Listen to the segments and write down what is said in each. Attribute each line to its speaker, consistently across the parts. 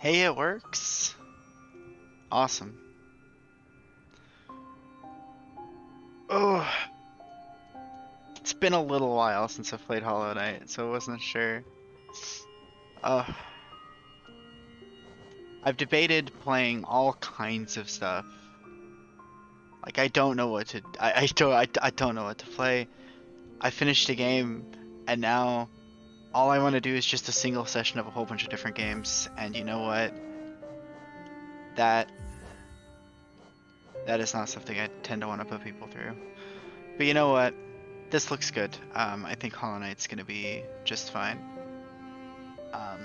Speaker 1: Hey, it works. Awesome. Oh, it's been a little while since I've played Hollow Knight, so I wasn't sure. Uh, I've debated playing all kinds of stuff. Like I don't know what to. I don't know what to play. I finished a game, and now all I want to do is just a single session of a whole bunch of different games. And you know what? That that is not something I tend to want to put people through. But you know what? This looks good. I think Hollow Knight's gonna be just fine. Um,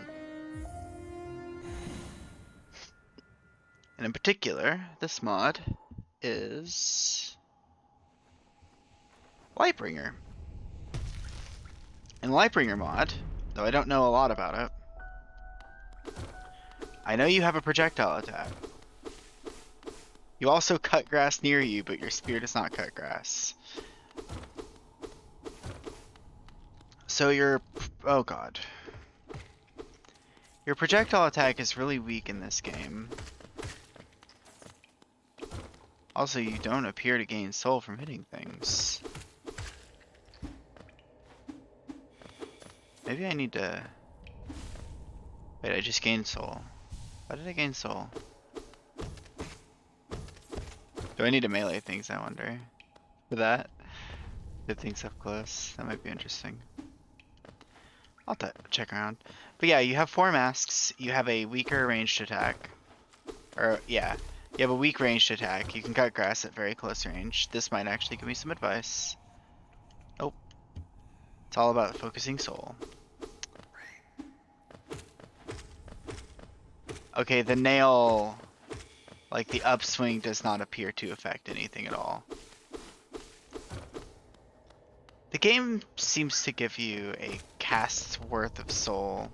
Speaker 1: and in particular, this mod is Lightbringer. And Lightbringer mod, though I don't know a lot about it, I know you have a projectile attack. You also cut grass near you, but your spear does not cut grass. So oh god. Your projectile attack is really weak in this game. Also, you don't appear to gain soul from hitting things. Maybe I need to... Wait, I just gained soul. How did I gain soul? Do I need to melee things, I wonder? For that? Hit things up close. That might be interesting. I'll check around. But yeah, you have 4 masks. You have a weaker ranged attack. Or, yeah. You have a weak ranged attack. You can cut grass at very close range. This might actually give me some advice. Nope. It's all about focusing soul. Okay, the nail, like the upswing, does not appear to affect anything at all. The game seems to give you a cast's worth of soul.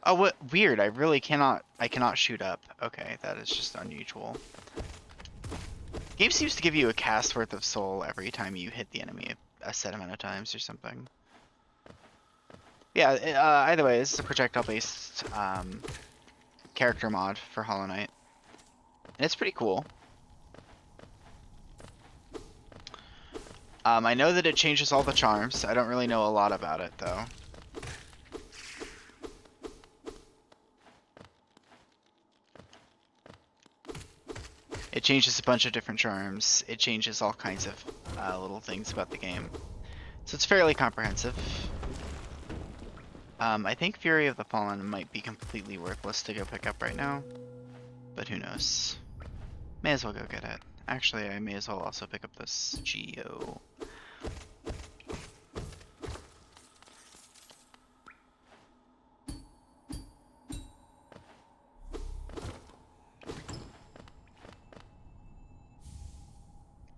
Speaker 1: Oh, what weird, I cannot shoot up. Okay, that is just unusual. The game seems to give you a cast worth of soul every time you hit the enemy a set amount of times or something. Yeah, either way, this is a projectile-based character mod for Hollow Knight. And it's pretty cool. I know that it changes all the charms. I don't really know a lot about it, though. It changes a bunch of different charms. It changes all kinds of little things about the game. So it's fairly comprehensive. I think Fury of the Fallen might be completely worthless to go pick up right now. But who knows. May as well go get it. Actually, I may as well also pick up this Geo.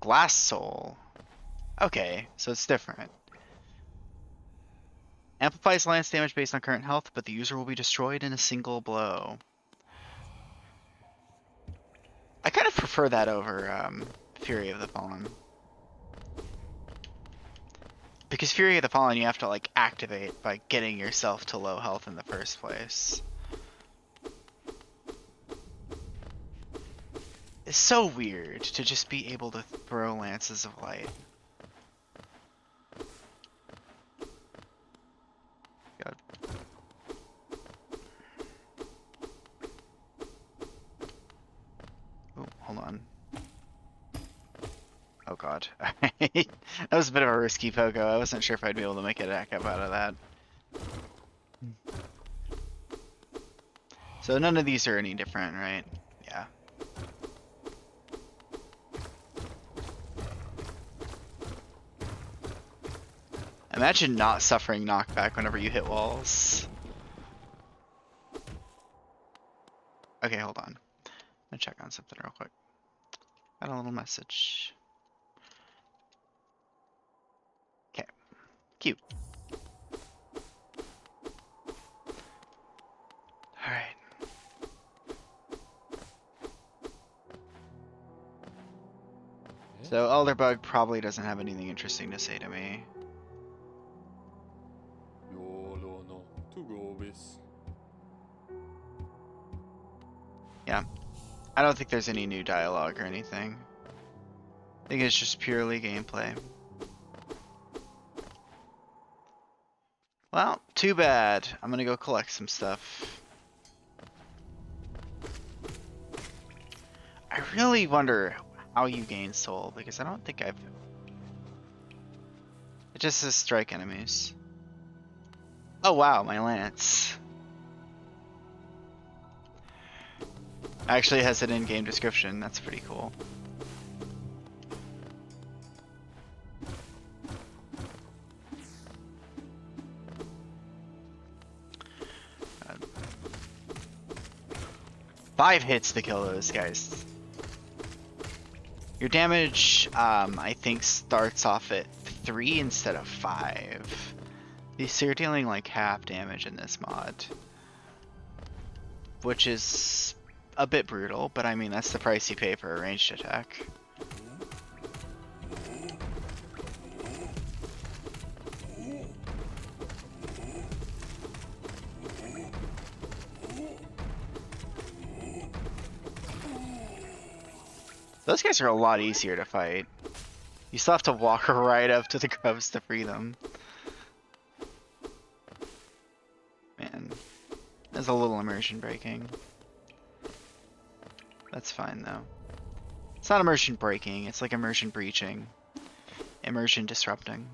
Speaker 1: Glass Soul. Okay, so it's different. Amplifies lance damage based on current health, but the user will be destroyed in a single blow. I kind of prefer that over Fury of the Fallen. Because Fury of the Fallen you have to like activate by getting yourself to low health in the first place. It's so weird to just be able to throw lances of light. God. Oh, hold on. Oh god. That was a bit of a risky pogo. I wasn't sure if I'd be able to make a deck up out of that. So none of these are any different, right? Yeah. Imagine not suffering knockback whenever you hit walls. Okay, hold on. I'm gonna check on something real quick. Got a little message. Okay, cute. Alright. So Elderbug probably doesn't have anything interesting to say to me. Yeah. I don't think there's any new dialogue or anything. I think it's just purely gameplay. Well, too bad. I'm gonna go collect some stuff. I really wonder how you gain soul, because I don't think I've... It just says strike enemies. Oh wow, my lance. Actually has an in-game description, that's pretty cool. Uh, 5 hits to kill those guys. Your damage, I think, starts off at 3 instead of 5. So you're dealing like half damage in this mod. Which is a bit brutal, but I mean, that's the price you pay for a ranged attack. Those guys are a lot easier to fight. You still have to walk right up to the grubs to free them. Man, that's a little immersion breaking. That's fine though. It's not immersion breaking, it's like immersion breaching. Immersion disrupting.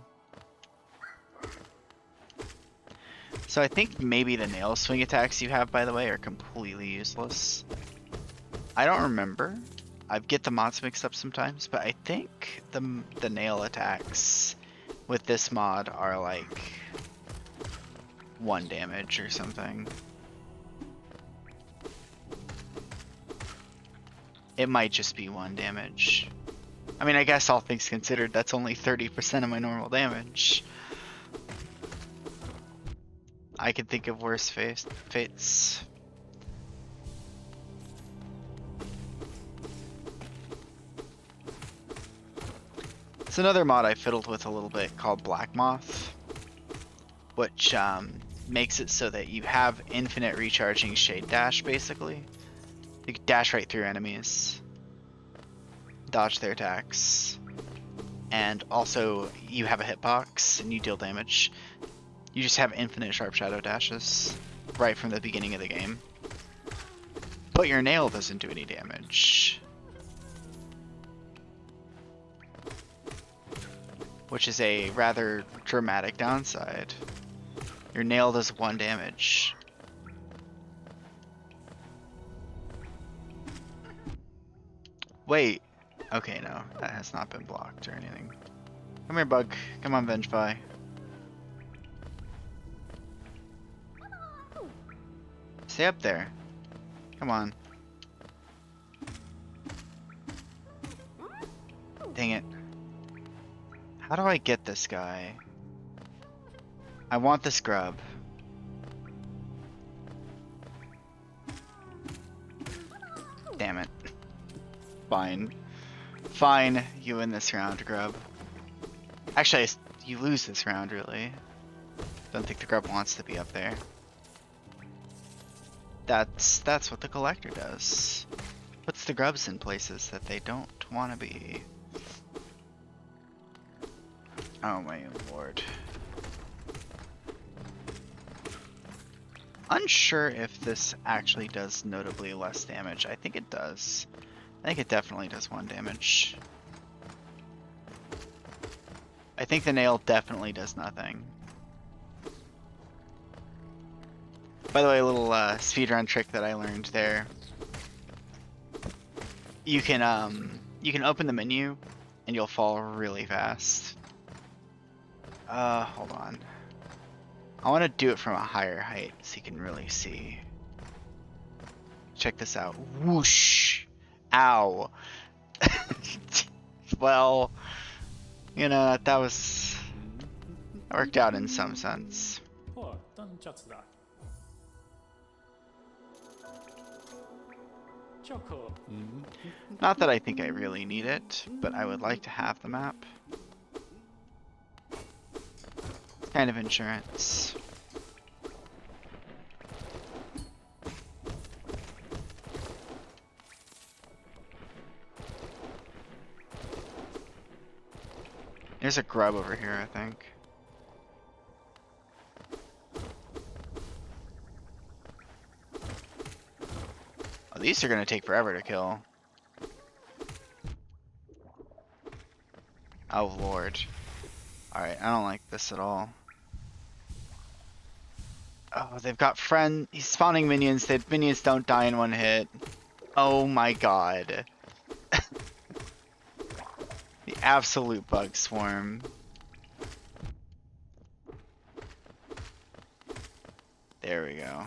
Speaker 1: So I think maybe the nail swing attacks you have, by the way, are completely useless. I don't remember. I get the mods mixed up sometimes, but I think the nail attacks with this mod are like 1 damage or something. It might just be 1 damage. I mean, I guess all things considered, that's only 30% of my normal damage. I could think of worse fates. It's another mod I fiddled with a little bit called Black Moth, which makes it so that you have infinite recharging shade dash, basically. You can dash right through enemies, dodge their attacks, and also you have a hitbox and you deal damage. You just have infinite sharp shadow dashes right from the beginning of the game. But your nail doesn't do any damage, which is a rather dramatic downside. Your nail does 1 damage. Wait. Okay, no. That has not been blocked or anything. Come here, bug. Come on, Vengefy. Stay up there. Come on. Dang it. How do I get this guy? I want this grub. Damn it. Fine. Fine, you win this round, grub. Actually, you lose this round, really. Don't think the grub wants to be up there. That's what the collector does. Puts the grubs in places that they don't want to be. Oh my lord. Unsure if this actually does notably less damage. I think it does. I think it definitely does 1 damage. I think the nail definitely does nothing. By the way, a little speedrun trick that I learned there. You can open the menu and you'll fall really fast. Hold on. I want to do it from a higher height so you can really see. Check this out. Whoosh! Ow! Well, you know, that worked out in some sense. Not that I think I really need it, but I would like to have the map. It's kind of insurance. There's a grub over here, I think. Oh, these are gonna take forever to kill. Oh lord. Alright, I don't like this at all. Oh, they've got he's spawning minions. The minions don't die in one hit. Oh my god. The absolute bug swarm. There we go.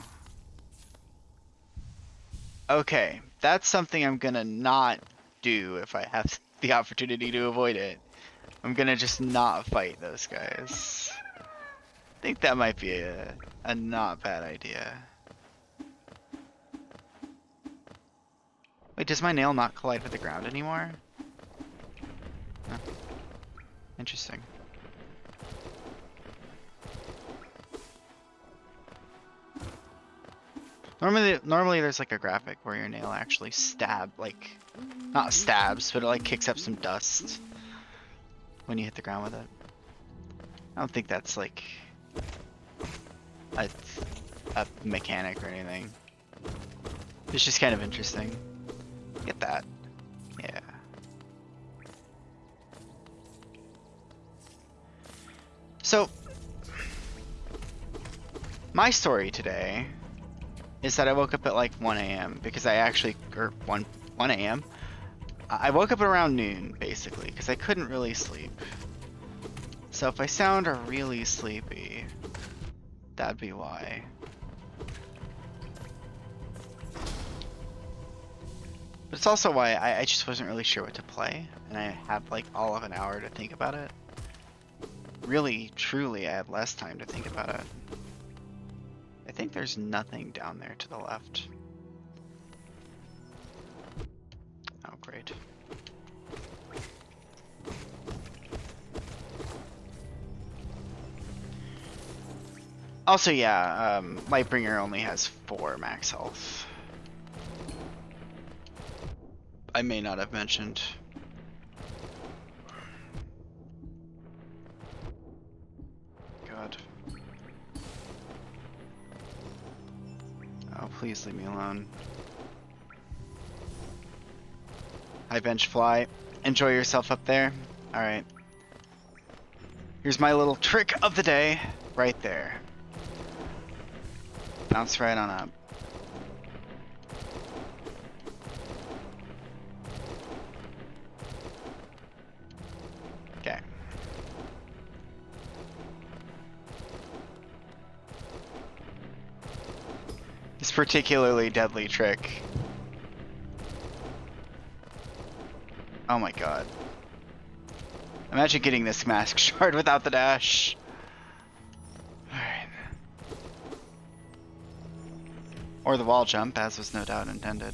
Speaker 1: Okay, that's something I'm gonna not do if I have the opportunity to avoid it. I'm gonna just not fight those guys. I think that might be a not bad idea. Wait, does my nail not collide with the ground anymore? Huh. Interesting. Normally there's like a graphic where your nail actually not stabs, but it like kicks up some dust when you hit the ground with it. I don't think that's like a mechanic or anything. It's just kind of interesting. Get that. Yeah. So, my story today is that I woke up at like 1 a.m. because or 1 a.m. I woke up around noon, basically, because I couldn't really sleep. So if I sound really sleepy, that'd be why. But it's also why I just wasn't really sure what to play, and I had like all of an hour to think about it. Really, truly, I had less time to think about it. I think there's nothing down there to the left. Oh, great. Also, yeah, Lightbringer only has 4 max health. I may not have mentioned. God. Oh, please leave me alone. Hi, Benchfly. Enjoy yourself up there. Alright. Here's my little trick of the day. Right there. Bounce right on up. Okay. This particularly deadly trick. Oh my god. Imagine getting this mask shard without the dash. Alright. Or the wall jump, as was no doubt intended.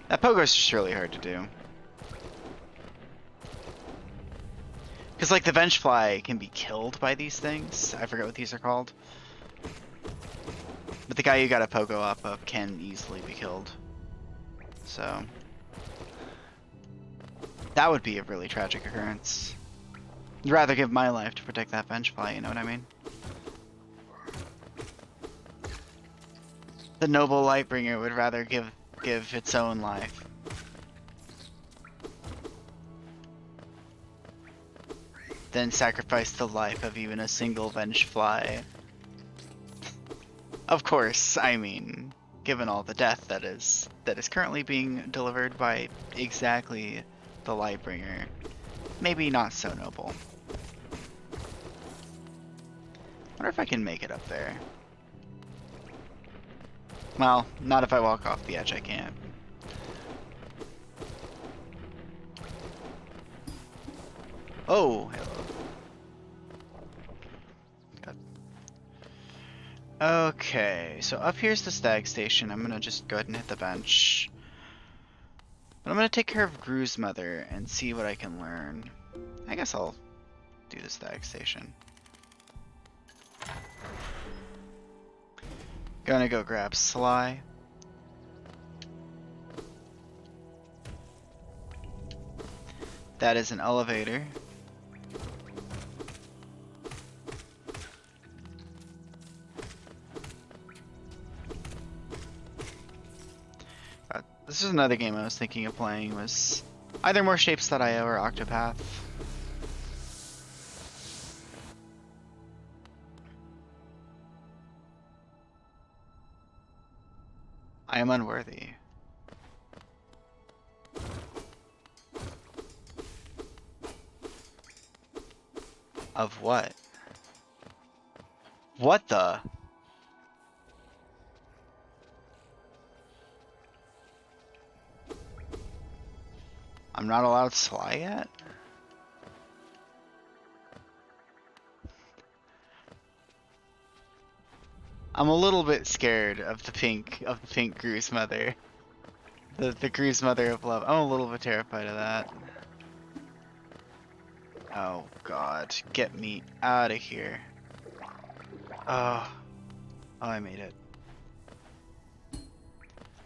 Speaker 1: That pogo's just really hard to do. Because, like, the Vengefly can be killed by these things. I forget what these are called. But the guy you got a pogo off of can easily be killed. So that would be a really tragic occurrence. I'd rather give my life to protect that Vengefly, you know what I mean? The noble Lightbringer would rather give its own life. Than sacrifice the life of even a single Vengefly. Of course, I mean, given all the death that is currently being delivered by exactly the Lightbringer, maybe not so noble. Wonder if I can make it up there. Well, not if I walk off the edge, I can't. Oh, hello. Okay, so up here's the stag station. I'm gonna just go ahead and hit the bench. But I'm gonna take care of Gru's mother and see what I can learn. I guess I'll do the static station. Gonna go grab Sly. That is an elevator. This is another game I was thinking of playing, was either More Shapes.io or Octopath. I am unworthy. Of what? What the? I'm not allowed Sly yet? I'm a little bit scared of the pink Gru's mother. The Gru's mother of love. I'm a little bit terrified of that. Oh god, get me out of here. Oh, I made it.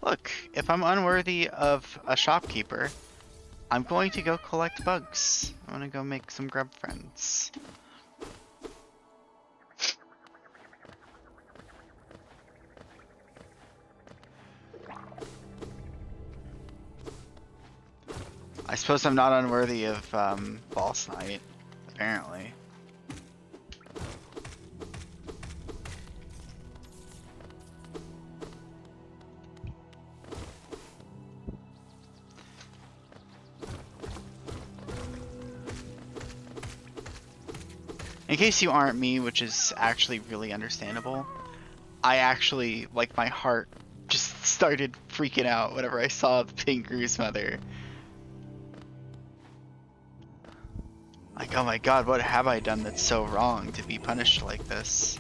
Speaker 1: Look, if I'm unworthy of a shopkeeper, I'm going to go collect bugs. I'm gonna go make some grub friends. I suppose I'm not unworthy of False Knight, apparently. In case you aren't me, which is actually really understandable, I actually, like, my heart just started freaking out whenever I saw the pink Gru's mother. Like, oh my god, what have I done that's so wrong to be punished like this?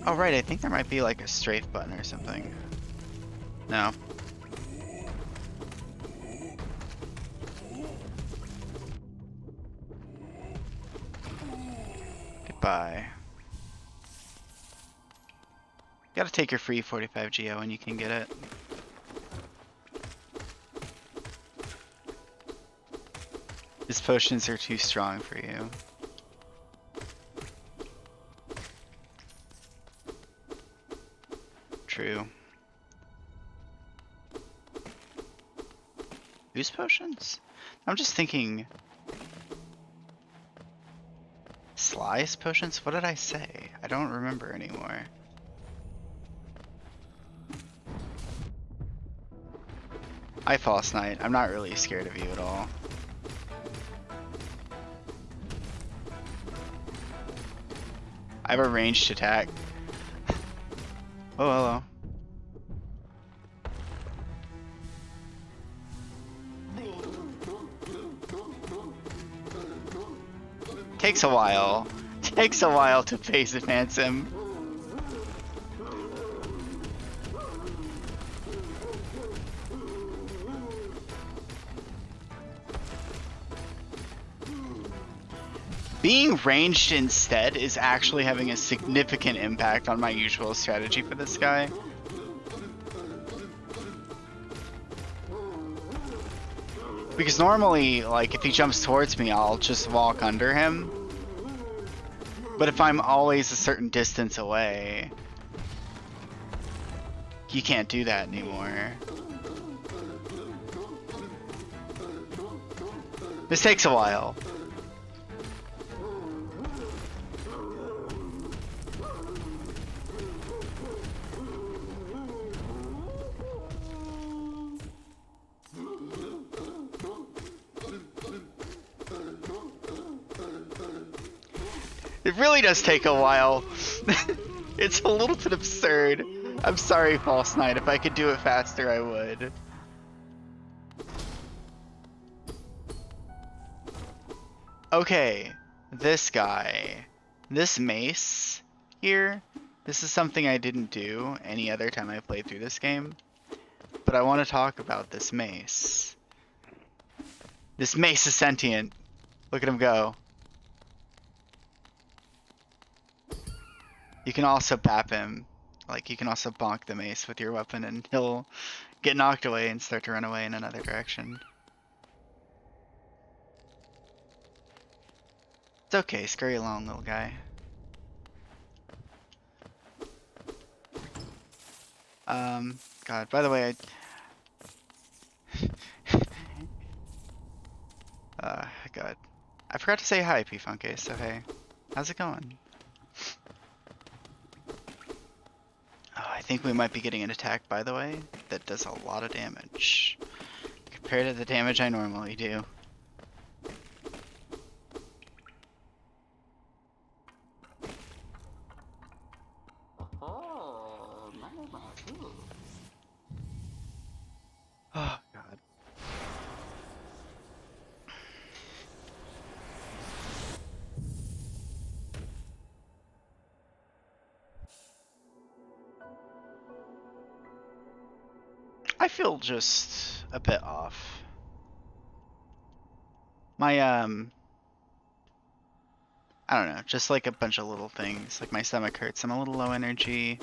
Speaker 1: Oh right, I think there might be like a strafe button or something. No. Goodbye. You gotta take your free 45 Geo when you can get it. His potions are too strong for you. True. Whose potions? I'm just thinking... Sly's potions? What did I say? I don't remember anymore. Hi, False Knight. I'm not really scared of you at all. I have a ranged attack. Oh, hello. Takes a while. Takes a while to face advance him. Being ranged instead is actually having a significant impact on my usual strategy for this guy. Because normally, like, if he jumps towards me, I'll just walk under him. But if I'm always a certain distance away, you can't do that anymore. This takes a while. It really does take a while. It's a little bit absurd. I'm sorry, False Knight. If I could do it faster, I would. Okay, this guy. This mace here. This is something I didn't do any other time I played through this game. But I want to talk about this mace. This mace is sentient. Look at him go. You can also bap him. Like, you can also bonk the mace with your weapon and he'll get knocked away and start to run away in another direction. It's okay, scurry along, little guy. God, by the way, God. I forgot to say hi, P-Funky, so hey. How's it going? Oh, I think we might be getting an attack, by the way, that does a lot of damage. Compared to the damage I normally do. Oh, God. I feel just a bit off. My, I don't know, just like a bunch of little things. Like my stomach hurts, I'm a little low energy.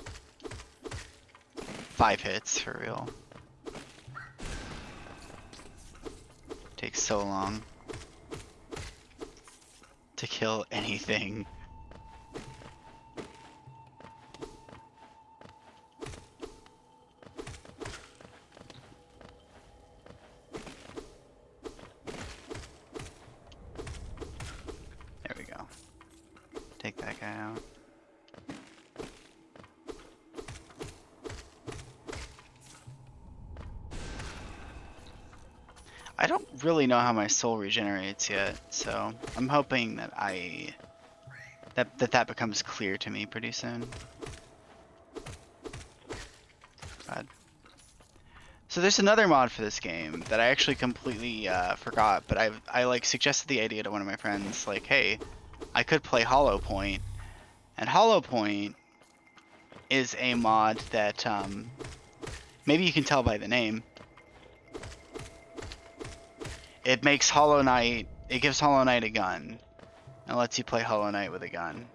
Speaker 1: 5 hits, for real. Takes so long to kill anything. There we go. Take that guy out. I don't really know how my soul regenerates yet, so I'm hoping that that becomes clear to me pretty soon. God. So there's another mod for this game that I actually completely forgot, but I like suggested the idea to one of my friends, like, hey, I could play Hollow Point, and Hollow Point is a mod that maybe you can tell by the name. It makes Hollow Knight, it gives Hollow Knight a gun, and lets you play Hollow Knight with a gun.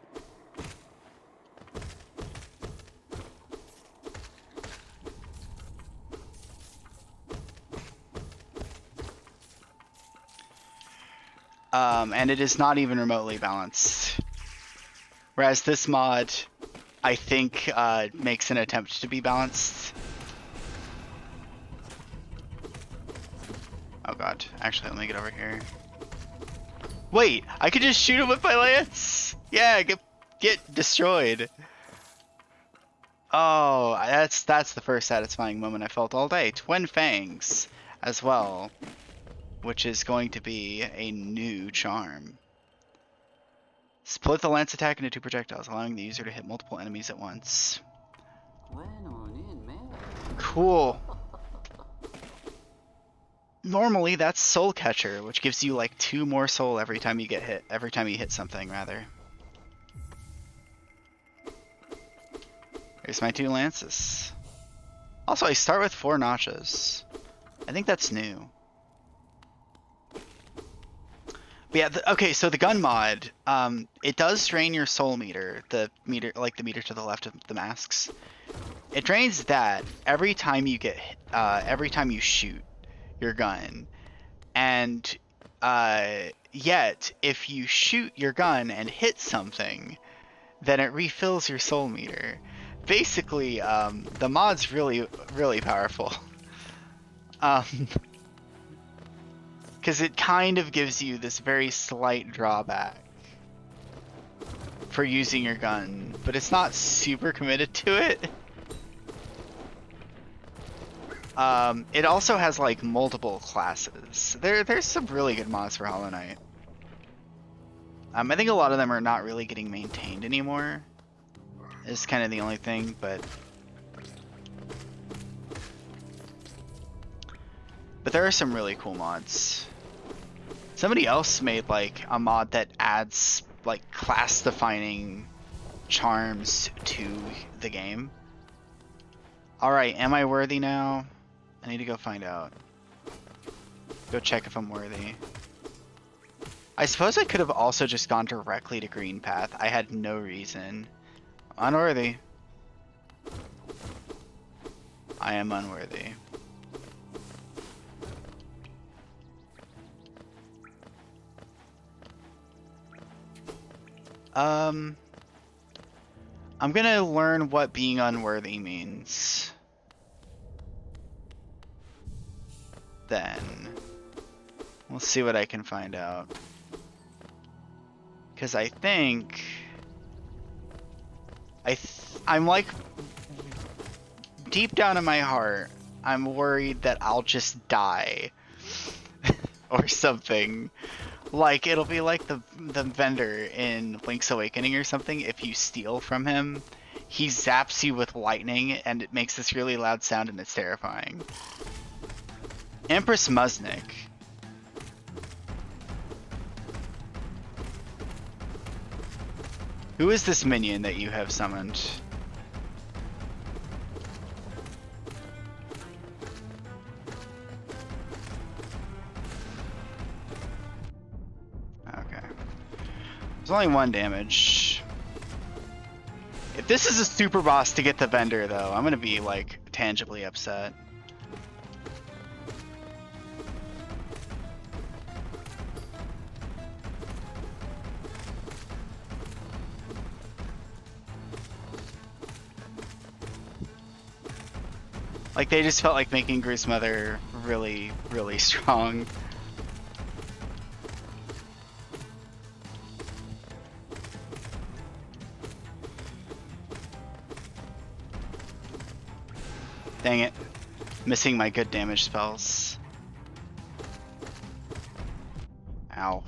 Speaker 1: And it is not even remotely balanced. Whereas this mod, I think, makes an attempt to be balanced. Oh god, actually, let me get over here. Wait, I could just shoot him with my lance? Yeah, get destroyed. Oh, that's the first satisfying moment I felt all day. Twin Fangs as well, which is going to be a new charm. Split the lance attack into 2 projectiles, allowing the user to hit multiple enemies at once. Cool. Normally that's Soul Catcher, which gives you like 2 more soul every time you get hit. Every time you hit something, rather. Here's my 2 lances. Also, I start with 4 notches. I think that's new. But yeah, okay, so the gun mod, it does drain your soul meter, the meter to the left of the masks. It drains that every time you get, every time you shoot your gun, and yet if you shoot your gun and hit something, then it refills your soul meter. Basically, the mod's really powerful. Because it kind of gives you this very slight drawback for using your gun, but it's not super committed to it. It also has like multiple classes. There's some really good mods for Hollow Knight. I think a lot of them are not really getting maintained anymore. It's kind of the only thing, but there are some really cool mods. Somebody else made like a mod that adds like class-defining charms to the game. Alright, am I worthy now? I need to go find out. Go check if I'm worthy. I suppose I could have also just gone directly to green path. I had no reason. Unworthy. I am unworthy. I'm gonna learn what being unworthy means. Then. We'll see what I can find out. Because I think... I'm like... Deep down in my heart, I'm worried that I'll just die. Or something. Like, it'll be like the vendor in Link's Awakening or something. If you steal from him, he zaps you with lightning, and it makes this really loud sound, and it's terrifying. Empress Musnik. Who is this minion that you have summoned? Okay. There's only one damage. If this is a super boss to get the vendor, though, I'm gonna be, like, tangibly upset. Like, they just felt like making Gru's mother really, really strong. Dang it. Missing my good damage spells. Ow.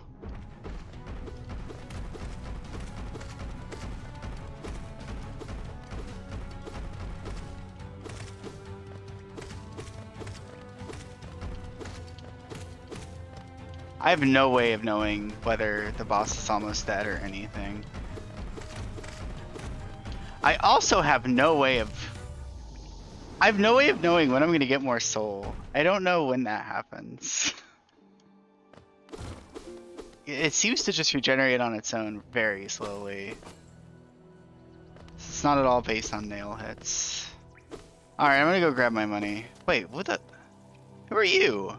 Speaker 1: I have no way of knowing whether the boss is almost dead or anything. I also have no way of... knowing when I'm gonna get more soul. I don't know when that happens. It seems to just regenerate on its own very slowly. It's not at all based on nail hits. Alright, I'm gonna go grab my money. Wait, what the... Who are you?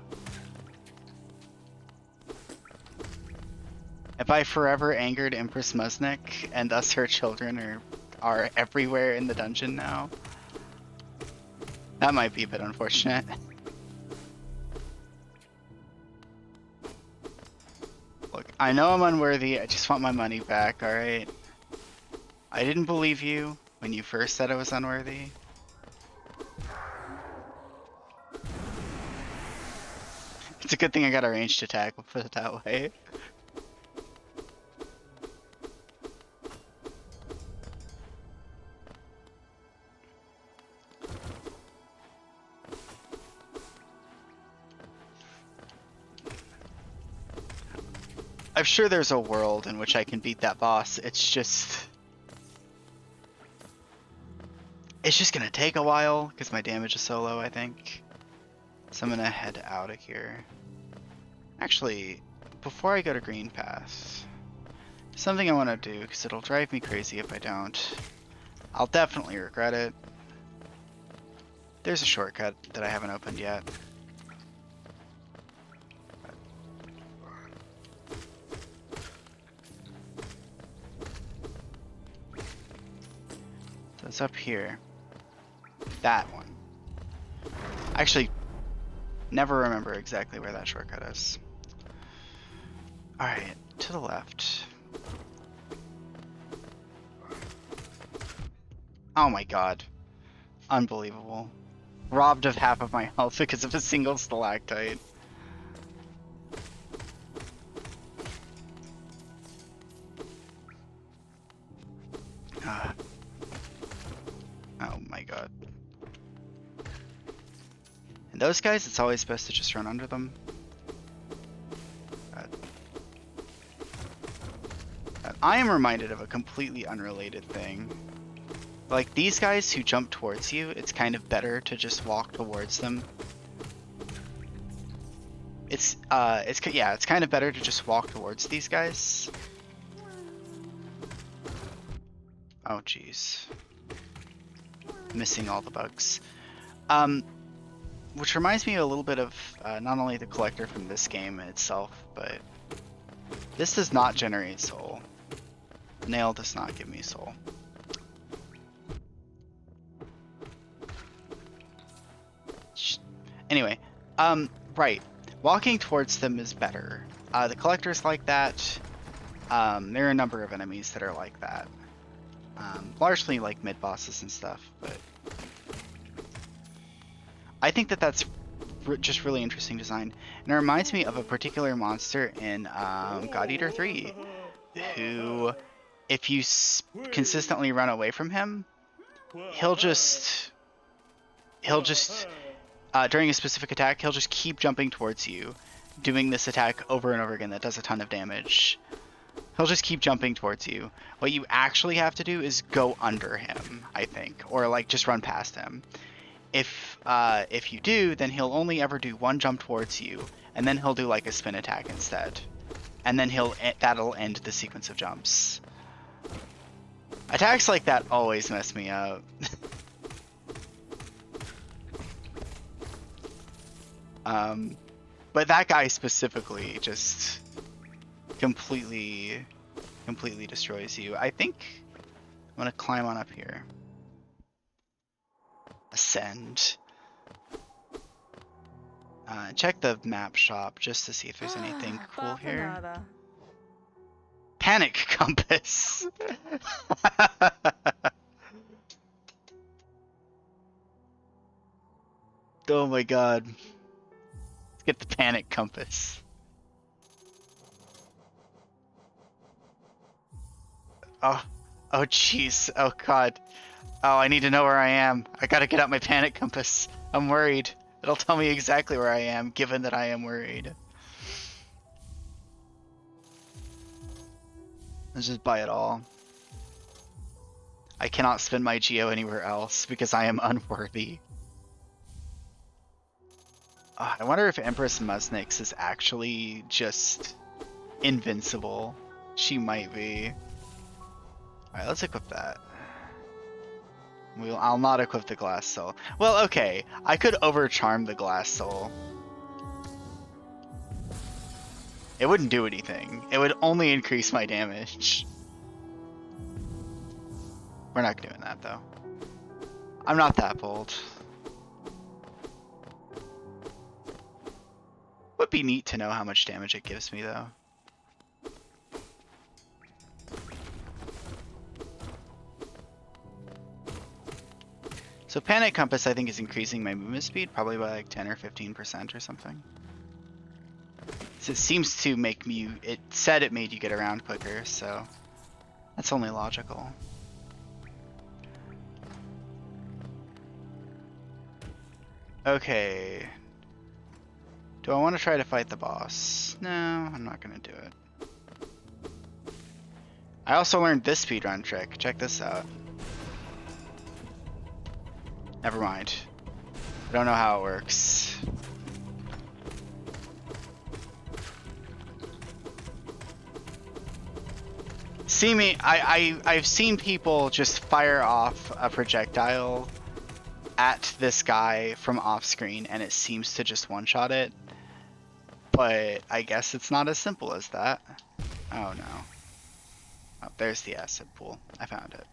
Speaker 1: Have I forever angered Empress Musnik, and thus her children are everywhere in the dungeon now? That might be a bit unfortunate. Look, I know I'm unworthy, I just want my money back, alright? I didn't believe you when you first said I was unworthy. It's a good thing I got a ranged attack, we'll put it that way. I'm sure there's a world in which I can beat that boss. It's just gonna take a while because my damage is so low, I think. So I'm gonna head out of here. Actually, before I go to Green Path, something I want to do because it'll drive me crazy if I don't. I'll definitely regret it. There's a shortcut that I haven't opened yet. So it's up here. That one. I actually never remember exactly where that shortcut is. Alright, to the left. Oh my god. Unbelievable. Robbed of half of my health because of a single stalactite. Oh my god. And those guys, it's always best to just run under them. I am reminded of a completely unrelated thing. Like, these guys who jump towards you, it's kind of better to just walk towards them. yeah, it's kind of better to just walk towards these guys. Oh jeez, missing all the bugs. Which reminds me a little bit of not only the collector from this game itself, but this does not generate soul. Nail does not give me soul. Anyway, right. Walking towards them is better. The collector's like that. There are a number of enemies that are like that. Largely like mid-bosses and stuff, but I think that that's just really interesting design. And it reminds me of a particular monster in God Eater 3, who, if you consistently run away from him, he'll just during a specific attack, he'll just keep jumping towards you, doing this attack over and over again that does a ton of damage. He'll just keep jumping towards you. What you actually have to do is go under him, I think, or like just run past him. If you do, then he'll only ever do one jump towards you, and then he'll do like a spin attack instead, and then that'll end the sequence of jumps. Attacks like that always mess me up. But that guy specifically just completely destroys you. I think I'm gonna climb on up here. Ascend. Check the map shop just to see if there's anything cool here. Panic compass. Oh my god. Let's get the panic compass. Oh jeez. Oh god. Oh, I need to know where I am. I gotta get out my panic compass. I'm worried. It'll tell me exactly where I am, given that I am worried. Let's just buy it all. I cannot spend my geo anywhere else because I am unworthy. I wonder if Empress Muznix is actually just invincible. She might be. Alright, let's equip that. I'll not equip the glass soul. Well, okay. I could overcharm the glass soul. It wouldn't do anything. It would only increase my damage. We're not doing that, though. I'm not that bold. Would be neat to know how much damage it gives me, though. So Panic Compass, I think, is increasing my movement speed, probably by like 10 or 15% or something. So it seems to make me, it said it made you get around quicker, so that's only logical. Okay. Do I want to try to fight the boss? No, I'm not going to do it. I also learned this speedrun trick. Check this out. Never mind. I don't know how it works. See me, I've seen people just fire off a projectile at this guy from off screen and it seems to just one-shot it. But I guess it's not as simple as that. Oh no. Oh, there's the acid pool. I found it.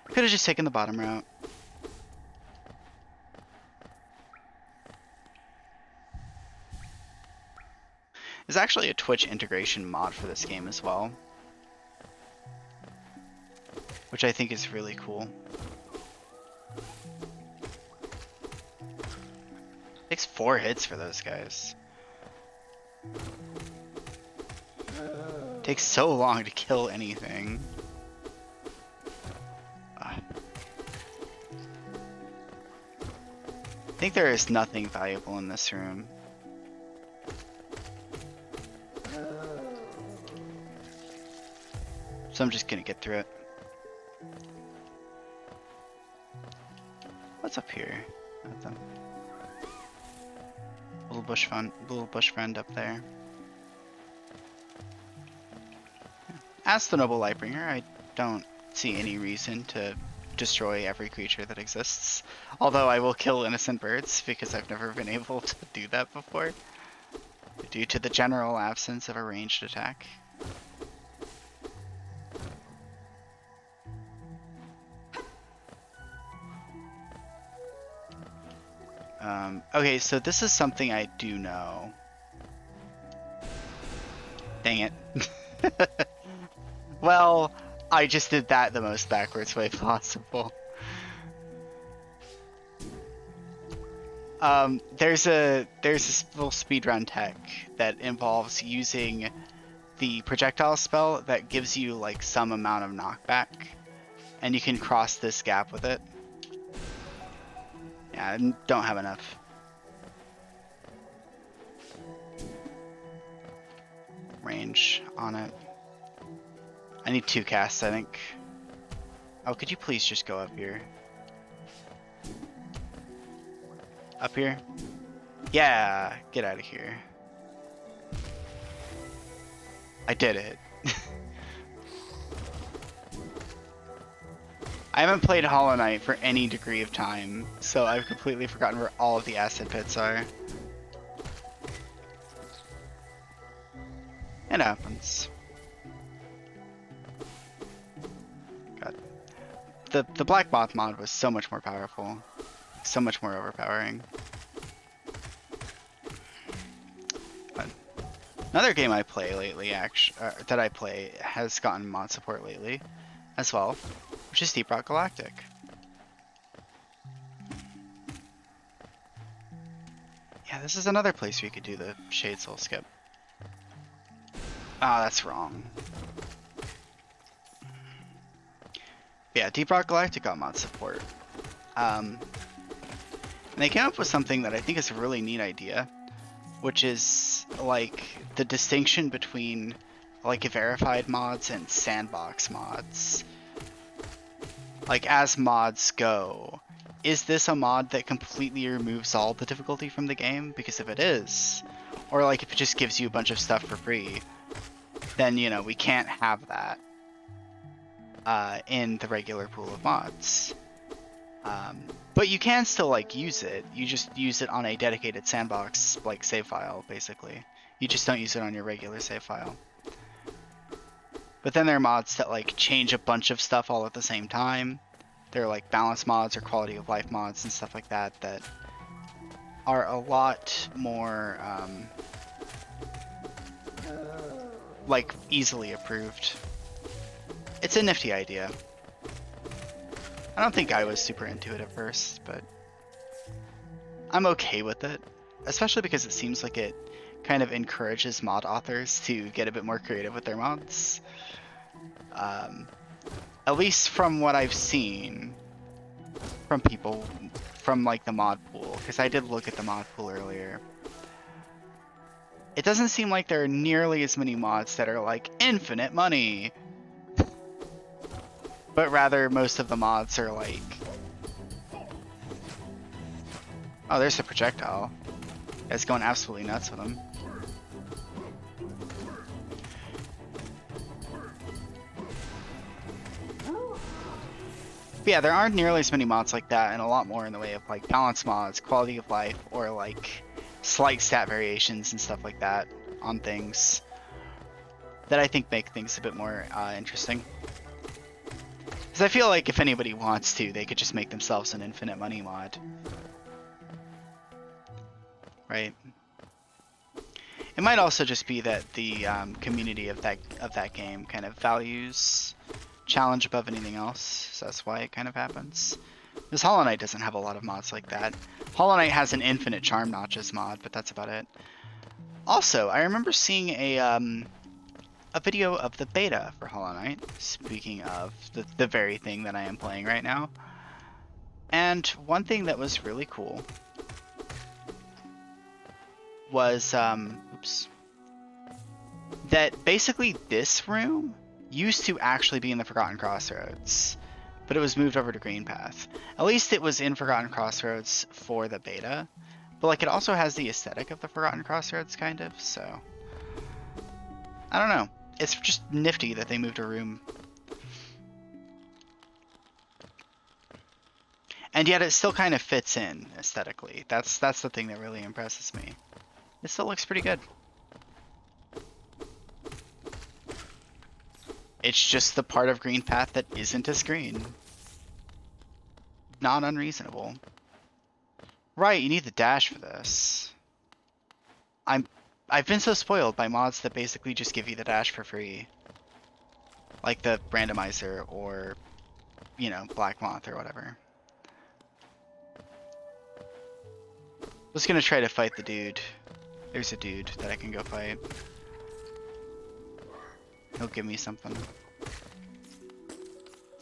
Speaker 1: Could have just taken the bottom route. There's actually a Twitch integration mod for this game as well, which I think is really cool. Takes 4 hits for those guys. Takes so long to kill anything. I think there is nothing valuable in this room. So I'm just gonna get through it. What's up here? Nothing. little bush friend up there. As the noble Lightbringer, I don't see any reason to destroy every creature that exists. Although I will kill innocent birds because I've never been able to do that before, due to the general absence of a ranged attack. Okay, so this is something I do know. Dang it. Well, I just did that the most backwards way possible. There's this little speedrun tech that involves using the projectile spell that gives you like some amount of knockback, and you can cross this gap with it. Yeah, I don't have enough. Range on it. I need 2 casts, I think. Oh, could you please just go up here? Up here? Yeah, get out of here. I did it. I haven't played Hollow Knight for any degree of time, so I've completely forgotten where all of the acid pits are. It happens. God. The Black Moth mod was so much more powerful. So much more overpowering. But another game I play lately, that I play, has gotten mod support lately as well, which is Deep Rock Galactic. Yeah, this is another place where you could do the Shade Soul skip. Ah, that's wrong. Yeah, Deep Rock Galactic got mod support. And they came up with something that I think is a really neat idea, which is like the distinction between like verified mods and sandbox mods. Like as mods go, is this a mod that completely removes all the difficulty from the game? Because if it is, or like if it just gives you a bunch of stuff for free, then you know we can't have that in the regular pool of mods. But you can still like use it. You just use it on a dedicated sandbox like save file, basically. You just don't use it on your regular save file. But then there are mods that like change a bunch of stuff all at the same time. There are like balance mods or quality of life mods and stuff like that that are a lot more like easily approved. It's a nifty idea. I don't think I was super into it at first, but I'm okay with it, especially because it seems like it kind of encourages mod authors to get a bit more creative with their mods. At least from what I've seen from people from like the mod pool, because I did look at the mod pool earlier. It doesn't seem like there are nearly as many mods that are like infinite money. But rather, most of the mods are like... Oh, there's the projectile. It's going absolutely nuts with him. But yeah, there aren't nearly as many mods like that, and a lot more in the way of like balance mods, quality of life, or like slight stat variations and stuff like that on things that I think make things a bit more interesting. Because I feel like if anybody wants to, they could just make themselves an infinite money mod. Right? It might also just be that the community of that game kind of values challenge above anything else, so that's why it kind of happens. Because Hollow Knight doesn't have a lot of mods like that. Hollow Knight has an infinite charm notches mod, but that's about it. Also, I remember seeing a video of the beta for Hollow Knight, speaking of the very thing that I am playing right now. And one thing that was really cool was, that basically this room used to actually be in the Forgotten Crossroads, but it was moved over to Green Path. At least it was in Forgotten Crossroads for the beta, But like it also has the aesthetic of the Forgotten Crossroads kind of, so I don't know. It's just nifty that they moved a room. And yet it still kind of fits in aesthetically. That's the thing that really impresses me. It still looks pretty good. It's just the part of Green Path that isn't as green. Not unreasonable. Right, you need the dash for this. I've been so spoiled by mods that basically just give you the dash for free. Like the randomizer or, you know, Black Moth or whatever. Just gonna try to fight the dude. There's a dude that I can go fight. He'll give me something.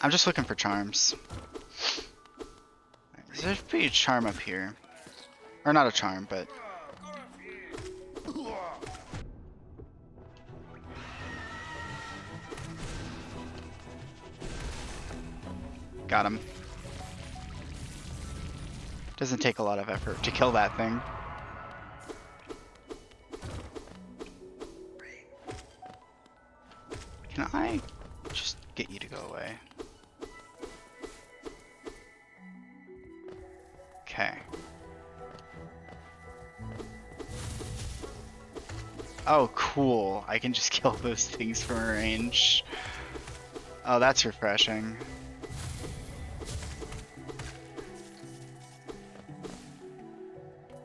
Speaker 1: I'm just looking for charms. There's a pretty charm up here. Or not a charm, but... Got him. Doesn't take a lot of effort to kill that thing. Can I just get you to go away? Okay. Oh, cool. I can just kill those things from range. Oh, that's refreshing.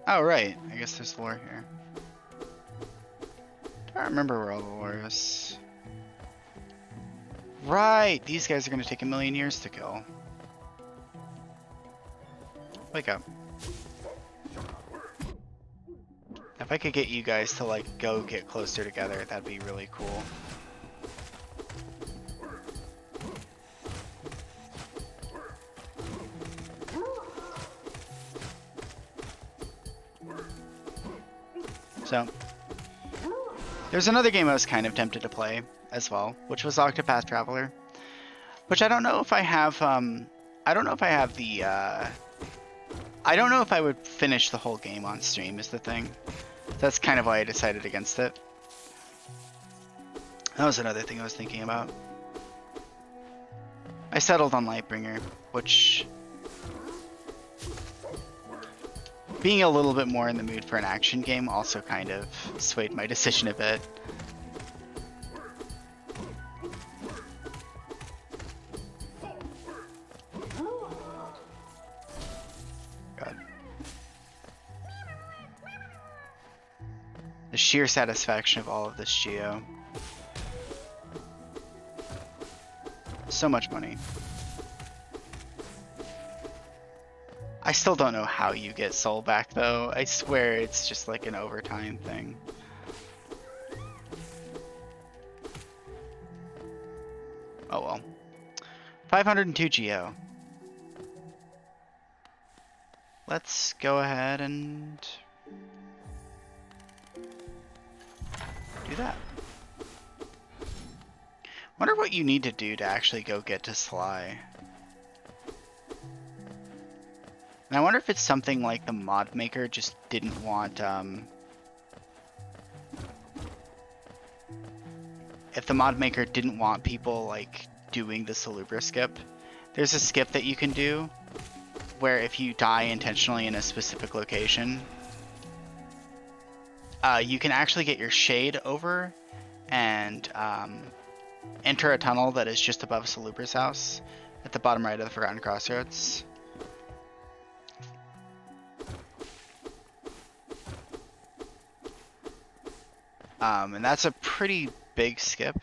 Speaker 1: Oh, right. I guess there's lore here. I don't remember where all the lore is. Right! These guys are going to take 1,000,000 years to kill. Wake up. If I could get you guys to, like, go get closer together, that'd be really cool. So, there's another game I was kind of tempted to play as well, which was Octopath Traveler, which I don't know if I have, I don't know if I have the, I don't know if I would finish the whole game on stream is the thing. That's kind of why I decided against it. That was another thing I was thinking about. I settled on Lightbringer, which... being a little bit more in the mood for an action game also kind of swayed my decision a bit. God. The sheer satisfaction of all of this geo. So much money. I still don't know how you get soul back though. I swear it's just like an overtime thing. Oh well. 502 geo. Let's go ahead and do that. Wonder what you need to do to actually go get to Sly. And I wonder if it's something like the mod maker just didn't want, if the mod maker didn't want people, like, doing the Salubra skip. There's a skip that you can do, where if you die intentionally in a specific location, you can actually get your shade over and, enter a tunnel that is just above Salubra's house, at the bottom right of the Forgotten Crossroads. And that's a pretty big skip.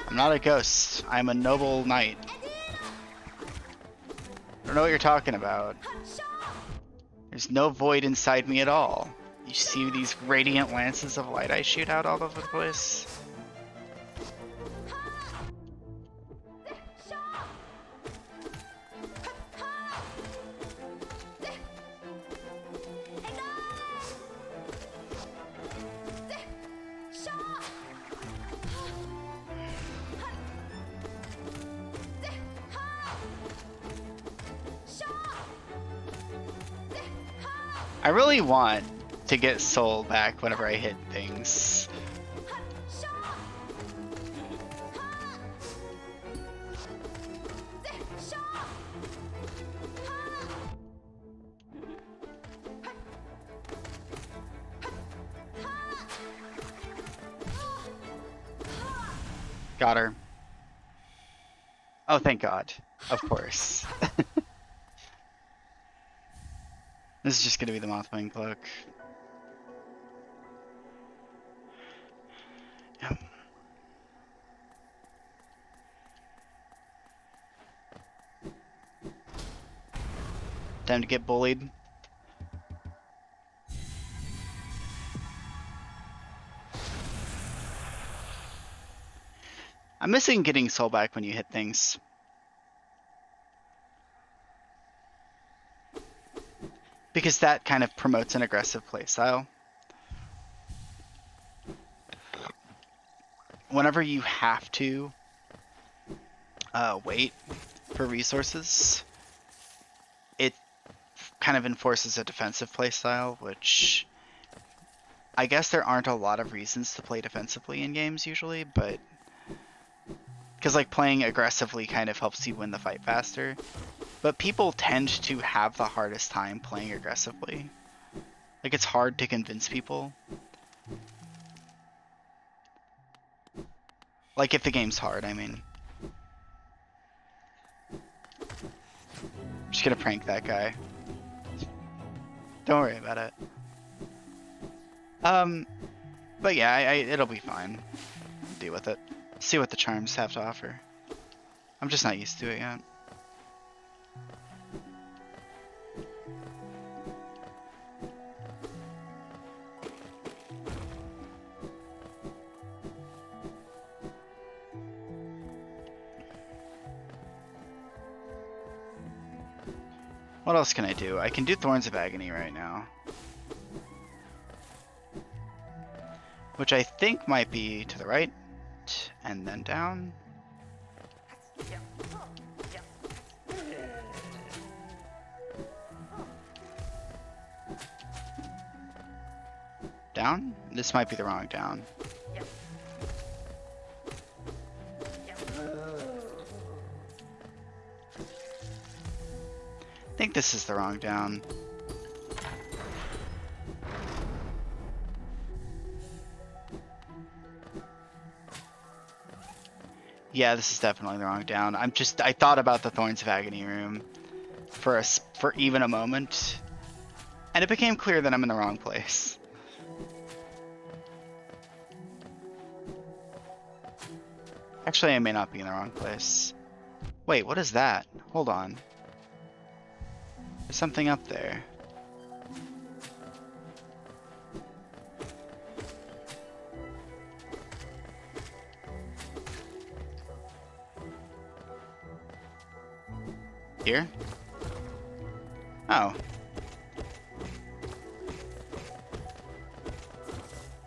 Speaker 1: I'm not a ghost. I'm a noble knight. I don't know what you're talking about. There's no void inside me at all. You see these radiant lances of light I shoot out all over the place? I really want to get soul back whenever I hit things. Got her. Oh, thank God. Of course. This is just gonna be the Mothwing cloak. Yep. Time to get bullied. I'm missing getting soul back when you hit things. Because that kind of promotes an aggressive playstyle. Whenever you have to wait for resources, it kind of enforces a defensive playstyle, which I guess there aren't a lot of reasons to play defensively in games usually, but because like playing aggressively kind of helps you win the fight faster. But people tend to have the hardest time playing aggressively. Like it's hard to convince people. Like if the game's hard, I mean. I'm just gonna prank that guy. Don't worry about it. But yeah, it'll be fine. Deal with it. See what the charms have to offer. I'm just not used to it yet. What else can I do? I can do Thorns of Agony right now. Which I think might be to the right, and then down. Down? This might be the wrong down. I think this is the wrong down. Yeah, this is definitely the wrong down. I thought about the Thorns of Agony room for even a moment, and it became clear that I'm in the wrong place. Actually, I may not be in the wrong place. Wait, what is that? Hold on. There's something up there. Here? Oh.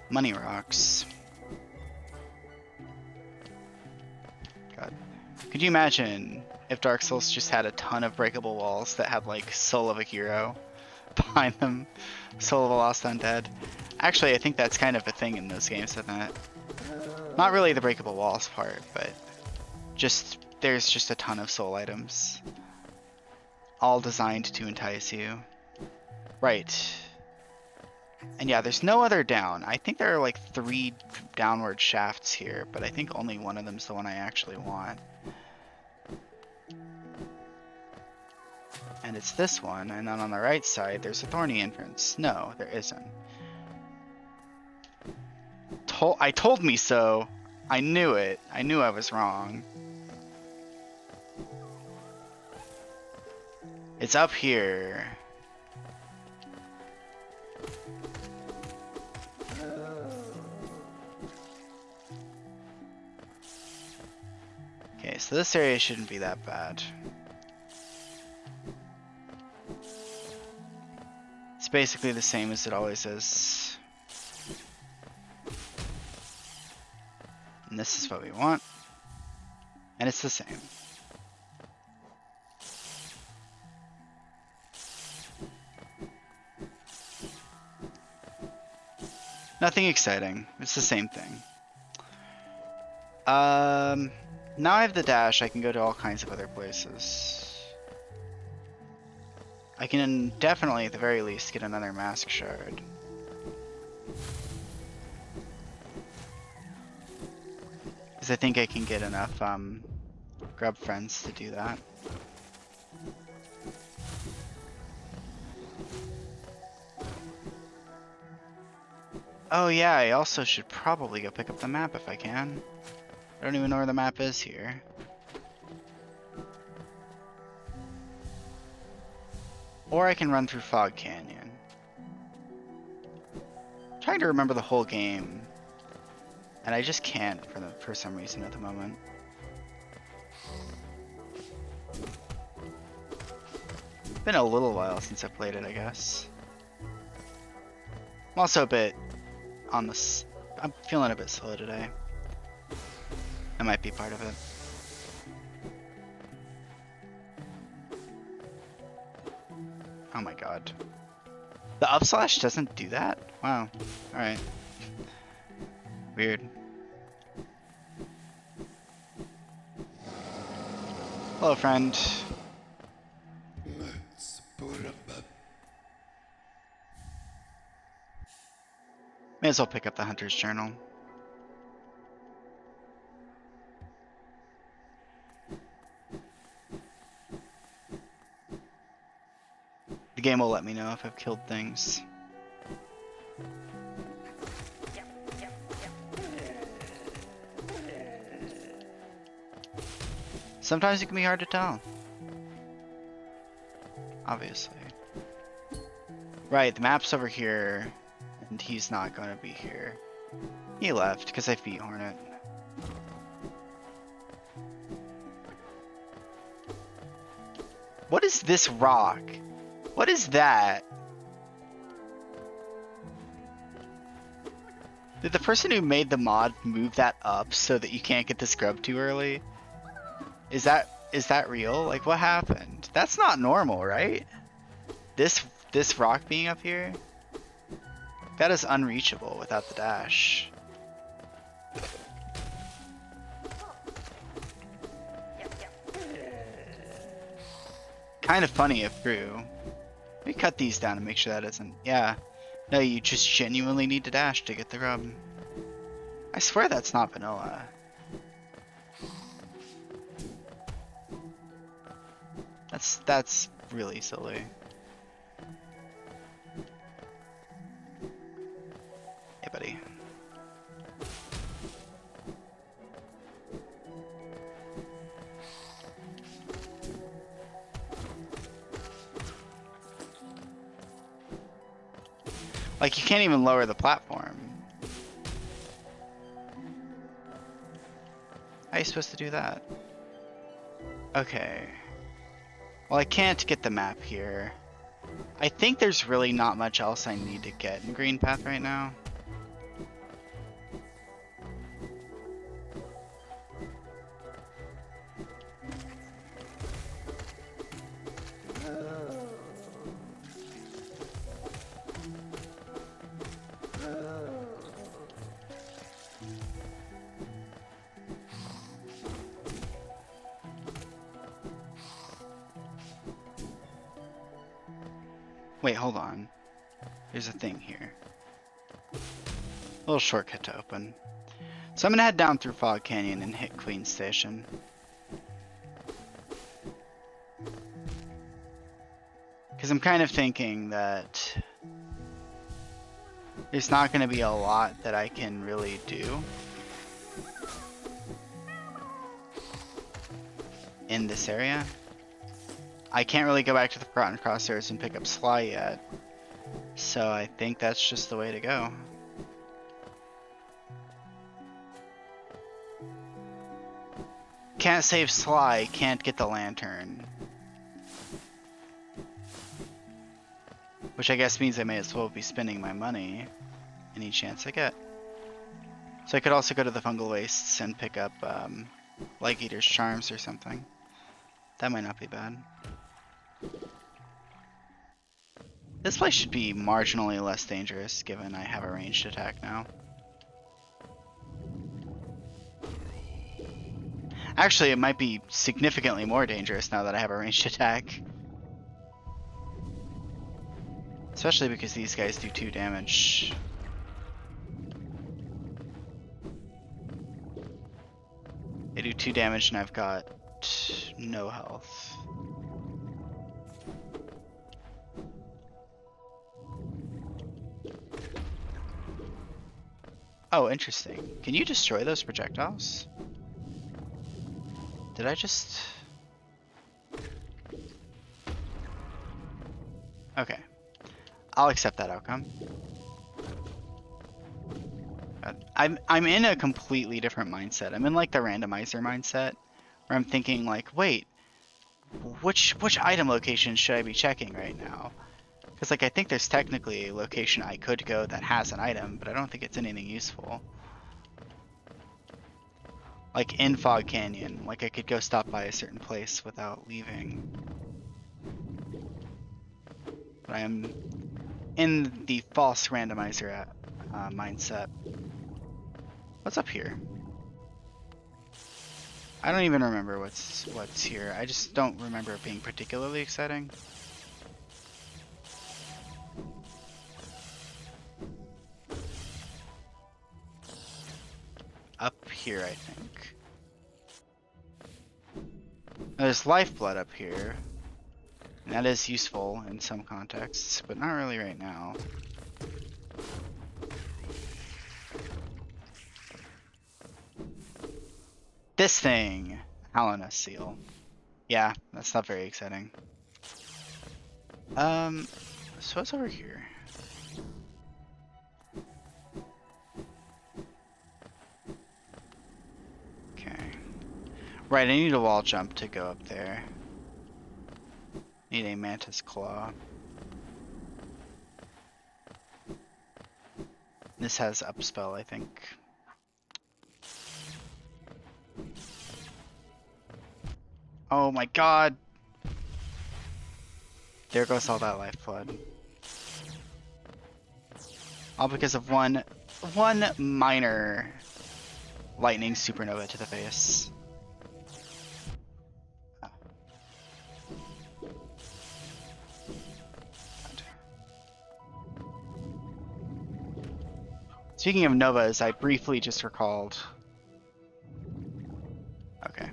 Speaker 1: Money rocks. God. Could you imagine if Dark Souls just had a ton of breakable walls that had like Soul of a Hero behind them? Soul of a Lost Undead. Actually, I think that's kind of a thing in those games, isn't it? Not really the breakable walls part, but there's just a ton of soul items. All designed to entice you. Right. And yeah, there's no other down. I think there are like 3 downward shafts here, but I think only one of them's the one I actually want. And it's this one, and then on the right side there's a thorny entrance. No, there isn't. I told me so. I knew it. I knew I was wrong. It's up here. Okay, so this area shouldn't be that bad. It's basically the same as it always is. And this is what we want. And it's the same. Nothing exciting. It's the same thing. Now I have the dash, I can go to all kinds of other places. I can definitely, at the very least, get another mask shard. Because I think I can get enough grub friends to do that. Oh yeah, I also should probably go pick up the map if I can. I don't even know where the map is here. Or I can run through Fog Canyon. I'm trying to remember the whole game. And I just can't for some reason at the moment. Been a little while since I played it, I guess. I'm also a bit on this. I'm feeling a bit slow today. That might be part of it. Oh my god. The up slash doesn't do that? Wow. Alright. Weird. Hello, friend. May as well pick up the Hunter's Journal. The game will let me know if I've killed things. Sometimes it can be hard to tell. Obviously. Right, the map's over here, and he's not gonna be here. He left, because I feet Hornet. What is this rock? What is that? Did the person who made the mod move that up so that you can't get the scrub too early? Is that real? Like, what happened? That's not normal, right? This rock being up here? That is unreachable without the dash. Kind of funny if true. Let me cut these down and make sure that isn't. Yeah. No, you just genuinely need to dash to get the grub. I swear that's not vanilla. That's really silly. Hey, buddy. Like, you can't even lower the platform. How are you supposed to do that? Okay. Well, I can't get the map here. I think there's really not much else I need to get in Green Path right now. Wait, hold on. There's a thing here. A little shortcut to open. So I'm gonna head down through Fog Canyon and hit Queen Station. Because I'm kind of thinking that there's not gonna be a lot that I can really do in this area. I can't really go back to the Forgotten Crosshairs and pick up Sly yet. So I think that's just the way to go. Can't save Sly, can't get the lantern. Which I guess means I may as well be spending my money any chance I get. So I could also go to the Fungal Wastes and pick up Leg Eater's Charms or something. That might not be bad. This place should be marginally less dangerous, given I have a ranged attack now. Actually, it might be significantly more dangerous now that I have a ranged attack. Especially because these guys do 2 damage. They do 2 damage and I've got no health. Oh, interesting. Can you destroy those projectiles? Did I just... Okay. I'll accept that outcome. I'm in a completely different mindset. I'm in like the randomizer mindset, where I'm thinking like, wait, which item location should I be checking right now? Because like I think there's technically a location I could go that has an item, but I don't think it's anything useful. Like in Fog Canyon, like I could go stop by a certain place without leaving. But I am in the false randomizer mindset. What's up here? I don't even remember what's here. I just don't remember it being particularly exciting. Up here, I think. There's lifeblood up here. And that is useful in some contexts, but not really right now. This thing! Halona seal. Yeah, that's not very exciting. So what's over here? Okay. Right, I need a wall jump to go up there. Need a mantis claw. This has upspell, I think. Oh my god! There goes all that lifeblood. All because of one minor lightning supernova to the face. Speaking of novas, I briefly just recalled... Okay.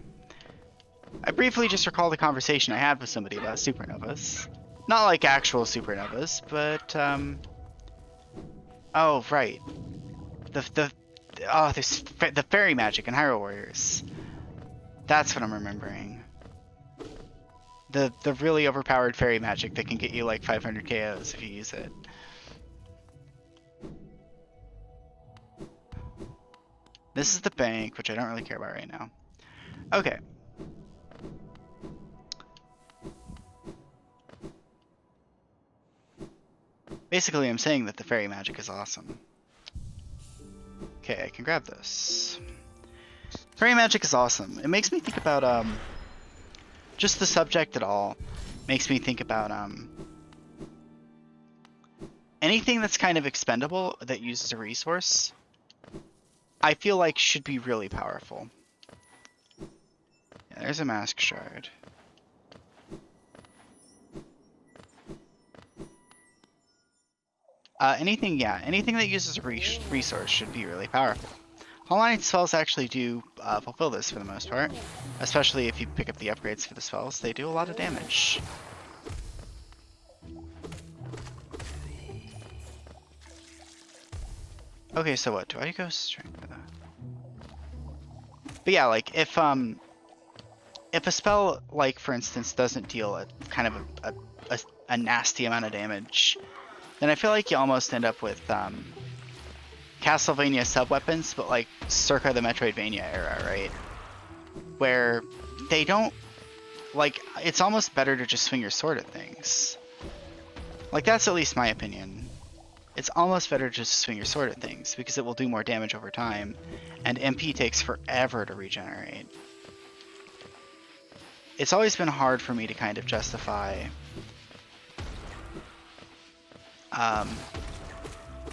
Speaker 1: I briefly just recalled a conversation I had with somebody about supernovas. Not like actual supernovas, but, oh, right. There's the fairy magic in Hyrule Warriors. That's what I'm remembering. The really overpowered fairy magic that can get you like 500 KOs if you use it. This is the bank, which I don't really care about right now. Okay. Basically, I'm saying that the fairy magic is awesome. Okay, I can grab this. Fairy magic is awesome. It makes me think about, just the subject at all. Makes me think about, anything that's kind of expendable that uses a resource, I feel like should be really powerful. Yeah, there's a mask shard. Anything that uses a resource should be really powerful. Hollow Knight spells actually do fulfill this for the most part, especially if you pick up the upgrades for the spells. They do a lot of damage. Okay, so what? Do I go straight for that? But yeah, like if a spell, like for instance, doesn't deal a kind of a nasty amount of damage, then I feel like you almost end up with Castlevania sub-weapons, but like circa the Metroidvania era, right? Where they don't, like, it's almost better to just swing your sword at things. Like, that's at least my opinion. It's almost better to just swing your sword at things, because it will do more damage over time, and MP takes forever to regenerate. It's always been hard for me to kind of justify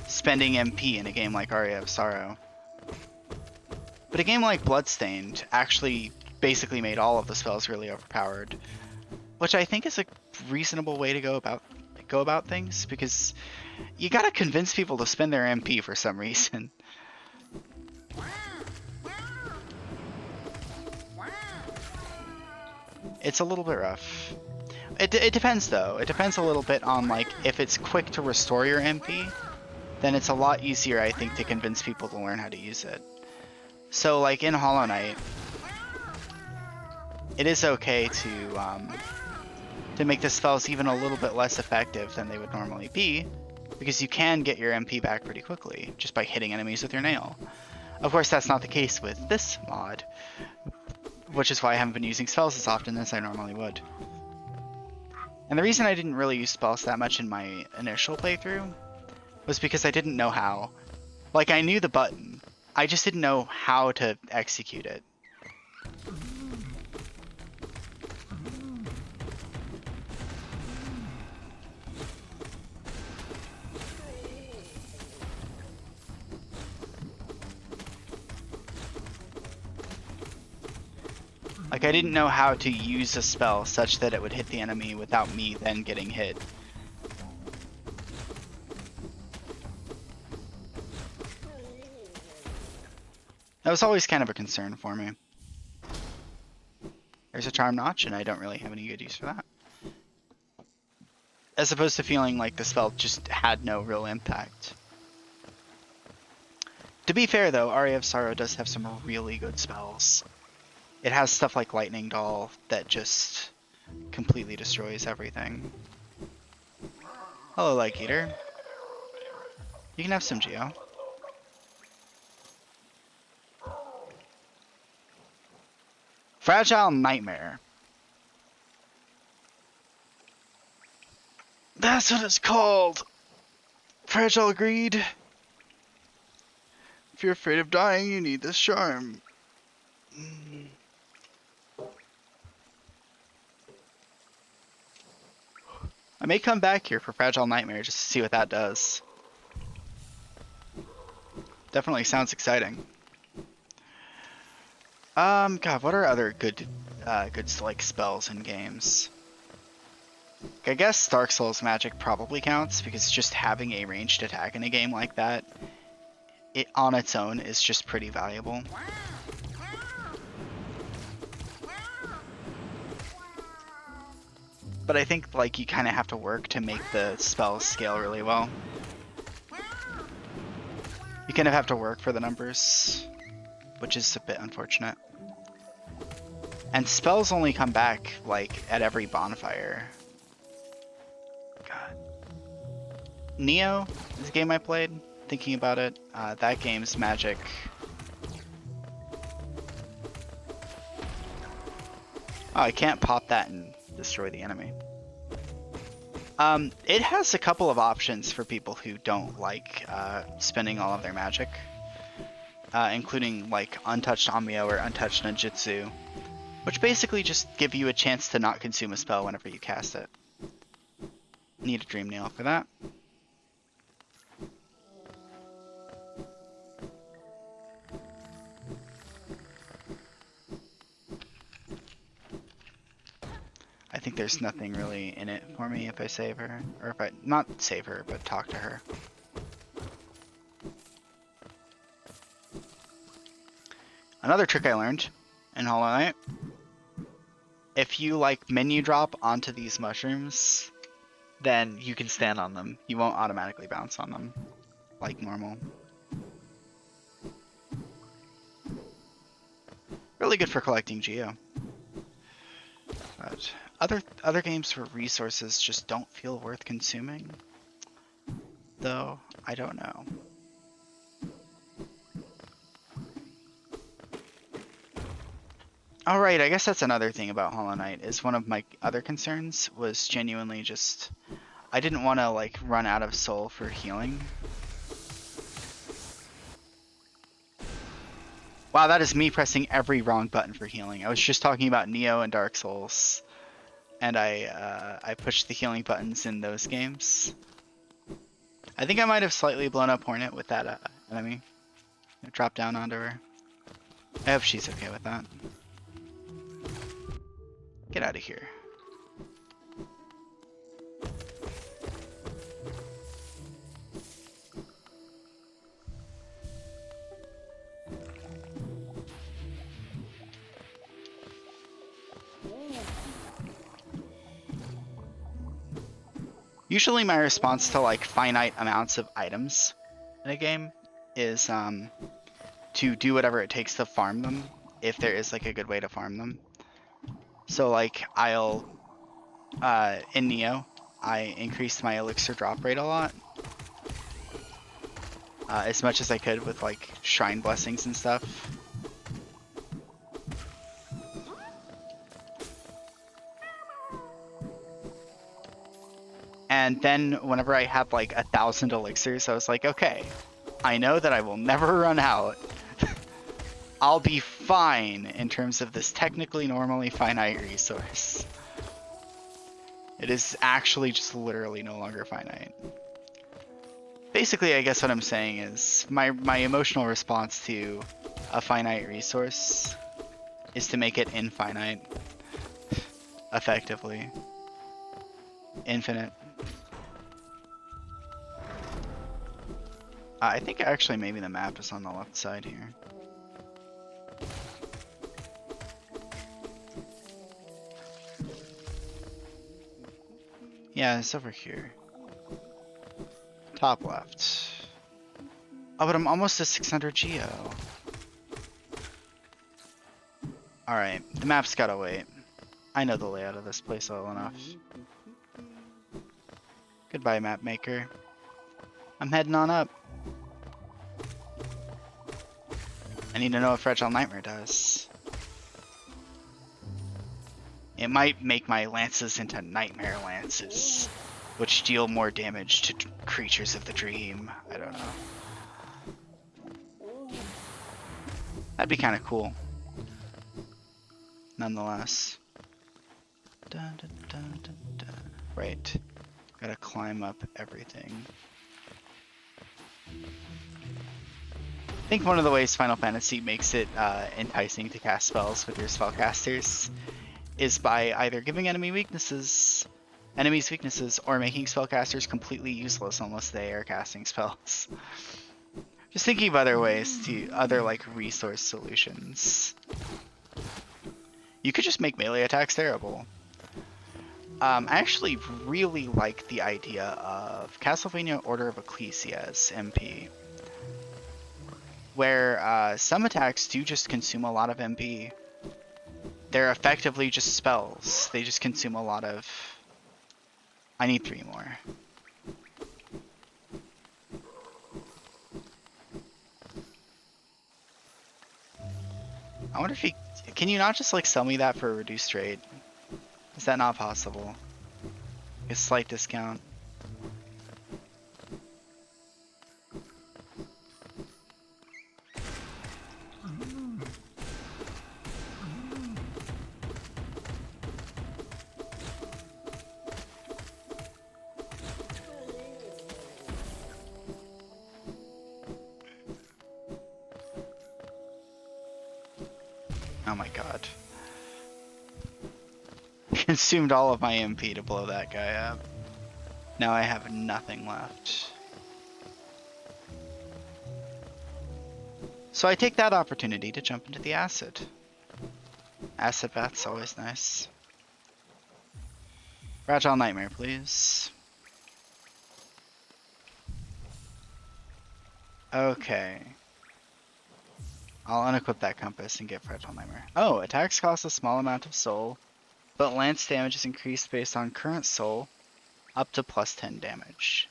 Speaker 1: spending MP in a game like Aria of Sorrow. But a game like Bloodstained actually basically made all of the spells really overpowered, which I think is a reasonable way to go about things, because you gotta convince people to spend their MP for some reason. It's a little bit rough. It depends though. It depends a little bit on, like, if it's quick to restore your MP, then it's a lot easier, I think, to convince people to learn how to use it. So, like, in Hollow Knight, it is okay to make the spells even a little bit less effective than they would normally be, because you can get your MP back pretty quickly just by hitting enemies with your nail. Of course, that's not the case with this mod, which is why I haven't been using spells as often as I normally would. And the reason I didn't really use spells that much in my initial playthrough was because I didn't know how. Like, I knew the button, I just didn't know how to execute it. Like, I didn't know how to use a spell such that it would hit the enemy without me then getting hit. That was always kind of a concern for me. There's a charm notch, and I don't really have any good use for that. As opposed to feeling like the spell just had no real impact. To be fair though, Aria of Sorrow does have some really good spells. It has stuff like Lightning Doll that just completely destroys everything. Hello, Light Eater. You can have some Geo. Fragile Nightmare. That's what it's called! Fragile agreed. If you're afraid of dying, you need this charm. I may come back here for Fragile Nightmare just to see what that does. Definitely sounds exciting. God, what are other good like spells in games? I guess Dark Souls magic probably counts, because just having a ranged attack in a game like that, it on its own is just pretty valuable. But I think, like, you kind of have to work to make the spells scale really well. You kind of have to work for the numbers, which is a bit unfortunate. And spells only come back, like, at every bonfire. God. Neo is a game I played, thinking about it. That game's magic. Oh, I can't pop that and destroy the enemy. It has a couple of options for people who don't like spending all of their magic, including like Untouched Onmyo or Untouched Ninjutsu, which basically just give you a chance to not consume a spell whenever you cast it. Need a Dream Nail for that. I think there's nothing really in it for me if I save her, or if I, not save her, but talk to her. Another trick I learned in Hollow Knight: if you like menu drop onto these mushrooms, then you can stand on them. You won't automatically bounce on them like normal. Really good for collecting Geo. But other games where resources just don't feel worth consuming, though, I don't know. Alright, I guess that's another thing about Hollow Knight, is one of my other concerns was genuinely just, I didn't want to like run out of soul for healing. Wow, that is me pressing every wrong button for healing. I was just talking about Neo and Dark Souls, and I pushed the healing buttons in those games. I think I might have slightly blown up Hornet with that enemy. Drop down onto her. I hope she's okay with that. Get out of here. Usually my response to like finite amounts of items in a game is to do whatever it takes to farm them if there is like a good way to farm them. So like in Neo, I increased my elixir drop rate a lot. As much as I could with like shrine blessings and stuff. And then whenever I had like 1,000 elixirs, I was like, okay, I know that I will never run out. I'll be fine in terms of this technically normally finite resource. It is actually just literally no longer finite. Basically, I guess what I'm saying is my emotional response to a finite resource is to make it infinite. Effectively. Infinite. I think actually maybe the map is on the left side here. Yeah, it's over here. Top left. Oh, but I'm almost to 600 geo. Alright, the map's gotta wait. I know the layout of this place well enough. Goodbye, map maker. I'm heading on up. I need to know what Fragile Nightmare does. It might make my lances into Nightmare lances, which deal more damage to creatures of the dream. I don't know. That'd be kind of cool. Nonetheless. Dun, dun, dun, dun, dun. Right. Gotta climb up everything. I think one of the ways Final Fantasy makes it enticing to cast spells with your spellcasters is by either giving enemies weaknesses, or making spellcasters completely useless unless they are casting spells. Just thinking of other ways other like resource solutions. You could just make melee attacks terrible. I actually really like the idea of Castlevania Order of Ecclesia as MP, where some attacks do just consume a lot of MP. They're effectively just spells. They just consume a lot of... I need 3 more. I wonder if you... Can you not just like sell me that for a reduced rate? Is that not possible? A slight discount. Oh my god. Consumed all of my MP to blow that guy up. Now I have nothing left. So I take that opportunity to jump into the acid. Acid bath's always nice. Fragile Nightmare, please. Okay. I'll unequip that compass and get Fragile Nightmare. Oh, attacks cost a small amount of soul, but lance damage is increased based on current soul, up to plus 10 damage.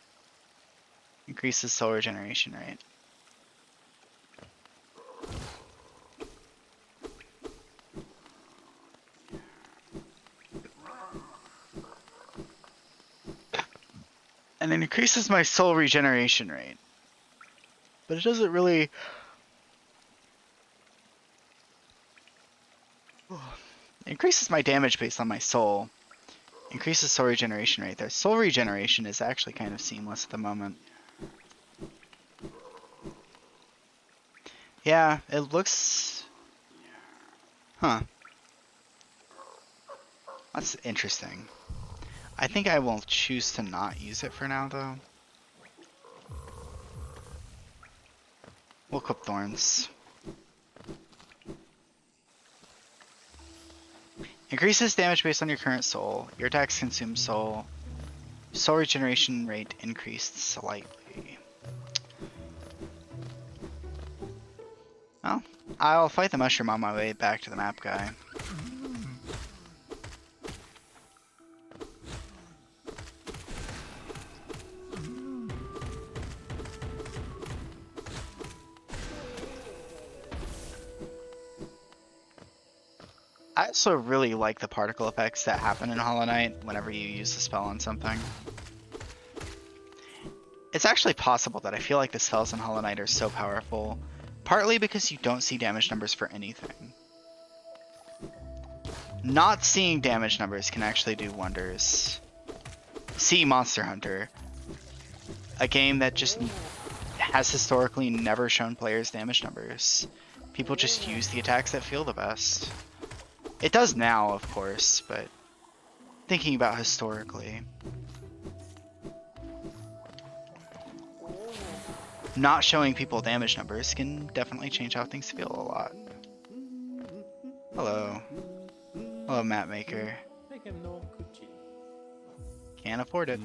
Speaker 1: Increases soul regeneration rate. And it increases my soul regeneration rate. But it doesn't really... It increases my damage based on my soul. Increases soul regeneration rate there. Soul regeneration is actually kind of seamless at the moment. Yeah, it looks... Huh. That's interesting. I think I will choose to not use it for now, though. We'll equip Thorns. Increases damage based on your current soul. Your attacks consume soul. Soul regeneration rate increased slightly. Well, I'll fight the mushroom on my way back to the map guy. I also really like the particle effects that happen in Hollow Knight whenever you use the spell on something. It's actually possible that I feel like the spells in Hollow Knight are so powerful, partly because you don't see damage numbers for anything. Not seeing damage numbers can actually do wonders. See Monster Hunter, a game that just has historically never shown players damage numbers. People just use the attacks that feel the best. It does now, of course, but thinking about historically. Not showing people damage numbers can definitely change how things feel a lot. Hello. Hello, map maker. Can't afford it.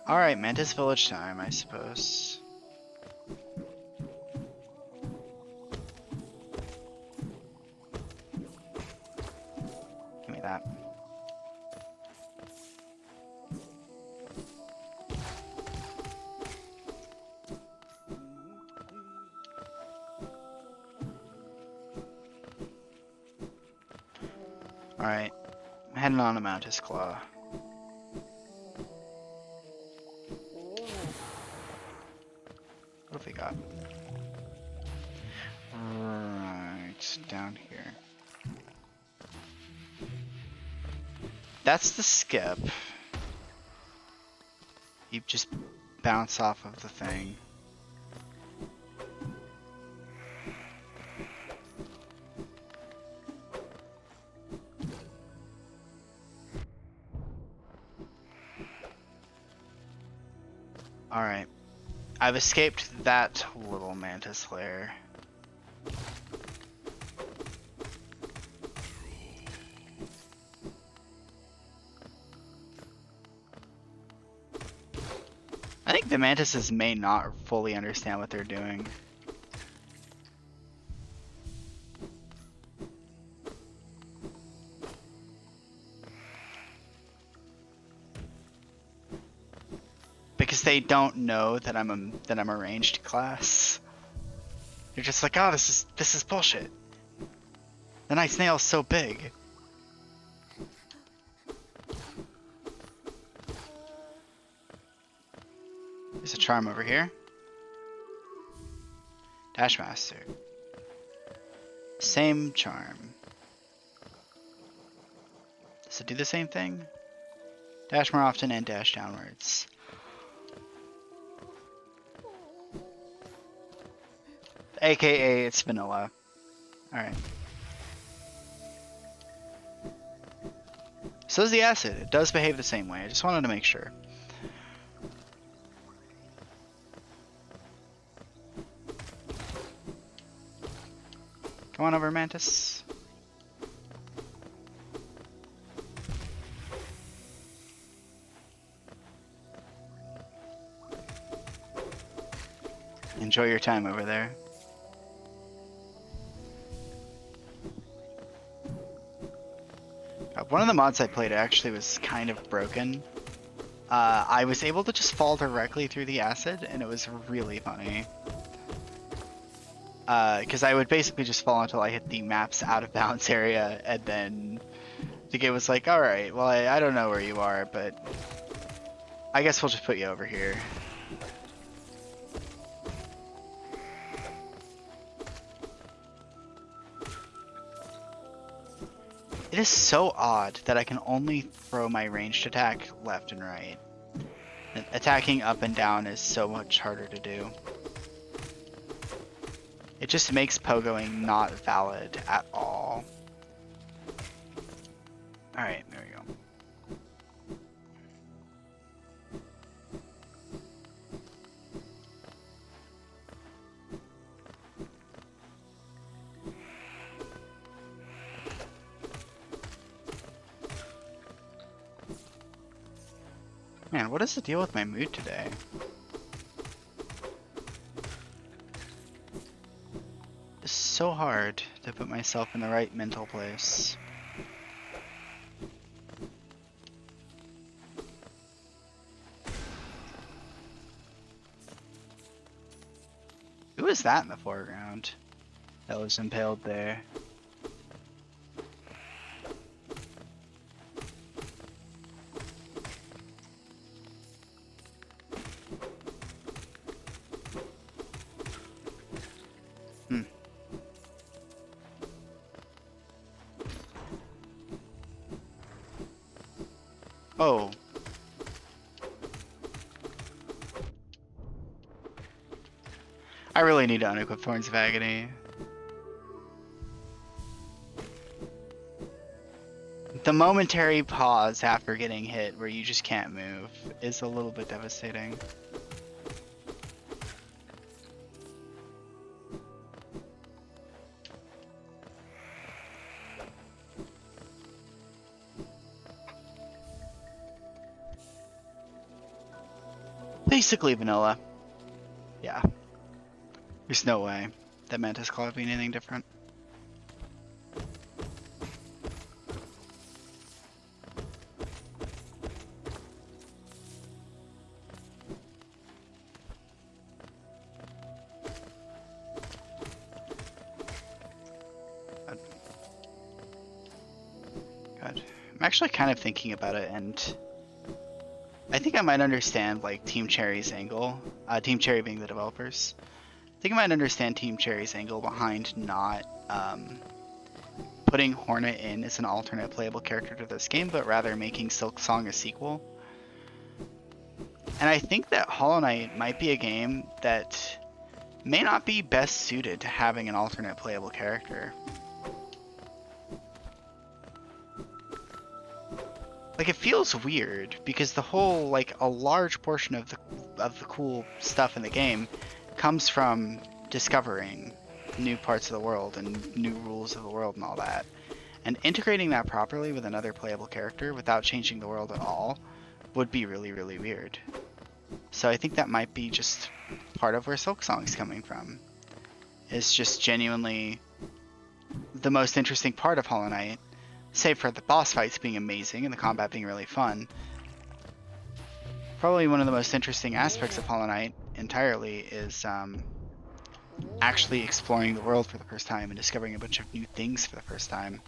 Speaker 1: Alright, Mantis Village time, I suppose. Give me that. Alright, I'm heading on to Mantis Claw. What have we got? Right, down here. That's the skip. You just bounce off of the thing. Alright. I've escaped that little mantis lair. I think the mantises may not fully understand what they're doing. Because they don't know that I'm a ranged class. They're just like, oh, this is bullshit. The night snail's so big. There's a charm over here. Dashmaster. Same charm. Does it do the same thing? Dash more often and dash downwards. AKA it's vanilla. Alright. So is the acid. It does behave the same way. I just wanted to make sure. Come on over, Mantis. Enjoy your time over there. One of the mods I played actually was kind of broken. I was able to just fall directly through the acid, and it was really funny. Because I would basically just fall until I hit the map's out of bounds area, and then the game was like, alright, well I don't know where you are, but I guess we'll just put you over here. It is so odd that I can only throw my ranged attack left and right. Attacking up and down is so much harder to do. It just makes pogoing not valid at all. Alright, there we go. Man, what is the deal with my mood today? It's so hard to put myself in the right mental place. Who is that in the foreground that was impaled there? Oh. I really need to unequip Thorns of Agony. The momentary pause after getting hit where you just can't move is a little bit devastating. Basically vanilla. Yeah. There's no way that Mantis Claw would be anything different. God. I'm actually kind of thinking about it, and I think I might understand like Team Cherry's angle. Team Cherry being the developers. I think I might understand Team Cherry's angle behind not putting Hornet in as an alternate playable character to this game, but rather making Silk Song a sequel. And I think that Hollow Knight might be a game that may not be best suited to having an alternate playable character. Like, it feels weird because the whole, like, a large portion of the cool stuff in the game comes from discovering new parts of the world and new rules of the world and all that. And integrating that properly with another playable character without changing the world at all would be really, really weird. So I think that might be just part of where Silksong's coming from. It's just genuinely the most interesting part of Hollow Knight, save for the boss fights being amazing and the combat being really fun. Probably one of the most interesting aspects of Hollow Knight entirely is actually exploring the world for the first time and discovering a bunch of new things for the first time.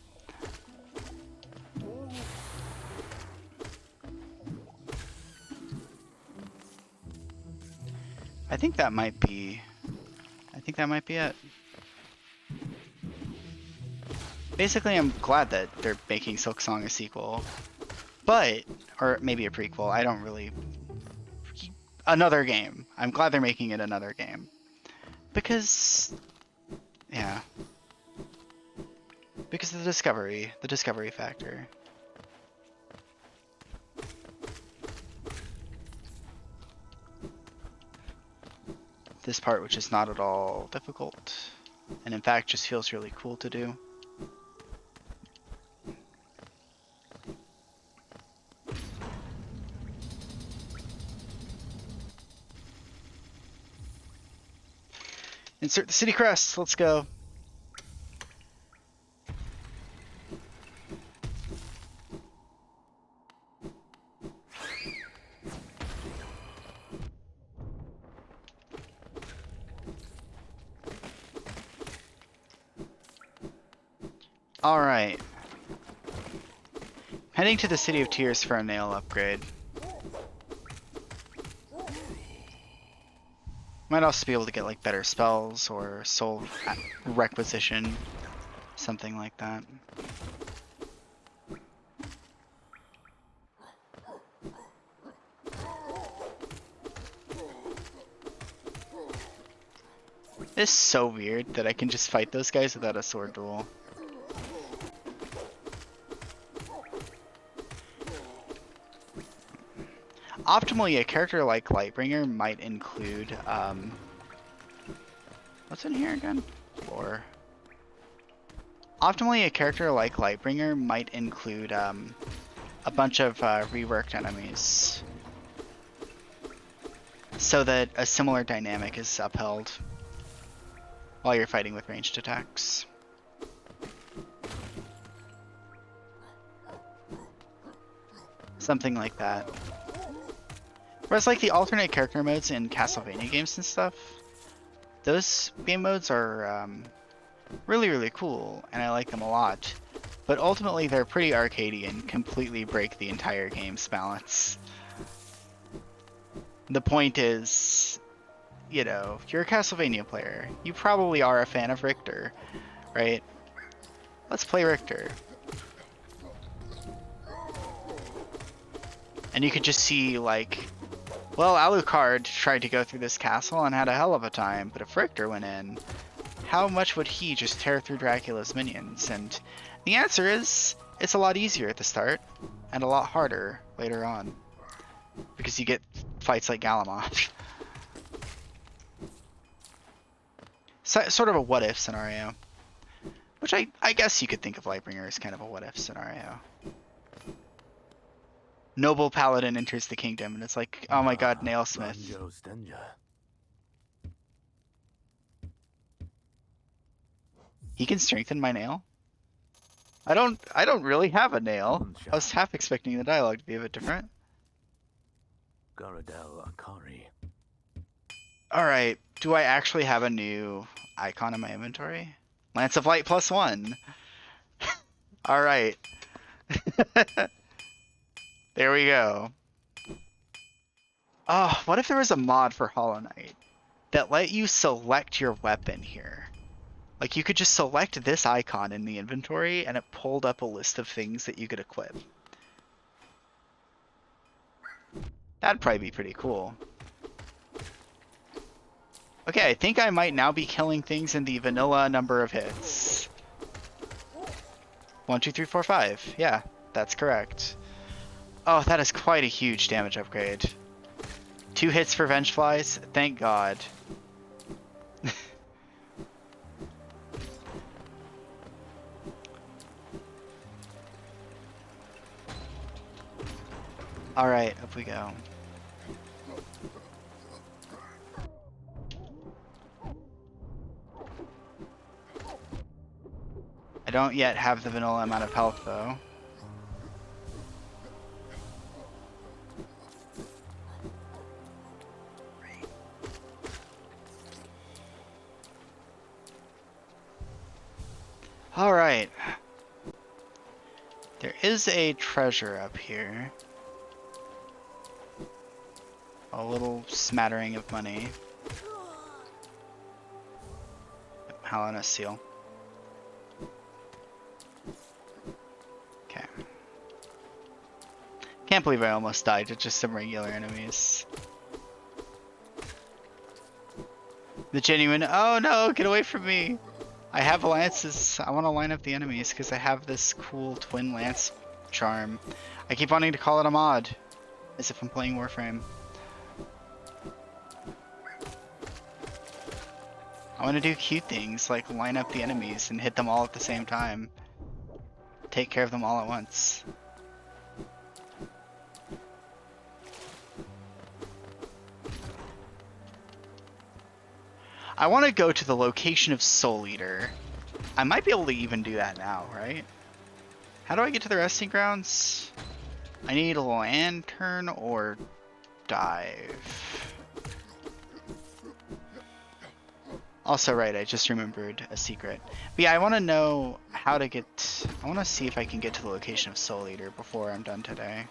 Speaker 1: I think that might be it. Basically, I'm glad that they're making Silksong a sequel, but, or maybe a prequel, I don't really, another game. I'm glad they're making it another game. Because, yeah. Because of the discovery factor. This part, which is not at all difficult, and in fact just feels really cool to do. Insert the city crest, let's go. Alright. Heading to the City of Tears for a nail upgrade. Might also be able to get like better spells or soul requisition, something like that. It's so weird that I can just fight those guys without a sword duel. Optimally, a character like Lightbringer might include, what's in here again? Lore. Optimally, a character like Lightbringer might include, a bunch of, reworked enemies. So that a similar dynamic is upheld while you're fighting with ranged attacks. Something like that. Whereas like the alternate character modes in Castlevania games and stuff, those game modes are really, really cool, and I like them a lot. But ultimately they're pretty arcadey and completely break the entire game's balance. The point is, you know, if you're a Castlevania player, you probably are a fan of Richter, right? Let's play Richter. And you could just see, like, well, Alucard tried to go through this castle and had a hell of a time, but if Richter went in, how much would he just tear through Dracula's minions? And the answer is, it's a lot easier at the start, and a lot harder later on. Because you get fights like Galamont. So, sort of a what-if scenario. Which I guess you could think of Lightbringer as kind of a what-if scenario. Noble Paladin enters the kingdom, and it's like, oh my god, Nailsmith. He can strengthen my nail? I don't really have a nail. I was half expecting the dialogue to be a bit different. Alright, do I actually have a new icon in my inventory? Lance of Light +1. Alright. There we go. Oh, what if there was a mod for Hollow Knight that let you select your weapon here? Like, you could just select this icon in the inventory and it pulled up a list of things that you could equip. That'd probably be pretty cool. Okay, I think I might now be killing things in the vanilla number of hits. 1, 2, 3, 4, 5. Yeah, that's correct. Oh, that is quite a huge damage upgrade. 2 hits for Vengeflies, thank god. Alright, up we go. I don't yet have the vanilla amount of health though. Alright. There is a treasure up here. A little smattering of money. Helena seal. Okay. Can't believe I almost died to just some regular enemies. The genuine, oh no, get away from me! I have lances. I want to line up the enemies because I have this cool twin lance charm. I keep wanting to call it a mod, as if I'm playing Warframe. I want to do cute things like line up the enemies and hit them all at the same time. Take care of them all at once. I want to go to the location of Soul Eater. I might be able to even do that now, right? How do I get to the resting grounds? I need a lantern or dive. Also, right, I just remembered a secret. But yeah, I want to know how to get... I want to see if I can get to the location of Soul Eater before I'm done today.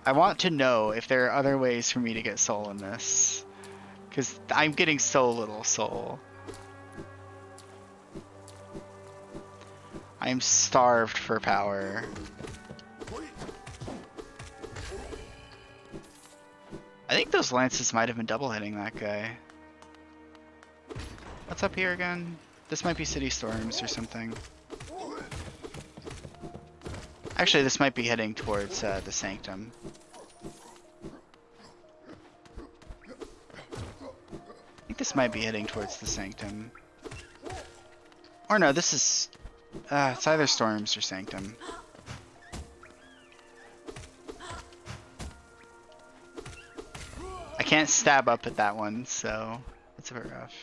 Speaker 1: I want to know if there are other ways for me to get soul in this. Because I'm getting so little soul. I'm starved for power. I think those lances might have been double hitting that guy. what's up here again? This might be City Storms or something. Actually, this might be heading towards the Sanctum. I think this might be heading towards the Sanctum. Or no, this is... it's either Storms or Sanctum. I can't stab up at that one, so it's a bit rough.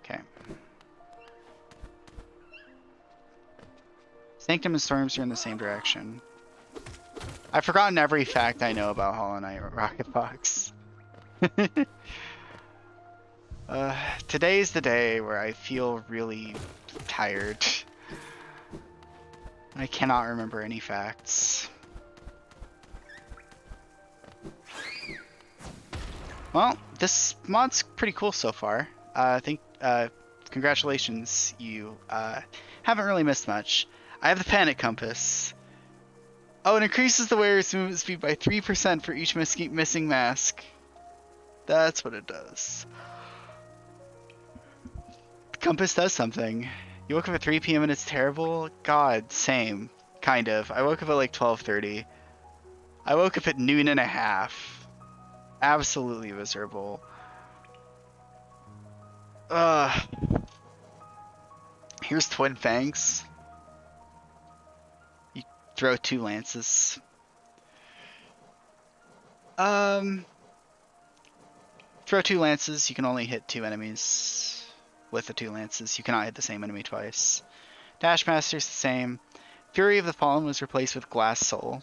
Speaker 1: Okay. Sanctum and Storms are in the same direction. I've forgotten every fact I know about Hollow Knight Rocket Fox. Today's the day where I feel really tired. I cannot remember any facts. Well, this mod's pretty cool so far. I think, congratulations, you haven't really missed much. I have the Panic Compass. Oh, it increases the wearer's movement speed by 3% for each missing mask. That's what it does. The compass does something. You woke up at 3 p.m. and it's terrible? God, same. Kind of. I woke up at like 12:30. I woke up at noon and a half. Absolutely miserable. Here's Twin Fangs. You throw 2 lances. Throw 2 lances, you can only hit 2 enemies with the 2 lances. You cannot hit the same enemy twice. Dash Master's the same. Fury of the Fallen was replaced with Glass Soul,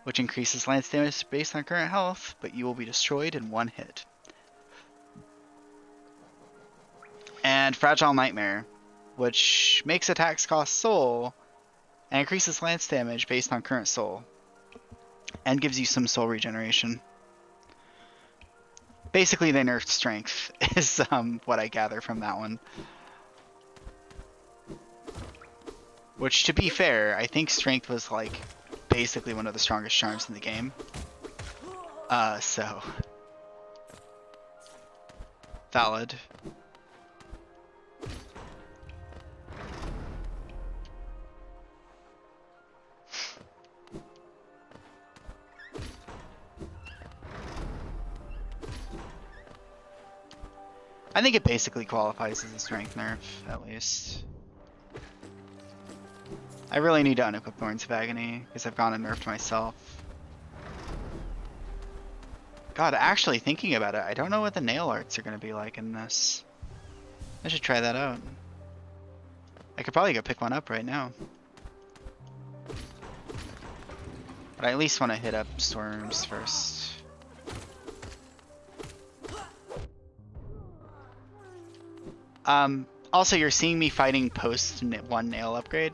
Speaker 1: which increases lance damage based on current health, but you will be destroyed in 1 hit. And Fragile Nightmare, which makes attacks cost soul and increases lance damage based on current soul, and gives you some soul regeneration. Basically, they nerfed strength, is what I gather from that one. Which, to be fair, I think strength was like basically one of the strongest charms in the game. So valid. I think it basically qualifies as a strength nerf, at least. I really need to unequip Thorns of Agony, because I've gone and nerfed myself. God, actually thinking about it, I don't know what the nail arts are going to be like in this. I should try that out. I could probably go pick one up right now. But I at least want to hit up Storms first. Also, you're seeing me fighting post 1 nail upgrade.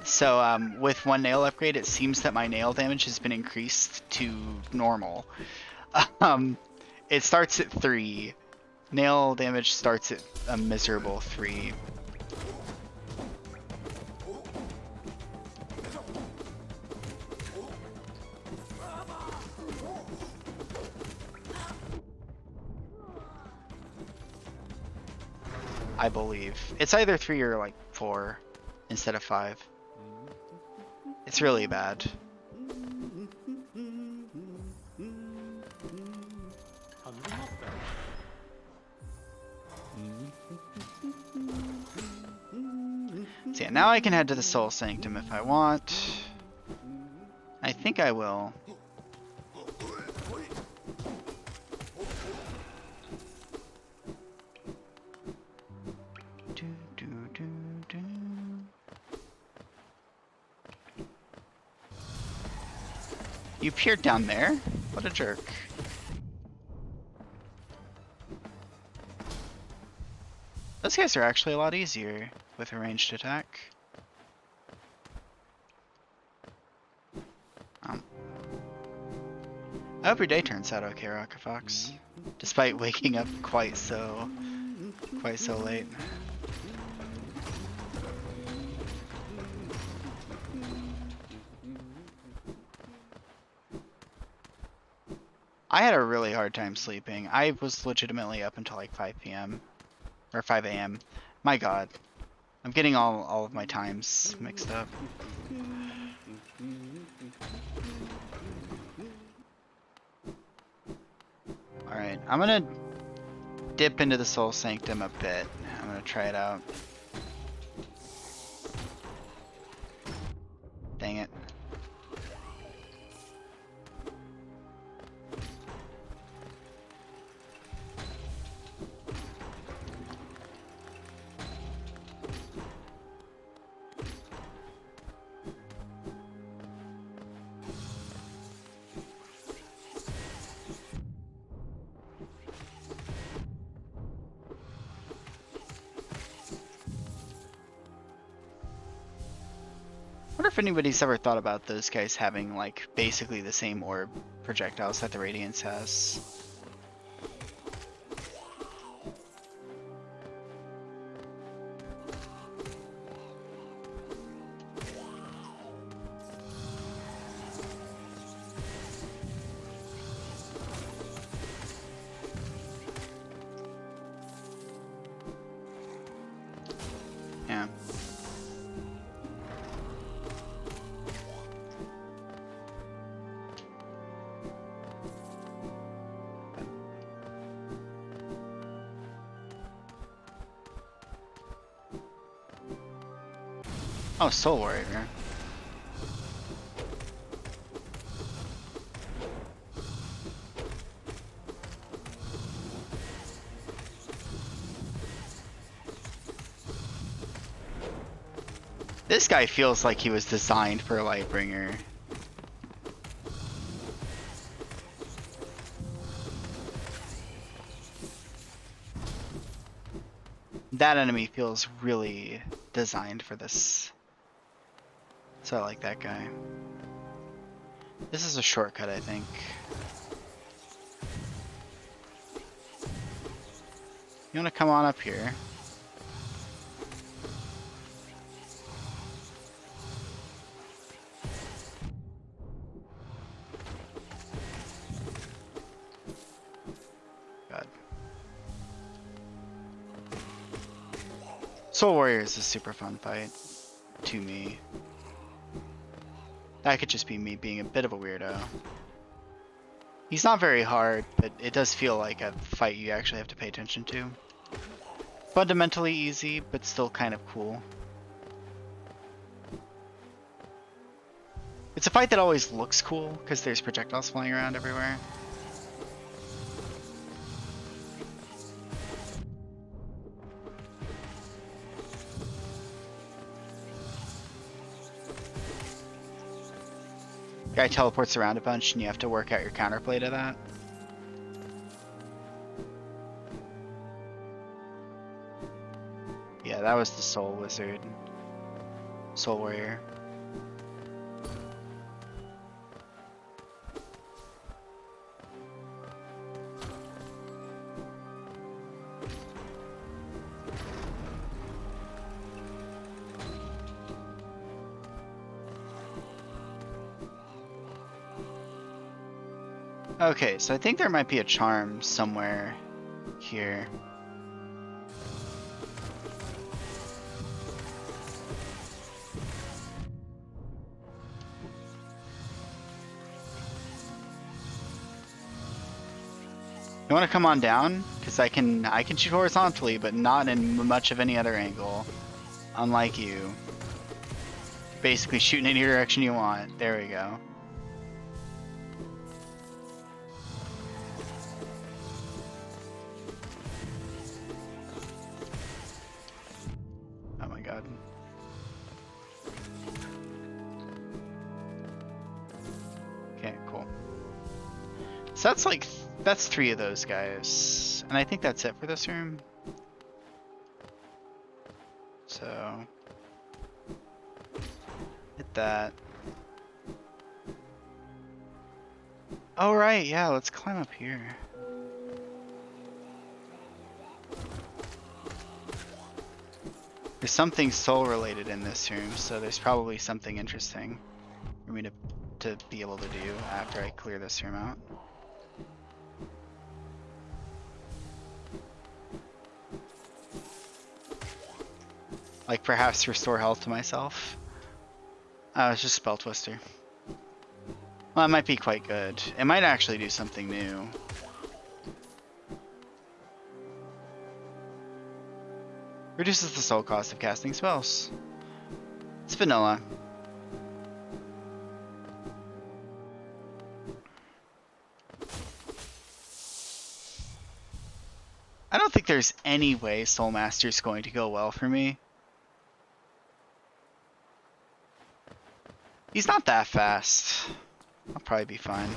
Speaker 1: So, with 1 nail upgrade, it seems that my nail damage has been increased to normal. It starts at 3. Nail damage starts at a miserable 3. I believe. It's either 3 or like 4 instead of 5. It's really bad. So yeah, now I can head to the Soul Sanctum if I want. I think I will. You appeared down there? What a jerk. Those guys are actually a lot easier with a ranged attack. I hope your day turns out okay, Rocket Fox. Despite waking up quite so late. I had a really hard time sleeping. I was legitimately up until like 5 p.m. or 5 a.m. My God, I'm getting all of my times mixed up. All right, I'm gonna dip into the Soul Sanctum a bit. I'm gonna try it out. Dang it. I wonder if anybody's ever thought about those guys having like basically the same orb projectiles that the Radiance has. Yeah. Oh, Soul Warrior. This guy feels like he was designed for Lightbringer. That enemy feels really designed for this. So I like that guy. This is a shortcut, I think. You wanna come on up here? God. Soul Warrior is a super fun fight. To me. That could just be me being a bit of a weirdo. He's not very hard, but it does feel like a fight you actually have to pay attention to. Fundamentally easy, but still kind of cool. It's a fight that always looks cool, because there's projectiles flying around everywhere. Guy teleports around a bunch, and you have to work out your counterplay to that. Yeah, that was the Soul Wizard. Soul Warrior. Okay, so I think there might be a charm somewhere here. You want to come on down? Because I can shoot horizontally, but not in much of any other angle. Unlike you. Basically shoot in any direction you want. There we go. Oh my god. Okay, cool. So that's 3 of those guys. And I think that's it for this room. So hit that. Oh right, yeah, let's climb up here. There's something soul related in this room, so there's probably something interesting for me to be able to do after I clear this room out. Like perhaps restore health to myself. It's just Spell Twister. Well, it might be quite good. It might actually do something new. Reduces the soul cost of casting spells. It's vanilla. I don't think there's any way Soul Master's going to go well for me. He's not that fast. I'll probably be fine.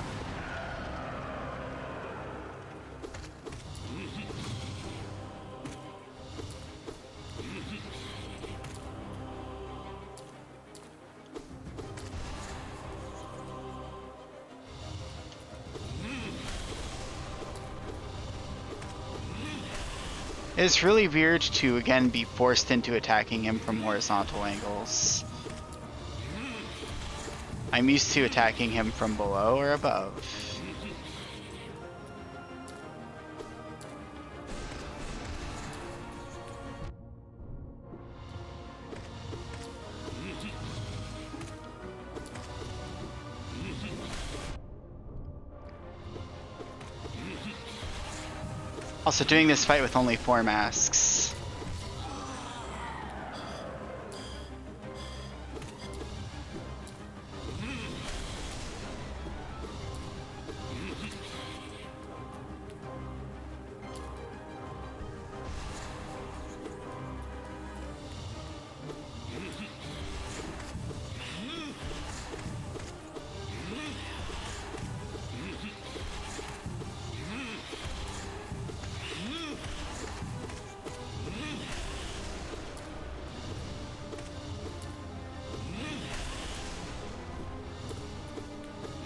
Speaker 1: It's really weird to again be forced into attacking him from horizontal angles. I'm used to attacking him from below or above. Also, doing this fight with only 4 masks.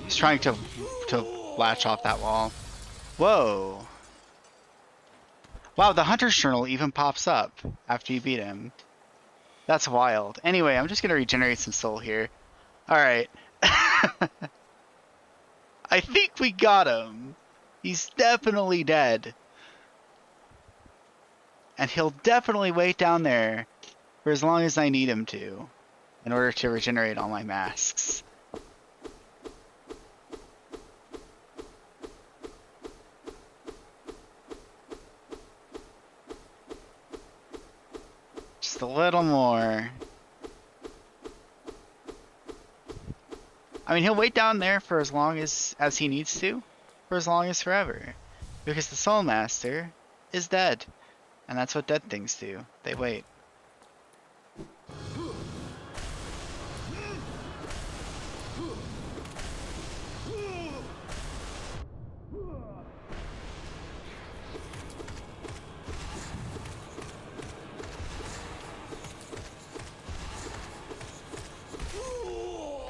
Speaker 1: He's trying to latch off that wall. Whoa. Wow, the Hunter's Journal even pops up after you beat him. That's wild. Anyway, I'm just gonna regenerate some soul here. Alright. I think we got him. He's definitely dead. And he'll definitely wait down there for as long as I need him to in order to regenerate all my masks. Just a little more. I mean, he'll wait down there for as long as he needs to, for as long as forever. Because the Soul Master is dead. And that's what dead things do. They wait.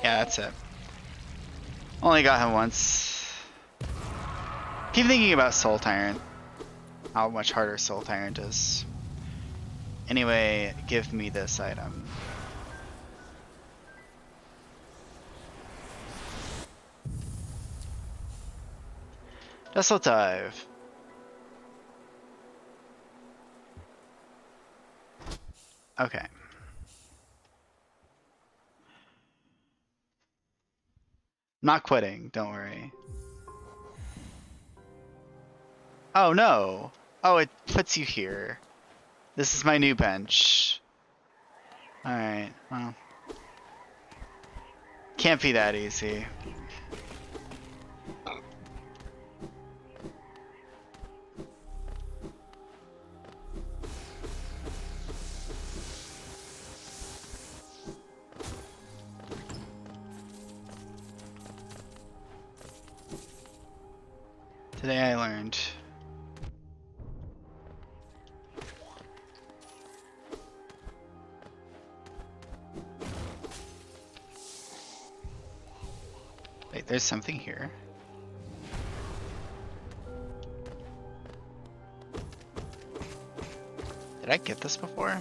Speaker 1: Yeah, that's it. Only got him once. Keep thinking about Soul Tyrant. How much harder Soul Tyrant is. Anyway, give me this item. Vessel Dive. Okay. Not quitting, don't worry. Oh no! Oh, it puts you here. This is my new bench. Alright, well. Can't be that easy. Today I learned. Wait, there's something here. Did I get this before?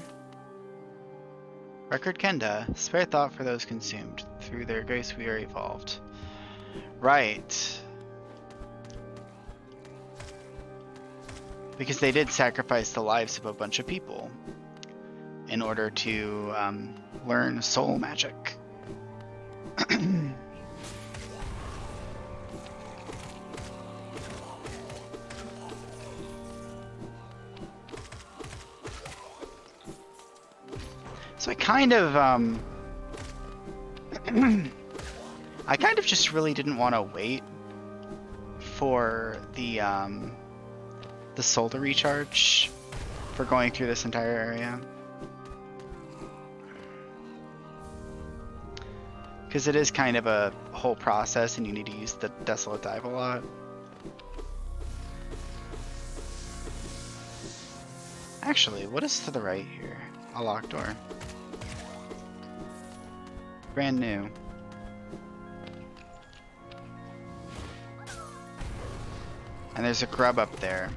Speaker 1: Record Kenda. Spare thought for those consumed. Through their grace we are evolved. Right. Because they did sacrifice the lives of a bunch of people in order to learn soul magic. So I kind of I kind of just really didn't want to wait for the soul to recharge for going through this entire area. Because it is kind of a whole process and you need to use the Desolate Dive a lot. Actually, what is to the right here? A locked door. Brand new. And there's a grub up there.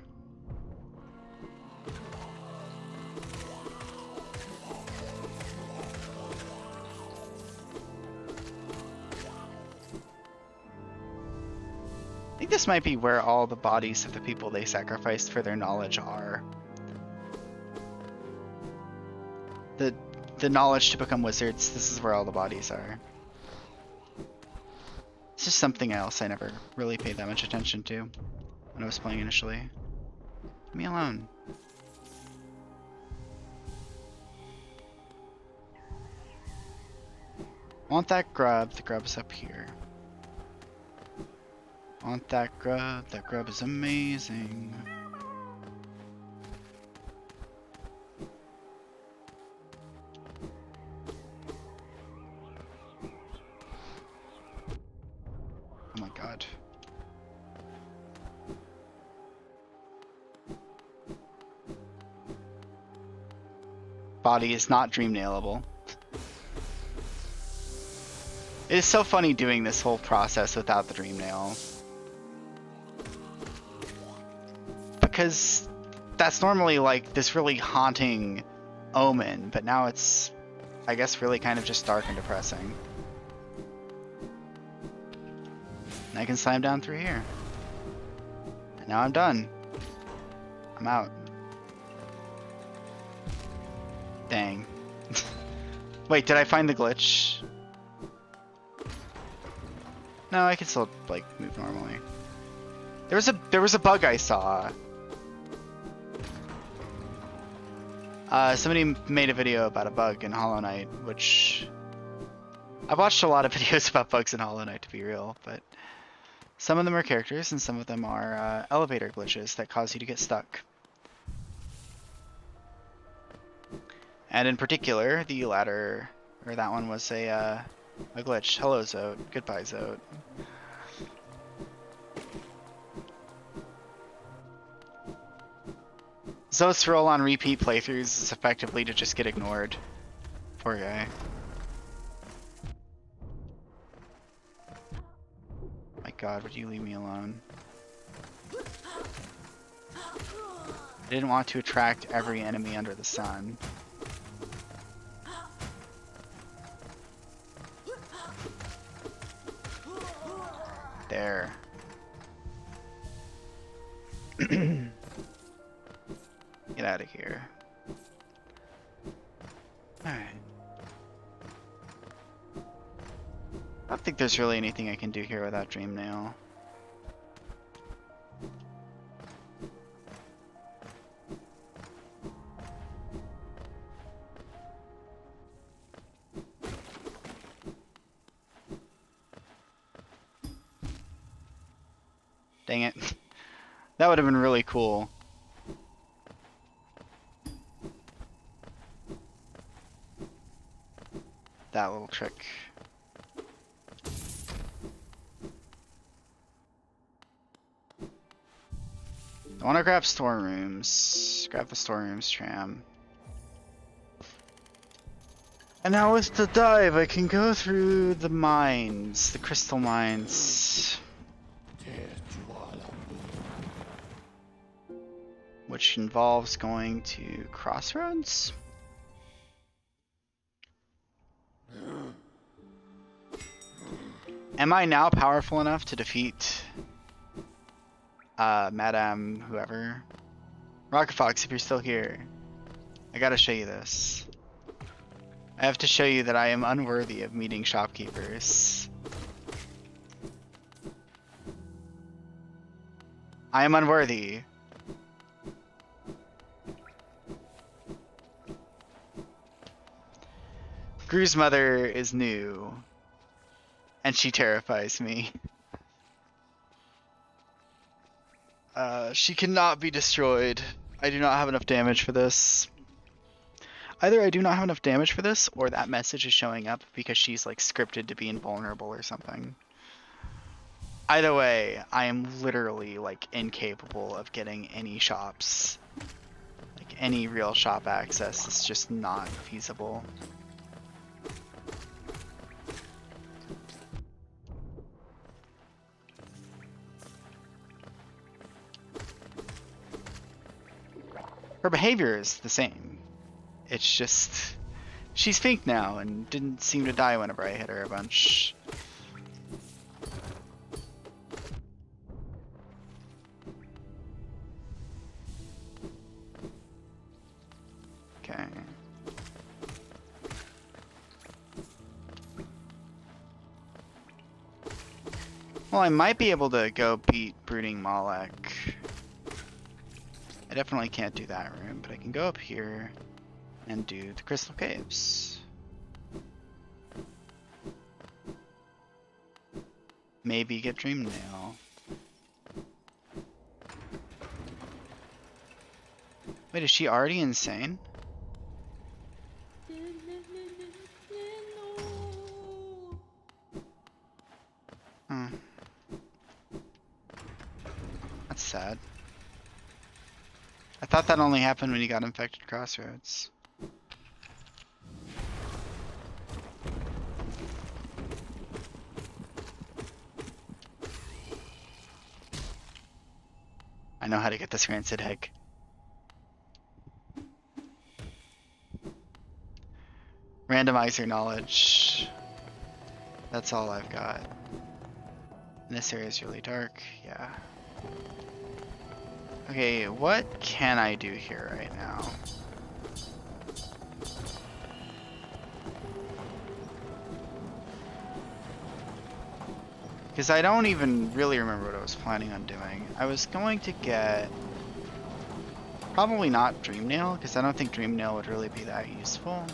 Speaker 1: I think this might be where all the bodies of the people they sacrificed for their knowledge are. The knowledge to become wizards, this is where all the bodies are. It's just something else I never really paid that much attention to when I was playing initially. Leave me alone. Want that grub, the grub's up here. Want that grub is amazing. Oh my god. Body is not dream nailable. It is so funny doing this whole process without the dream nail. Because that's normally like this really haunting omen, but now it's, I guess, really kind of just dark and depressing. And I can slam down through here. And now I'm done. I'm out. Dang. Wait, did I find the glitch? No, I can still like move normally. There was a bug I saw. Somebody made a video about a bug in Hollow Knight, which I've watched a lot of videos about bugs in Hollow Knight to be real, but some of them are characters and some of them are elevator glitches that cause you to get stuck. And in particular, the ladder, or that one was a glitch. Hello, Zote. Goodbye, Zote. Zote's role on repeat playthroughs is effectively to just get ignored. Poor guy. My god, would you leave me alone? I didn't want to attract every enemy under the sun. There. Get out of here. Alright. I don't think there's really anything I can do here without Dream Nail. Dang it. That would have been really cool. That little trick. I want to grab storerooms. Grab the storerooms tram. And now with the dive, I can go through the mines, the crystal mines. Which involves going to Crossroads? Am I now powerful enough to defeat Madame whoever? Rocket Fox, if you're still here, I gotta show you this. I have to show you that I am unworthy of meeting shopkeepers. I am unworthy. Gru's mother is new, and she terrifies me. She cannot be destroyed. I do not have enough damage for this. Either I do not have enough damage for this, or that message is showing up because she's like scripted to be invulnerable or something. Either way, I am literally like incapable of getting any shops. Like any real shop access is just not feasible. Her behavior is the same. It's just she's pink now and didn't seem to die whenever I hit her a bunch. Okay. Well, I might be able to go beat Brooding Malek. I definitely can't do that room, but I can go up here and do the Crystal Caves. Maybe get Dream Nail. Wait, is she already insane? Hmm. That's sad. I thought that only happened when you got infected Crossroads. I know how to get this rancid egg. Randomizer knowledge. That's all I've got. And this area is really dark, yeah. Okay, what can I do here right now? Because I don't even really remember what I was planning on doing. I was going to get... Probably not Dream Nail, because I don't think Dream Nail would really be that useful.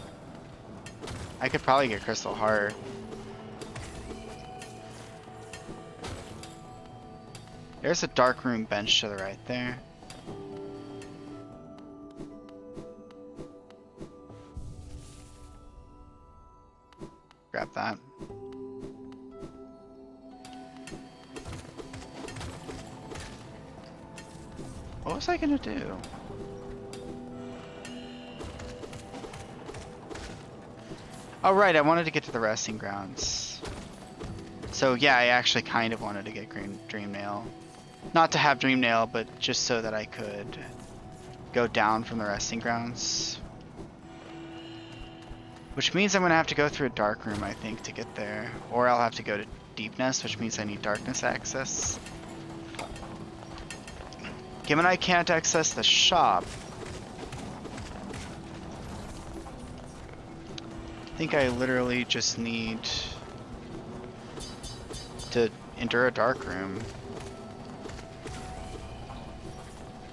Speaker 1: I could probably get Crystal Heart. There's a dark room bench to the right there. Grab that. What was I gonna do? Oh right, I wanted to get to the resting grounds. So yeah, I actually kind of wanted to get Dream Nail. Not to have Dream Nail, but just so that I could go down from the resting grounds. Which means I'm gonna have to go through a dark room, I think, to get there. Or I'll have to go to Deepness, which means I need darkness access. Given I can't access the shop, I think I literally just need to enter a dark room.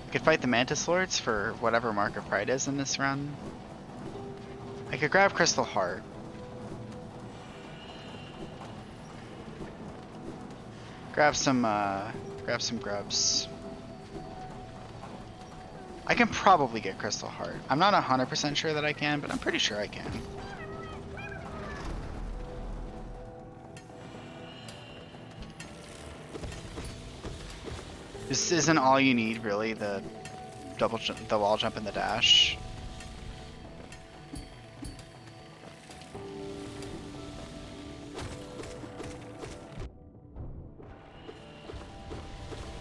Speaker 1: I could fight the Mantis Lords for whatever Mark of Pride is in this run. I could grab Crystal Heart. Grab some grubs. I can probably get Crystal Heart. I'm not 100% sure that I can, but I'm pretty sure I can. This isn't all you need, really, the wall jump and the dash.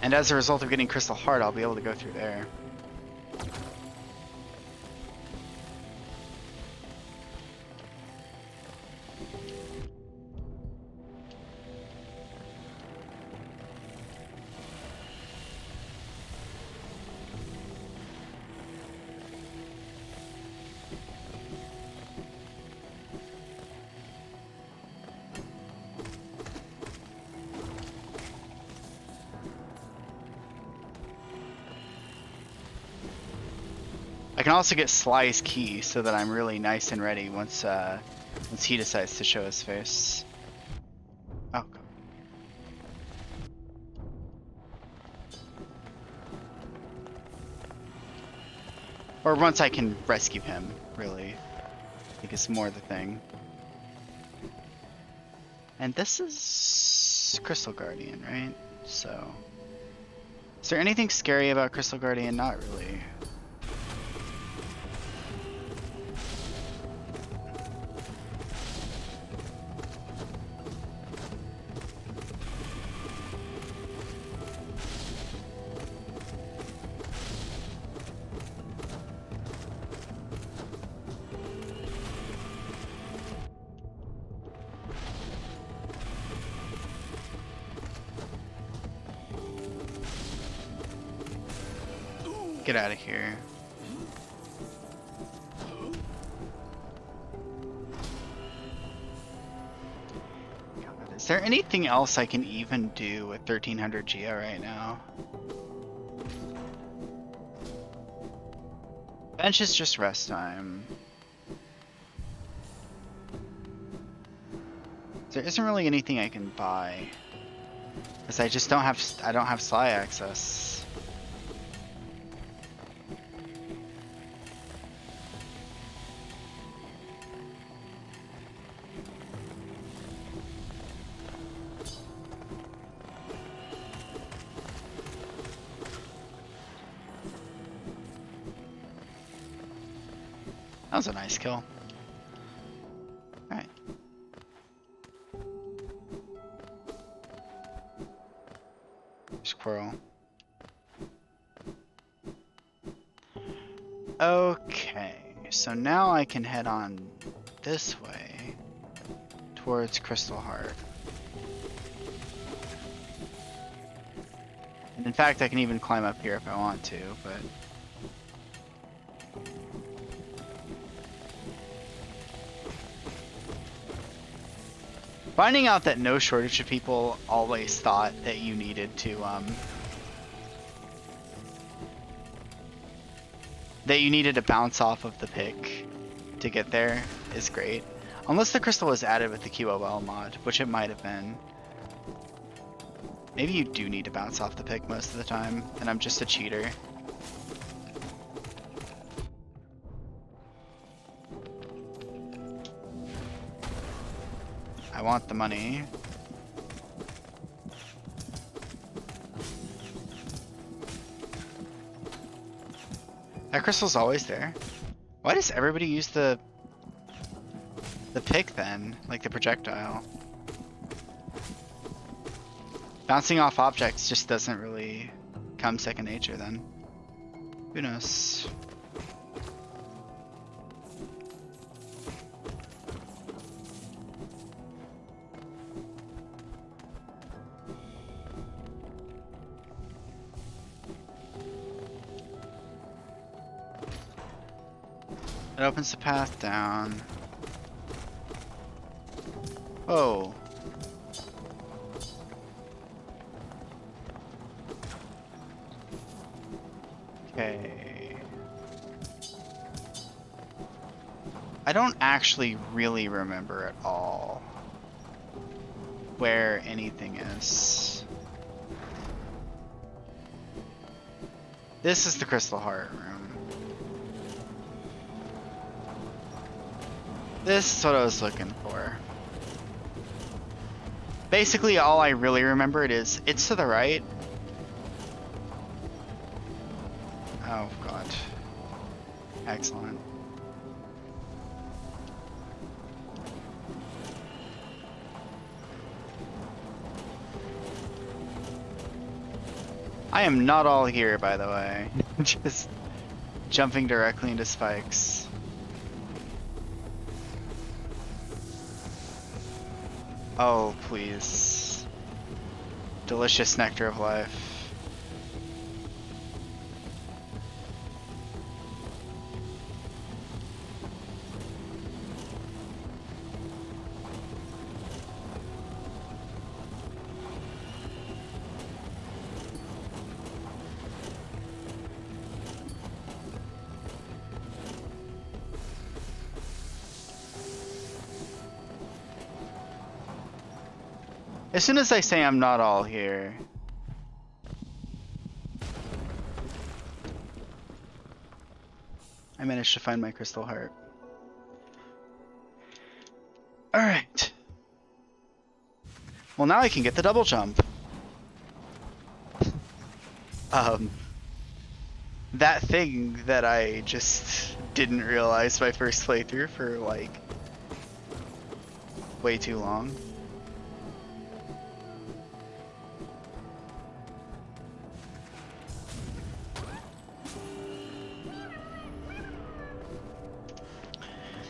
Speaker 1: And as a result of getting Crystal Heart, I'll be able to go through there. can also get Sly's key so that I'm really nice and ready once he decides to show his face. Oh. Or once I can rescue him, really. I think it's more the thing. And this is Crystal Guardian, right? So, is there anything scary about Crystal Guardian? Not really. Get out of here. God, is there anything else I can even do with 1300 Geo right now? Bench is just rest time. There isn't really anything I can buy. Because I just don't have Sly access. That was a nice kill. Alright. Squirrel. Okay, so now I can head on this way towards Crystal Heart. And in fact, I can even climb up here if I want to, but... Finding out that no shortage of people always thought that you needed to, bounce off of the pick to get there is great. Unless the crystal was added with the QOL mod, which it might have been. Maybe you do need to bounce off the pick most of the time, and I'm just a cheater. I want the money. That crystal's always there. Why does everybody use the pick then? Like the projectile? Bouncing off objects just doesn't really come second nature then. Who knows? It opens the path down. Whoa. Okay. I don't actually really remember at all where anything is. This is the Crystal Heart room. This is what I was looking for. Basically, all I really remembered is it's to the right. Oh god. Excellent. I am not all here, by the way. Just jumping directly into spikes. Oh, please. Delicious nectar of life. As soon as I say I'm not all here. I managed to find my crystal heart. Alright. Well, now I can get the double jump. That thing that I just didn't realize my first playthrough for like way too long.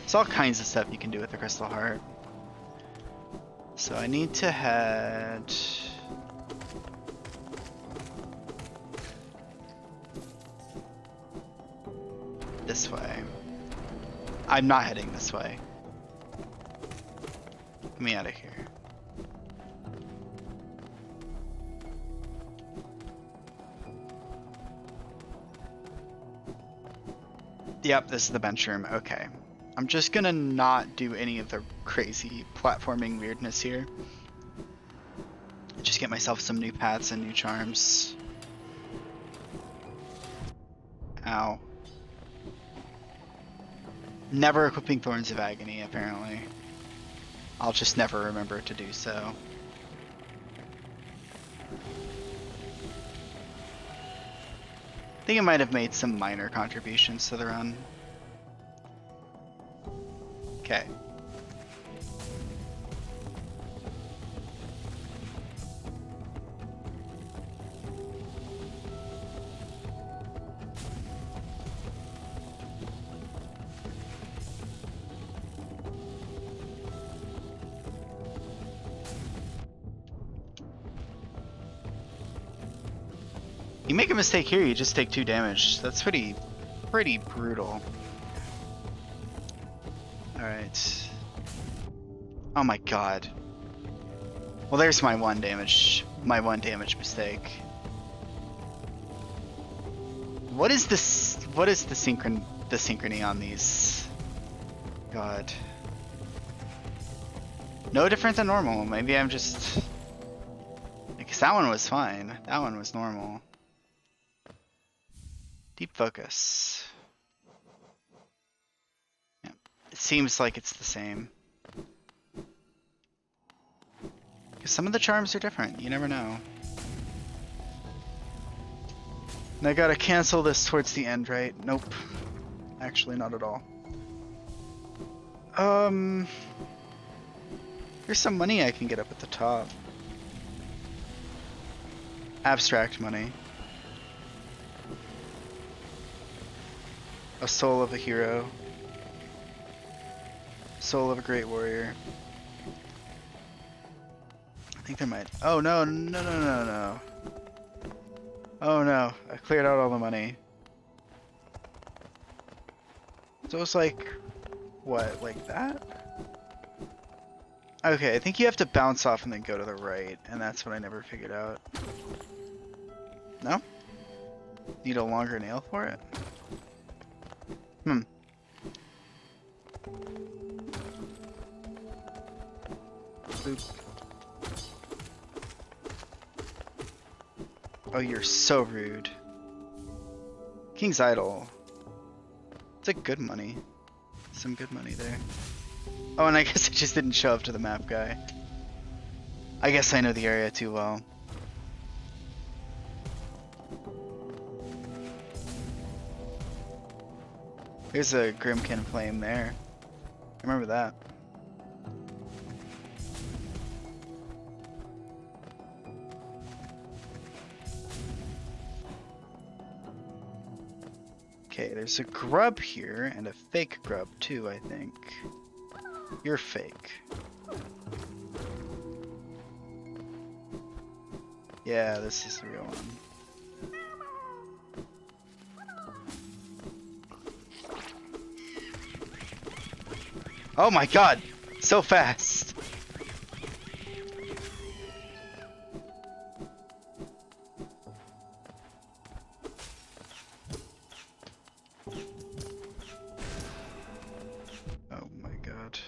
Speaker 1: There's all kinds of stuff you can do with the crystal heart. So I need to head this way. I'm not heading this way. Get me out of here. Yep, this is the bench room. Okay. I'm just gonna not do any of the crazy platforming weirdness here. Just get myself some new paths and new charms. Ow. Never equipping Thorns of Agony, apparently. I'll just never remember to do so. I think it might have made some minor contributions to the run. Okay. You make a mistake here, you just take 2 damage. That's pretty brutal. Alright. Oh my god. Well, there's my one damage mistake. What is this? What is the synchrony on these? God. No different than normal. Maybe I'm just... Because that one was fine. That one was normal. Deep focus. Yeah. It seems like it's the same. Because some of the charms are different. You never know. And I gotta cancel this towards the end, right? Nope. Actually, not at all. There's some money I can get up at the top. Abstract money. A soul of a hero. Soul of a great warrior. I think there might... Oh no, no. Oh no, I cleared out all the money. So it's like... What, like that? Okay, I think you have to bounce off and then go to the right, and that's what I never figured out. No? Need a longer nail for it? Boop. Oh, you're so rude. King's Idol. It's like good money. Some good money there. Oh, and I guess I just didn't show up to the map guy. I guess I know the area too well. There's a Grimkin flame there. I remember that. Okay, there's a grub here, and a fake grub too, I think. You're fake. Yeah, this is the real one. Oh my god! So fast! Oh my god.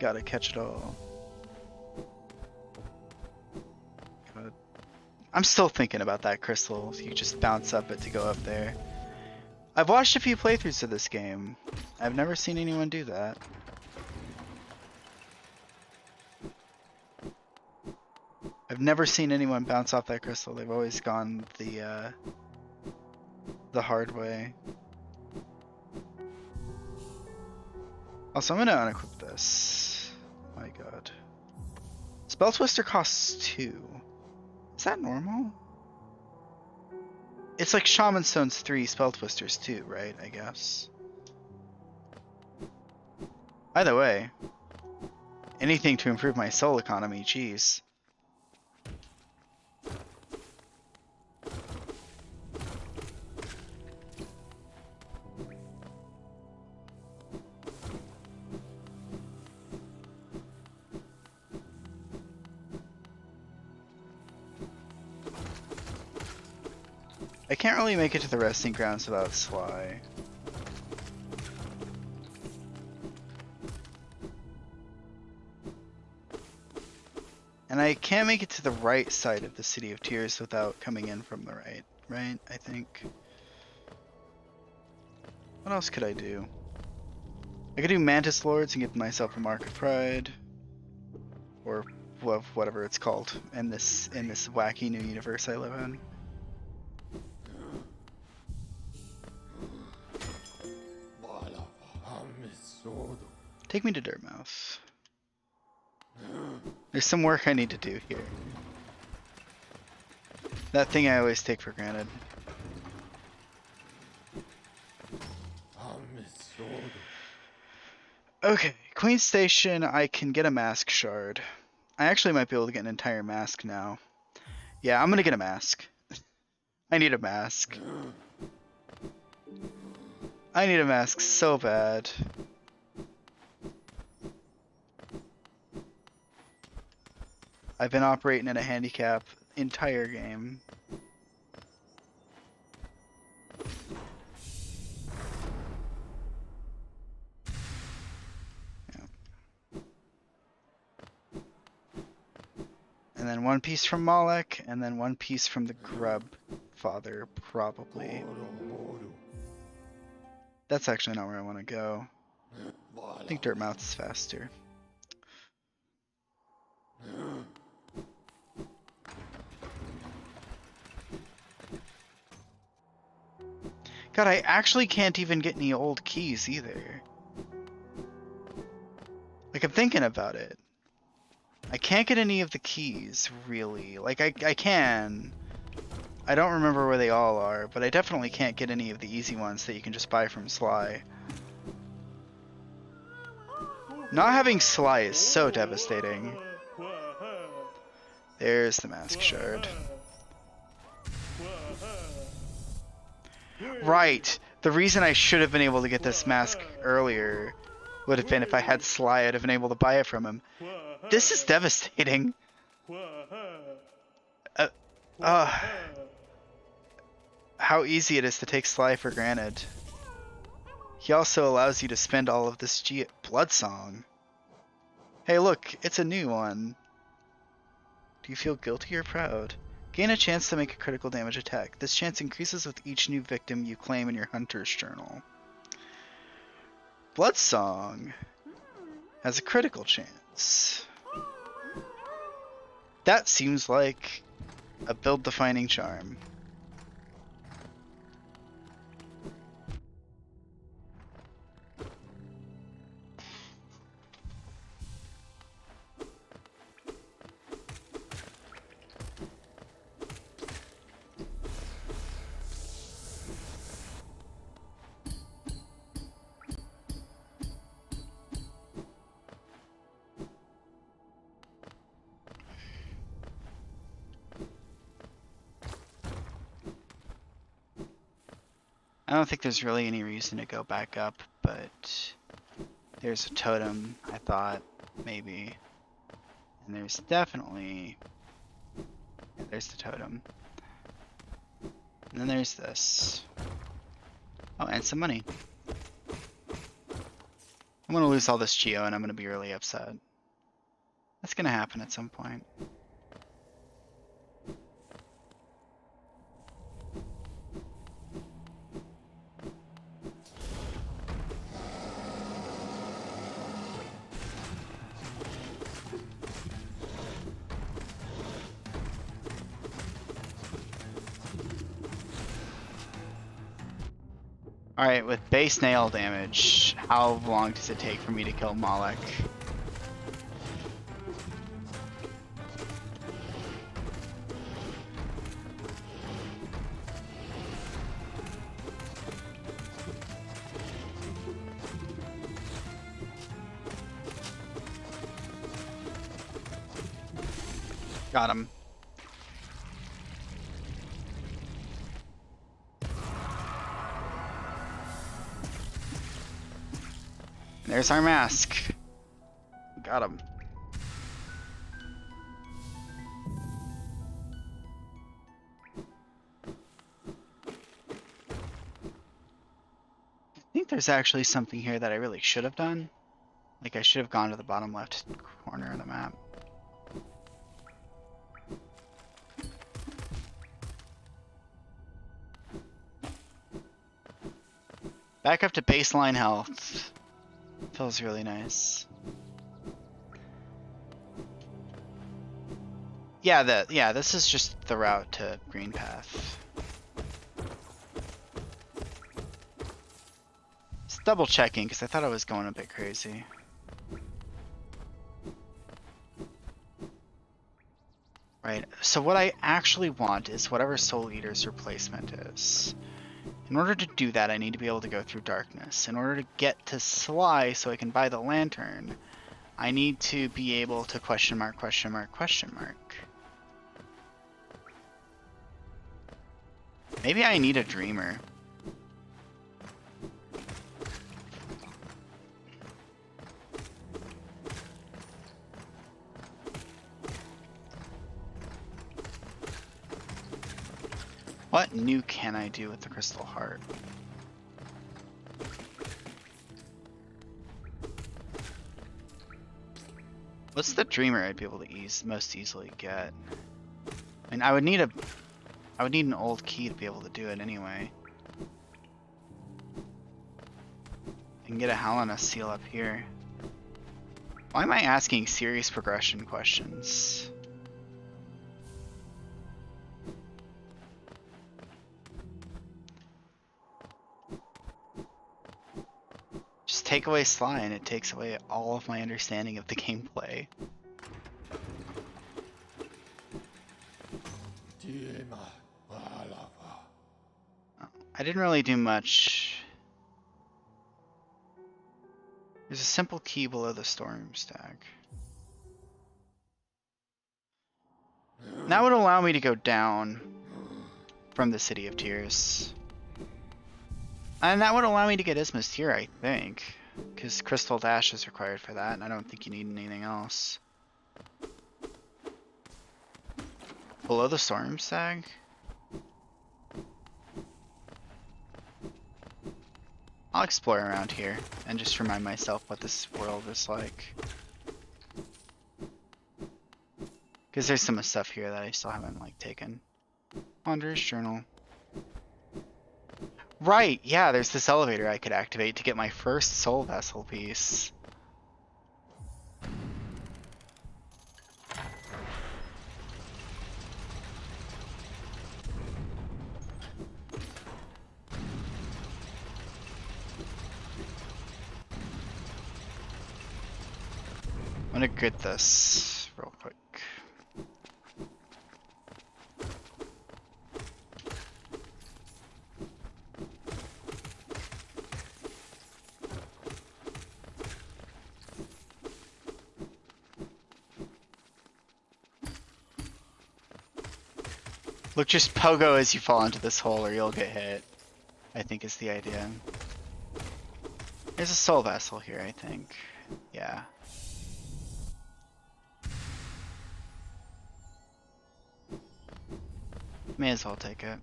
Speaker 1: Gotta catch it all. I'm still thinking about that crystal. You just bounce up it to go up there. I've watched a few playthroughs of this game. I've never seen anyone do that. I've never seen anyone bounce off that crystal. They've always gone the hard way. Also, I'm gonna unequip this. My god. Spell Twister costs 2. Is that normal? It's like Shaman Stone's 3, Spell Twisters 2, right? I guess. Either way, anything to improve my soul economy, jeez. I can't really make it to the resting grounds without Sly. And I can't make it to the right side of the City of Tears without coming in from the right, I think. What else could I do? I could do Mantis Lords and give myself a Mark of Pride. Or whatever it's called in this wacky new universe I live in. Take me to Dirtmouth. There's some work I need to do here. That thing I always take for granted. Okay, Queen Station, I can get a mask shard. I actually might be able to get an entire mask now. Yeah, I'm gonna get a mask. I need a mask. I need a mask so bad. I've been operating at a handicap entire game. Yeah. And then one piece from Moloch, and then one piece from the Grub Father, probably. That's actually not where I want to go. I think Dirtmouth is faster. God, I actually can't even get any old keys either. Like, I'm thinking about it. I can't get any of the keys, really. Like, I can. I don't remember where they all are, but I definitely can't get any of the easy ones that you can just buy from Sly. Not having Sly is so devastating. There's the mask shard. Right. The reason I should have been able to get this mask earlier would have been if I had Sly, I'd have been able to buy it from him. This is devastating. How easy it is to take Sly for granted. He also allows you to spend all of this Blood Song. Hey look, it's a new one. Do you feel guilty or proud? Gain a chance to make a critical damage attack. This chance increases with each new victim you claim in your Hunter's Journal. Blood Song has a critical chance. That seems like a build-defining charm. I don't think there's really any reason to go back up, but there's a totem, I thought, maybe. And there's definitely... Yeah, there's the totem. And then there's this. Oh, and some money. I'm gonna lose all this geo and I'm gonna be really upset. That's gonna happen at some point. Alright, with base nail damage, how long does it take for me to kill Moloch? Got him. There's our mask. Got him. I think there's actually something here that I really should have done. Like I should have gone to the bottom left corner of the map. Back up to baseline health. Feels really nice. Yeah, this is just the route to Green Path. Just double checking because I thought I was going a bit crazy. Right, so what I actually want is whatever Soul Eater's replacement is. In order to do that, I need to be able to go through darkness. In order to get to Sly so I can buy the lantern, I need to be able to question mark, question mark, question mark. Maybe I need a dreamer. What new can I do with the crystal heart? What's the dreamer I'd be able to most easily get? I mean, I would need an old key to be able to do it anyway. I can get a Halana seal up here. Why am I asking serious progression questions? Just take away Sly and it takes away all of my understanding of the gameplay. I didn't really do much. There's a simple key below the storm stack. That would allow me to go down from the City of Tears. And that would allow me to get Isma's Tear, I think. Because Crystal Dash is required for that, and I don't think you need anything else. Below the storm stag? I'll explore around here and just remind myself what this world is like. Because there's some stuff here that I still haven't taken. Wanderer's Journal. Right, yeah, there's this elevator I could activate to get my first soul vessel piece. I'm gonna grit this real quick. Look, just pogo as you fall into this hole or you'll get hit, I think is the idea. There's a soul vessel here, I think. Yeah. May as well take it.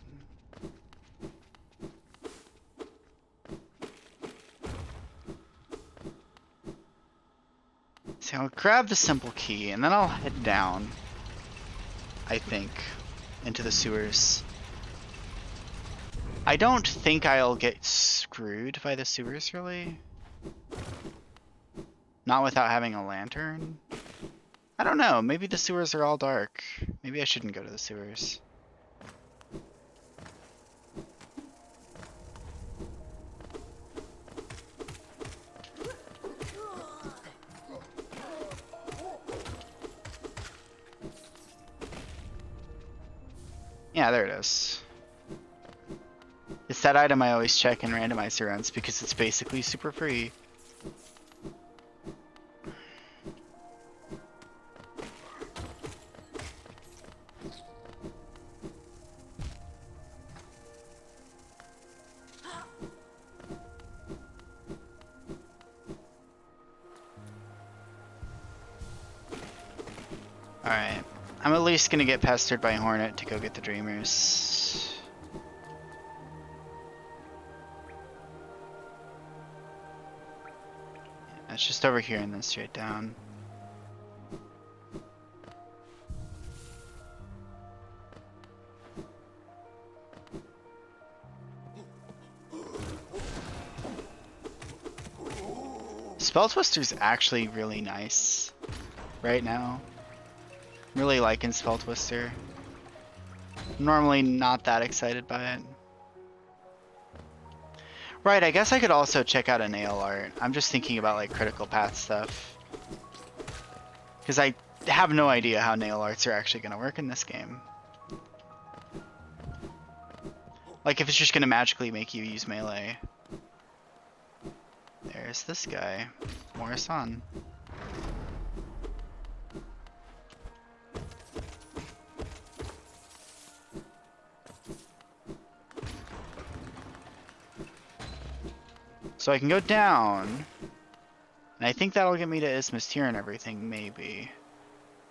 Speaker 1: So I'll grab the simple key and then I'll head down, I think, into the sewers. I don't think I'll get screwed by the sewers, really. Not without having a lantern. I don't know, maybe the sewers are all dark. Maybe I shouldn't go to the sewers. Yeah, there it is. It's that item I always check in randomizer runs because it's basically super free. Alright. I'm at least gonna get pestered by Hornet to go get the Dreamers. Yeah, it's just over here and then straight down. Spell Twister's actually really nice right now. Really liking Spell Twister. Normally not that excited by it. Right, I guess I could also check out a nail art. I'm just thinking about like critical path stuff. Because I have no idea how nail arts are actually going to work in this game. Like if it's just going to magically make you use melee. There's this guy, Morrison. So I can go down, and I think that'll get me to Isthmus Tier and everything, maybe.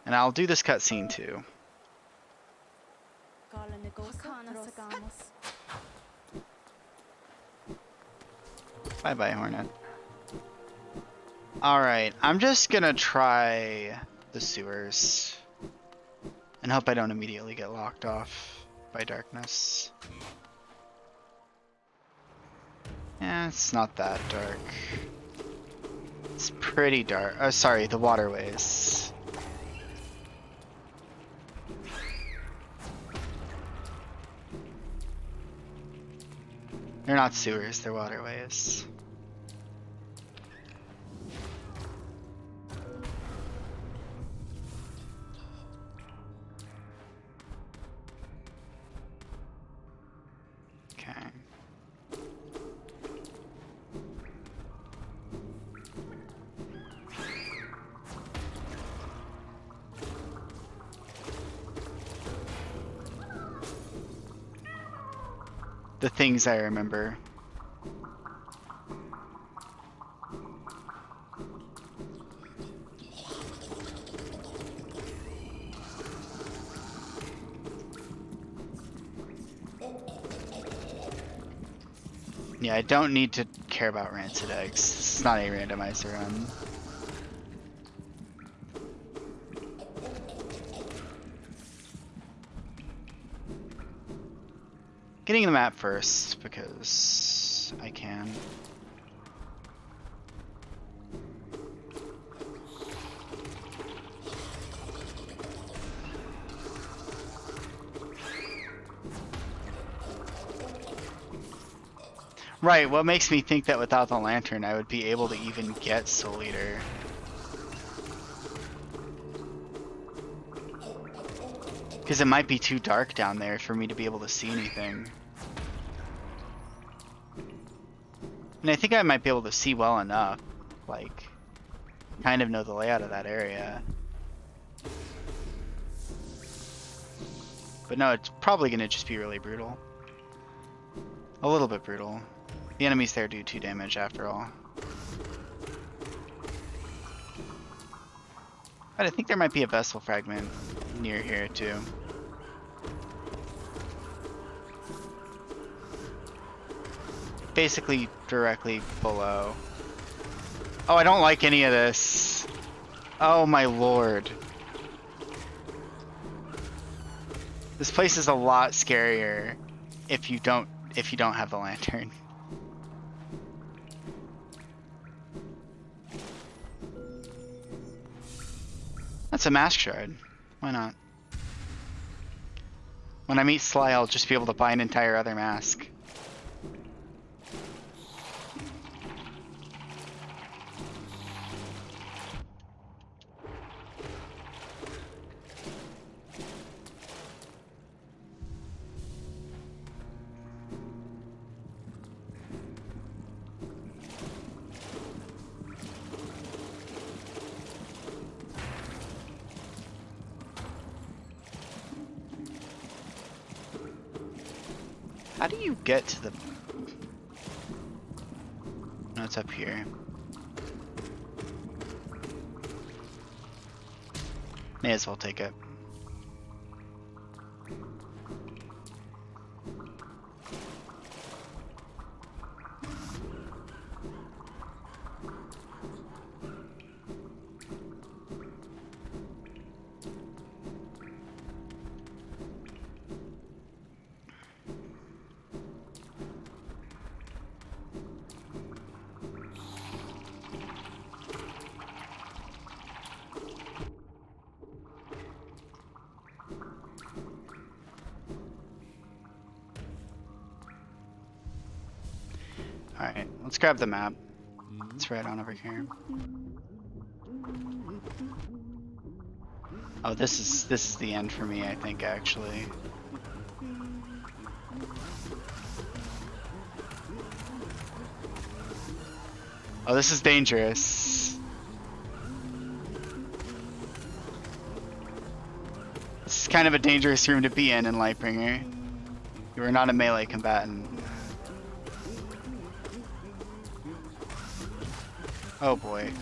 Speaker 1: And I'll do this cutscene too. Bye bye, Hornet. Alright, I'm just gonna try the sewers. And hope I don't immediately get locked off by darkness. Yeah, it's not that dark. It's pretty dark. Oh, sorry, the waterways. They're not sewers, they're waterways. Okay. The things I remember. Yeah, I don't need to care about rancid eggs. It's not a randomizer run. Getting the map first, because I can. Right, what makes me think that without the lantern I would be able to even get Soul Eater. Because it might be too dark down there for me to be able to see anything. And I think I might be able to see well enough, like, kind of know the layout of that area. But no, it's probably going to just be really brutal. A little bit brutal. The enemies there do 2 damage after all. But I think there might be a vessel fragment near here too. Basically directly below. Oh, I don't like any of this. Oh my lord. This place is a lot scarier if you don't have the lantern. That's a mask shard. Why not? When I meet Sly, I'll just be able to buy an entire other mask. How do you get to the... No, it's up here. May as well take it. Alright, let's grab the map. It's right on over here. Oh, this is the end for me, I think, actually. Oh, this is dangerous. This is kind of a dangerous room to be in Lightbringer. You are not a melee combatant. Oh boy.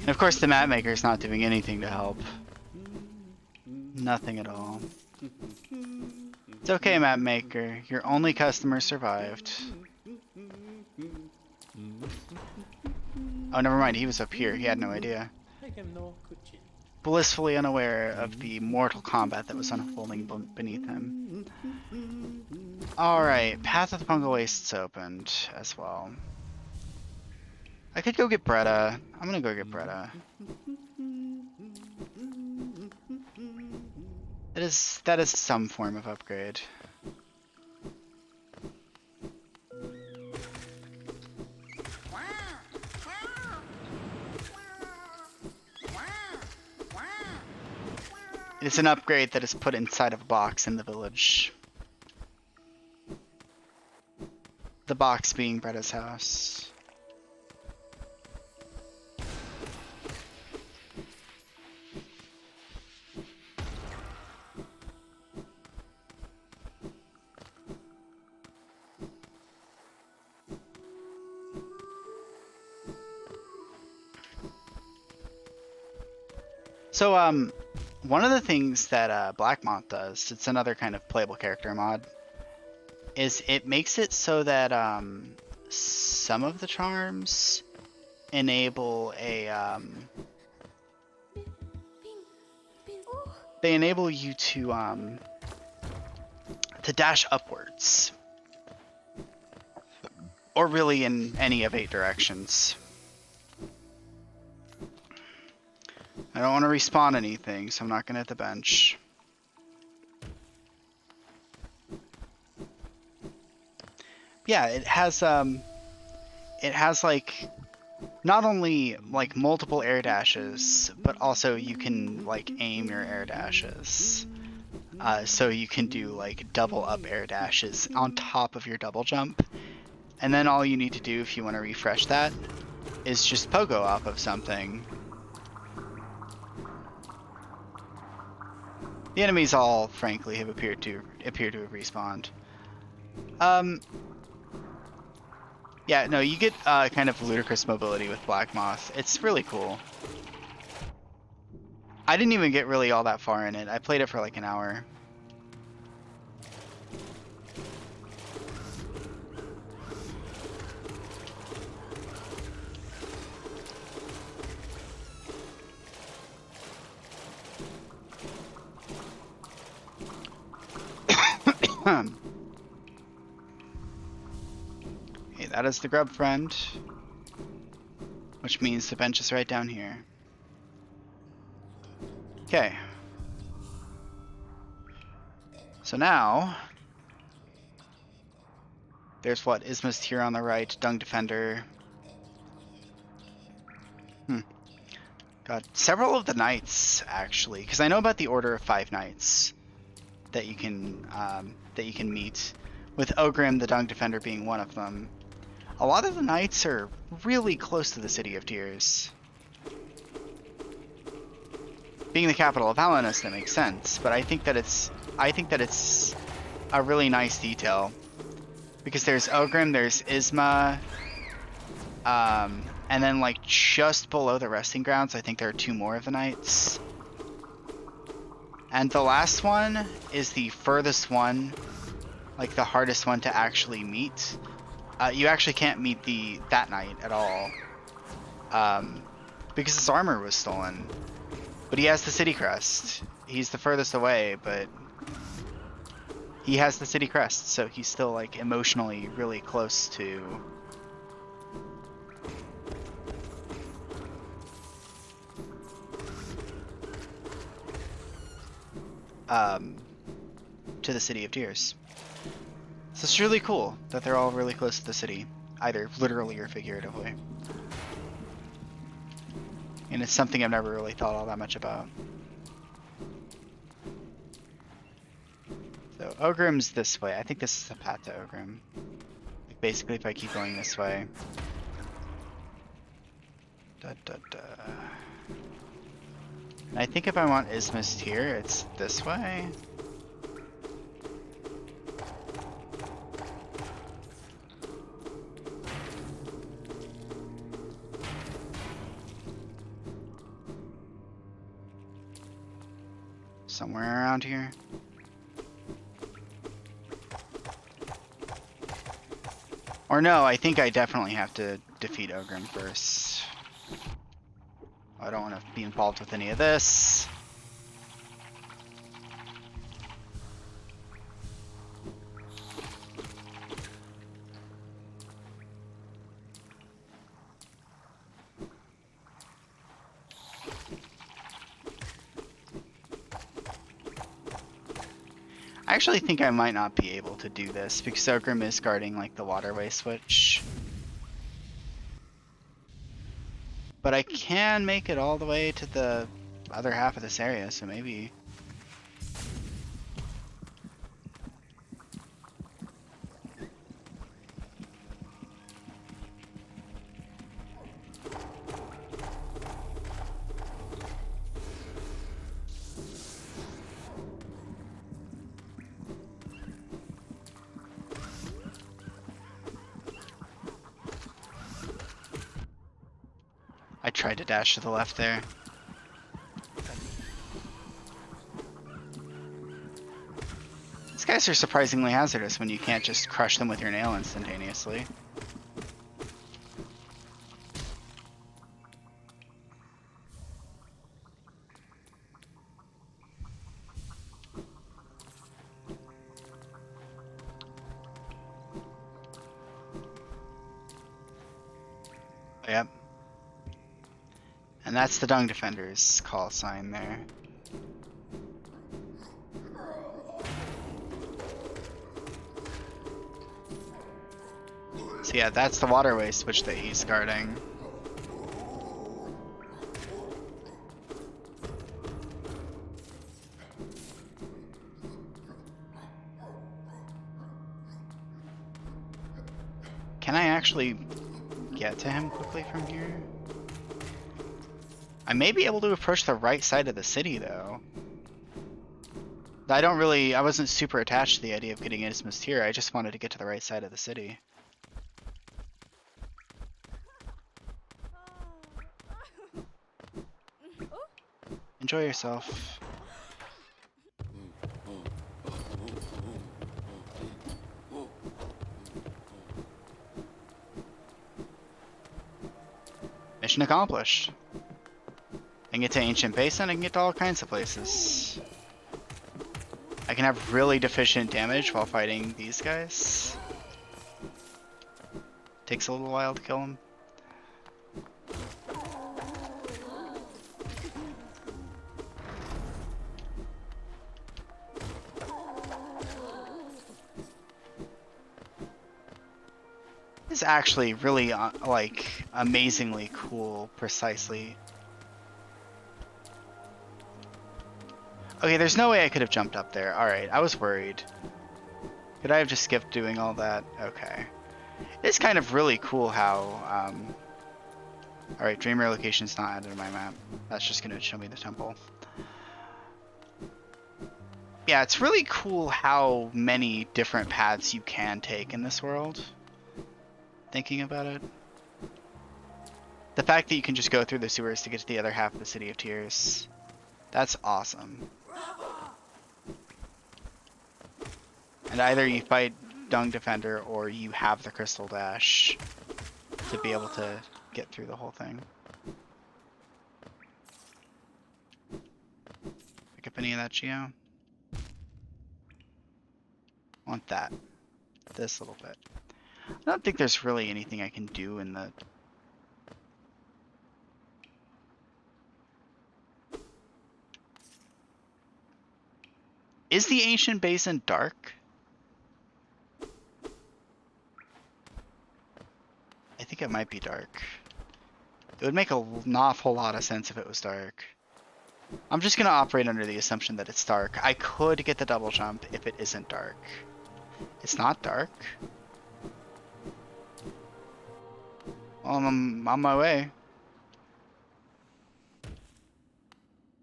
Speaker 1: And of course the map maker is not doing anything to help. Nothing at all. It's okay, map maker. Your only customer survived. Oh, never mind. He was up here. He had no idea. Blissfully unaware of the mortal combat that was unfolding beneath him. Alright, Path of the Pungal Wastes opened as well. I could go get Bretta. I'm gonna go get Bretta. That is some form of upgrade. It's an upgrade that is put inside of a box in the village. The box being Bretta's house. So, one of the things that Blackmont does, it's another kind of playable character mod, is it makes it so that some of the charms enable a they enable you to dash upwards, or really in any of 8 directions. I don't want to respawn anything, so I'm not gonna hit the bench. Yeah, it has like not only like multiple air dashes, but also you can like aim your air dashes. So you can do like double up air dashes on top of your double jump. And then all you need to do if you want to refresh that is just pogo off of something. The enemies all, frankly, have appear to have respawned. Yeah, no, you get kind of ludicrous mobility with Black Moth. It's really cool. I didn't even get really all that far in it. I played it for like an hour. Okay, that is the grub friend, which means the bench is right down here. Okay. So now, there's what? Ismus here on the right, Dung Defender. Got several of the knights, actually, because I know about the Order of 5 Knights that you can meet, with Ogrim, the Dung Defender, being one of them. A lot of the knights are really close to the City of Tears. Being the capital of Hallownest, that makes sense, but I think that it's a really nice detail. Because there's Ogrim, there's Isma, and then like just below the resting grounds, I think there are 2 more of the knights. And the last one is the furthest one, like the hardest one to actually meet. You actually can't meet that knight at all, because his armor was stolen. But he has the city crest. He's the furthest away, but he has the city crest, so he's still like emotionally really close to the City of Tears. So it's really cool that they're all really close to the city, either literally or figuratively. And it's something I've never really thought all that much about. So Ogrim's this way. I think this is the path to Ogrim. Like basically, if I keep going this way. And I think if I want Ismus here, it's this way. Somewhere around here. Or no, I think I definitely have to defeat Ogrim first. I don't want to be involved with any of this. I actually think I might not be able to do this because Ogrim is guarding like the waterway switch. But I can make it all the way to the other half of this area, so maybe. I tried to dash to the left there. These guys are surprisingly hazardous when you can't just crush them with your nail instantaneously. Yep. And that's the Dung Defender's call sign there. So yeah, that's the waterway switch that he's guarding. Can I actually get to him quickly from here? I may be able to approach the right side of the city, though. I wasn't super attached to the idea of getting Ismus here. I just wanted to get to the right side of the city. Enjoy yourself. Mission accomplished. I can get to Ancient Basin, I can get to all kinds of places. I can have really deficient damage while fighting these guys. Takes a little while to kill them. It's actually really, like, amazingly cool, precisely. Okay, there's no way I could have jumped up there. Alright, I was worried. Could I have just skipped doing all that? Okay. It's kind of really cool how, alright, Dreamer location's not added to my map. That's just gonna show me the temple. Yeah, it's really cool how many different paths you can take in this world. Thinking about it. The fact that you can just go through the sewers to get to the other half of the City of Tears. That's awesome. And either you fight Dung Defender or you have the Crystal Dash to be able to get through the whole thing. Pick up any of that, Geo? Want that. This little bit. I don't think there's really anything I can do in the... Is the Ancient Basin dark? I think it might be dark. It would make an awful lot of sense if it was dark. I'm just going to operate under the assumption that it's dark. I could get the double jump if it isn't dark. It's not dark. Well, I'm on my way. I'm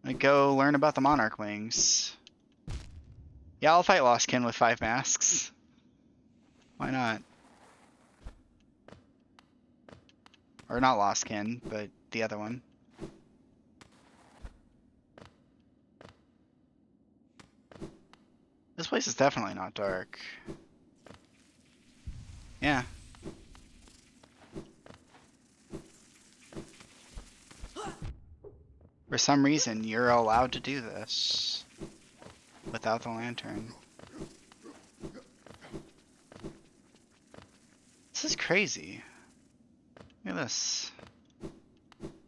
Speaker 1: gonna go learn about the Monarch Wings. Yeah, I'll fight Lostkin with 5 masks. Why not? Or not Lostkin, but the other one. This place is definitely not dark. Yeah. For some reason, you're allowed to do this without the lantern. This is crazy. Look at this.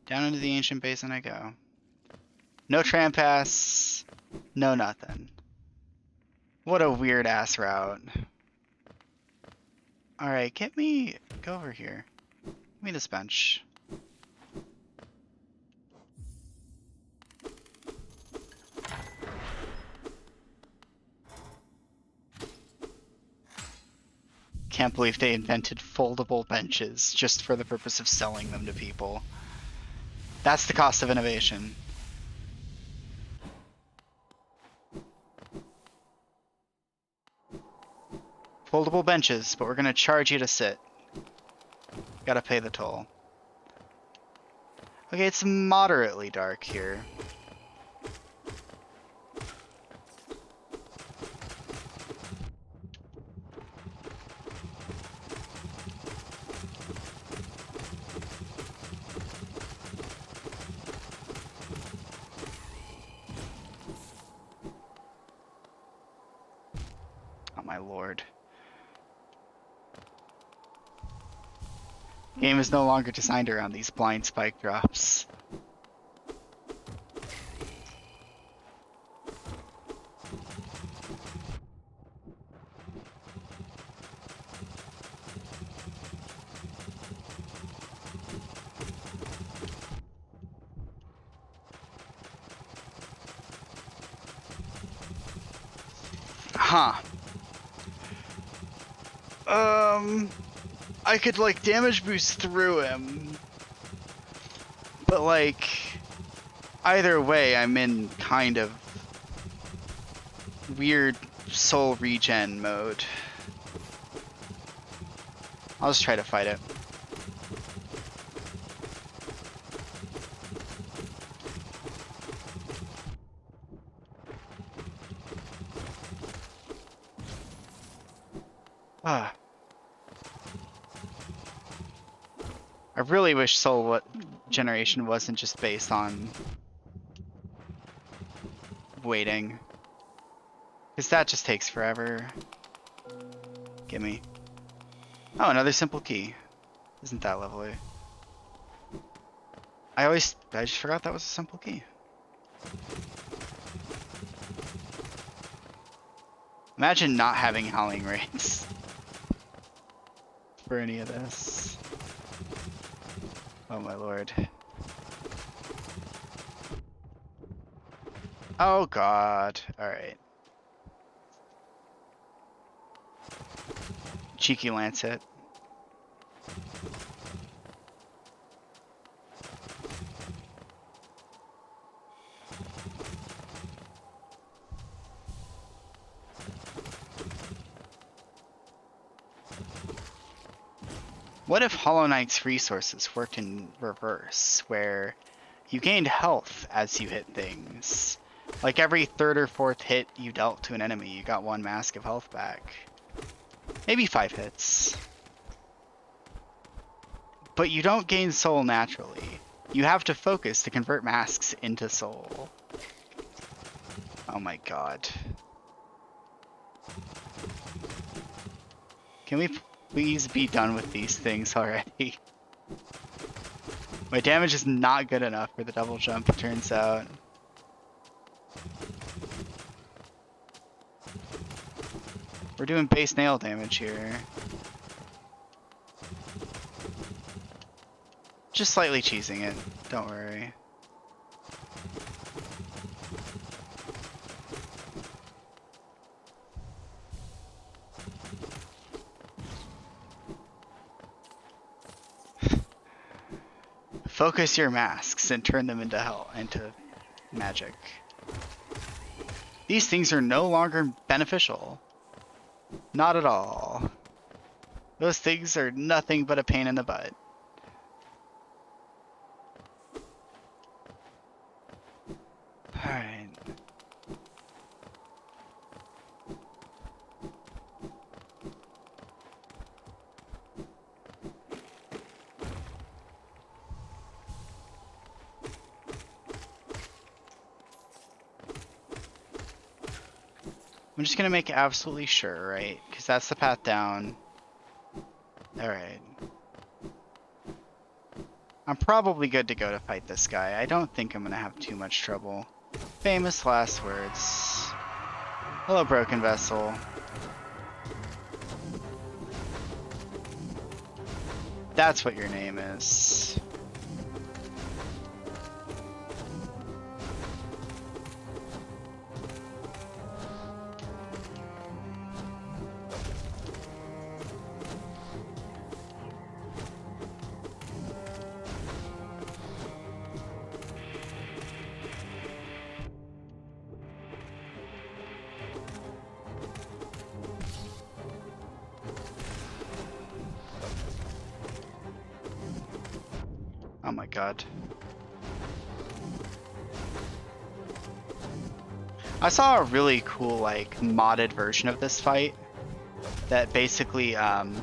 Speaker 1: Down into the Ancient Basin I go. No tram pass, no nothing. What a weird ass route. Alright, go over here. Give me this bench. Can't believe they invented foldable benches just for the purpose of selling them to people. That's the cost of innovation. Foldable benches, but we're gonna charge you to sit. Gotta pay the toll. Okay, it's moderately dark here. Oh my lord. Game is no longer designed around these blind spike drops. Huh. I could like damage boost through him, but like either way I'm in kind of weird soul regen mode. I'll just try to fight it. Ah. I really wish soul generation wasn't just based on waiting. Because that just takes forever. Gimme. Oh, another simple key. Isn't that lovely? I just forgot that was a simple key. Imagine not having howling rays for any of this. Oh my lord. Oh god. Alright. Cheeky lance hit. What if Hollow Knight's resources worked in reverse, where you gained health as you hit things? Like every third or fourth hit you dealt to an enemy, you got 1 mask of health back. Maybe 5 hits. But you don't gain soul naturally. You have to focus to convert masks into soul. Oh my god. Can we please be done with these things already? My damage is not good enough for the double jump, it turns out. We're doing base nail damage here. Just slightly cheesing it, don't worry. Focus your masks and turn them into magic. These things are no longer beneficial. Not at all. Those things are nothing but a pain in the butt. Alright. I'm just gonna make absolutely sure, right? Because that's the path down. Alright. I'm probably good to go to fight this guy. I don't think I'm gonna have too much trouble. Famous last words. Hello, Broken Vessel. That's what your name is. Oh my god. I saw a really cool, like, modded version of this fight that basically, damn.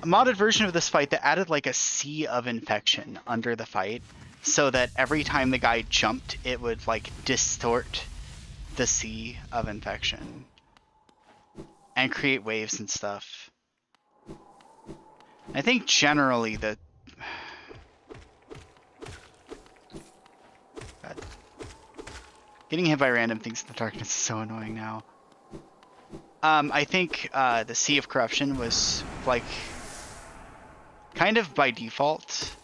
Speaker 1: A modded version of this fight that added like a sea of infection under the fight, so that every time the guy jumped, it would like distort the sea of infection and create waves and stuff. I think generally the God. Getting hit by random things in the darkness is so annoying now. I think the Sea of Corruption was like kind of by default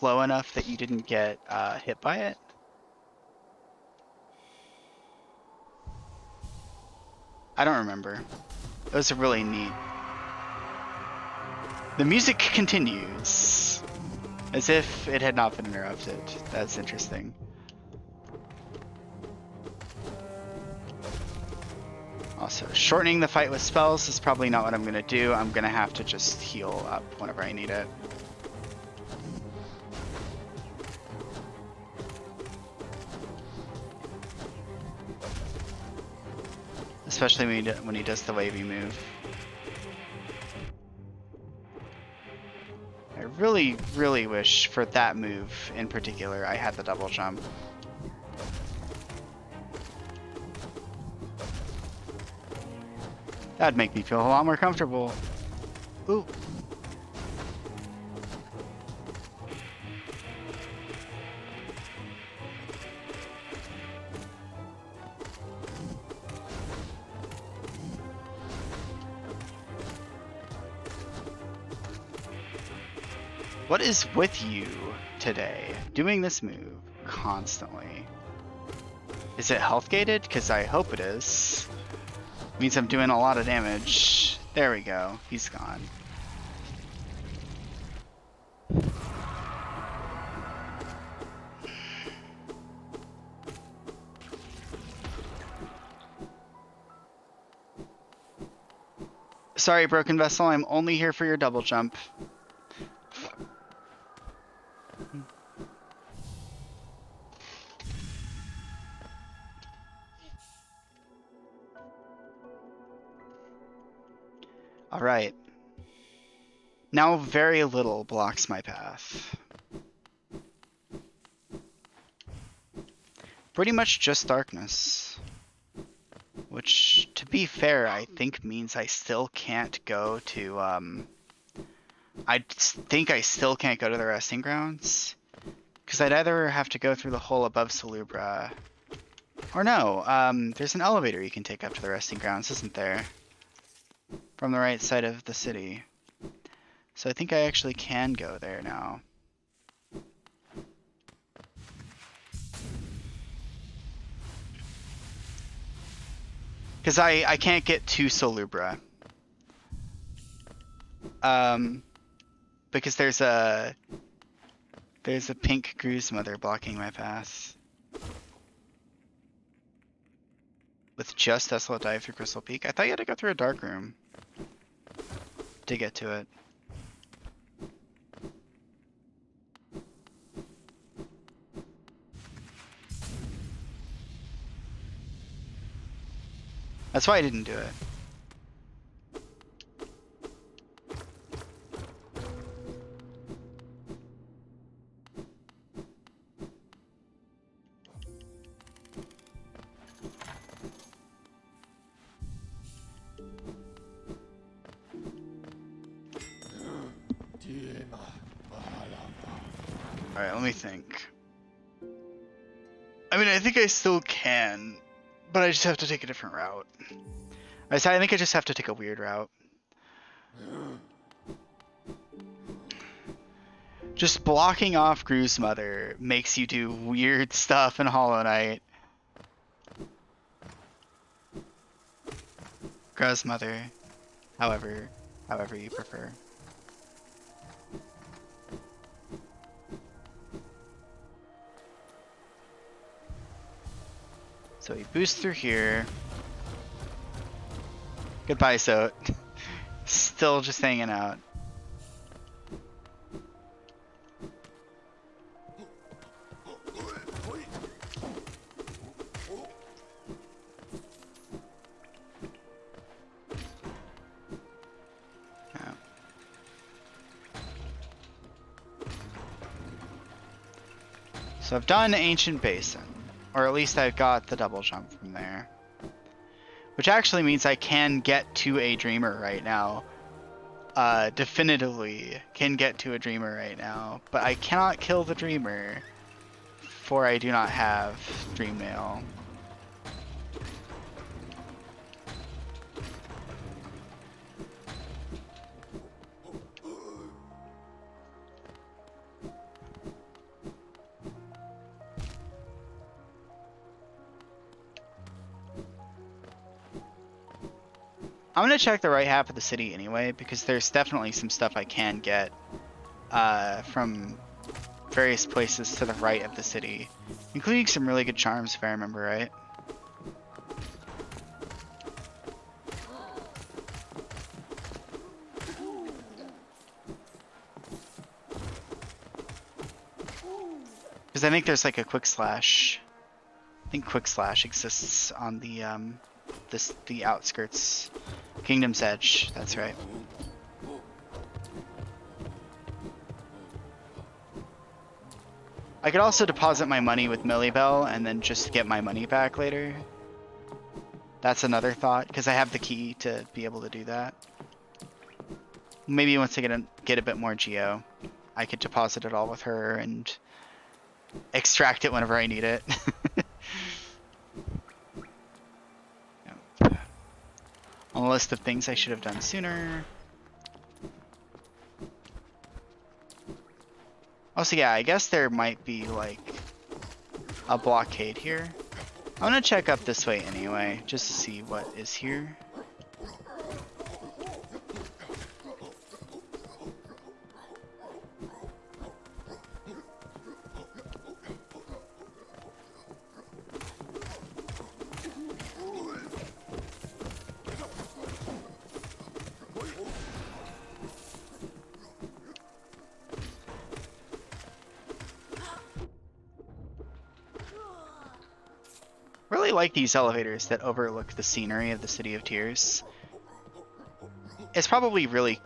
Speaker 1: low enough that you didn't get hit by it. I don't remember. It was really neat. The music continues as if it had not been interrupted. That's interesting. Also, shortening the fight with spells is probably not what I'm gonna do. I'm gonna have to just heal up whenever I need it. Especially when he does the wavy move. I really, really wish for that move in particular I had the double jump. That'd make me feel a lot more comfortable. Ooh. What is with you today? Doing this move constantly. Is it health gated? Because I hope it is. Means I'm doing a lot of damage. There we go. He's gone. Sorry, Broken Vessel. I'm only here for your double jump. Alright. Now very little blocks my path. Pretty much just darkness. Which, to be fair, I think means I still can't go to, I think I still can't go to the resting grounds. Because I'd either have to go through the hole above Salubra, or no, there's an elevator you can take up to the resting grounds, isn't there? From the right side of the city. So I think I actually can go there now. Because I can't get to Salubra. Because there's a pink Cruise Mother blocking my path. With just Desolate Dive through Crystal Peak? I thought you had to go through a dark room to get to it. That's why I didn't do it. Alright, let me think. I mean, I think I still can, but I just have to take a different route. I think I just have to take a weird route. Just blocking off Cruise Mother makes you do weird stuff in Hollow Knight. Gruz Mother, however you prefer. So we boost through here. Goodbye, Soat. Still just hanging out. Yeah. So I've done Ancient Basin. Or at least I've got the double jump from there. Which actually means I can get to a Dreamer right now. Definitively can get to a Dreamer right now. But I cannot kill the Dreamer, for I do not have Dream Nail. I'm gonna check the right half of the city anyway, because there's definitely some stuff I can get from various places to the right of the city, including some really good charms if I remember right. Because I think there's like a quick slash. I think quick slash exists on the the outskirts. Kingdom's Edge, that's right. I could also deposit my money with Millibell and then just get my money back later. That's another thought, because I have the key to be able to do that. Maybe once I get a bit more geo, I could deposit it all with her and extract it whenever I need it. Yep. On the list of things I should have done sooner. Also, yeah, I guess there might be like a blockade here. I'm gonna check up this way anyway, just to see what is here. Really like these elevators that overlook the scenery of the City of Tears. It's probably really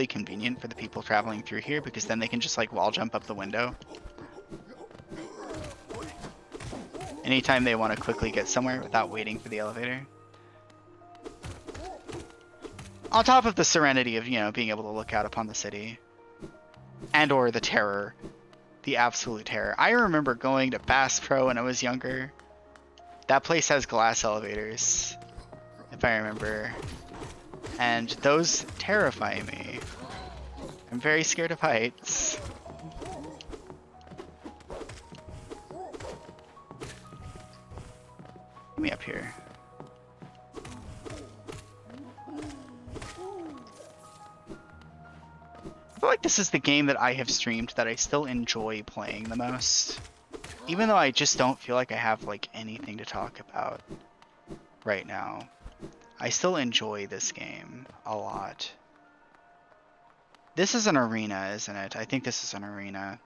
Speaker 1: convenient for the people traveling through here because then they can just like wall jump up the window. Anytime they want to quickly get somewhere without waiting for the elevator. On top of the serenity of, you know, being able to look out upon the city. And or the terror. The absolute terror. I remember going to Bass Pro when I was younger. That place has glass elevators, if I remember. And those terrify me. I'm very scared of heights. Get me up here. I feel like this is the game that I have streamed that I still enjoy playing the most. Even though I just don't feel like I have like anything to talk about right now. I still enjoy this game a lot. This is an arena, isn't it? I think this is an arena.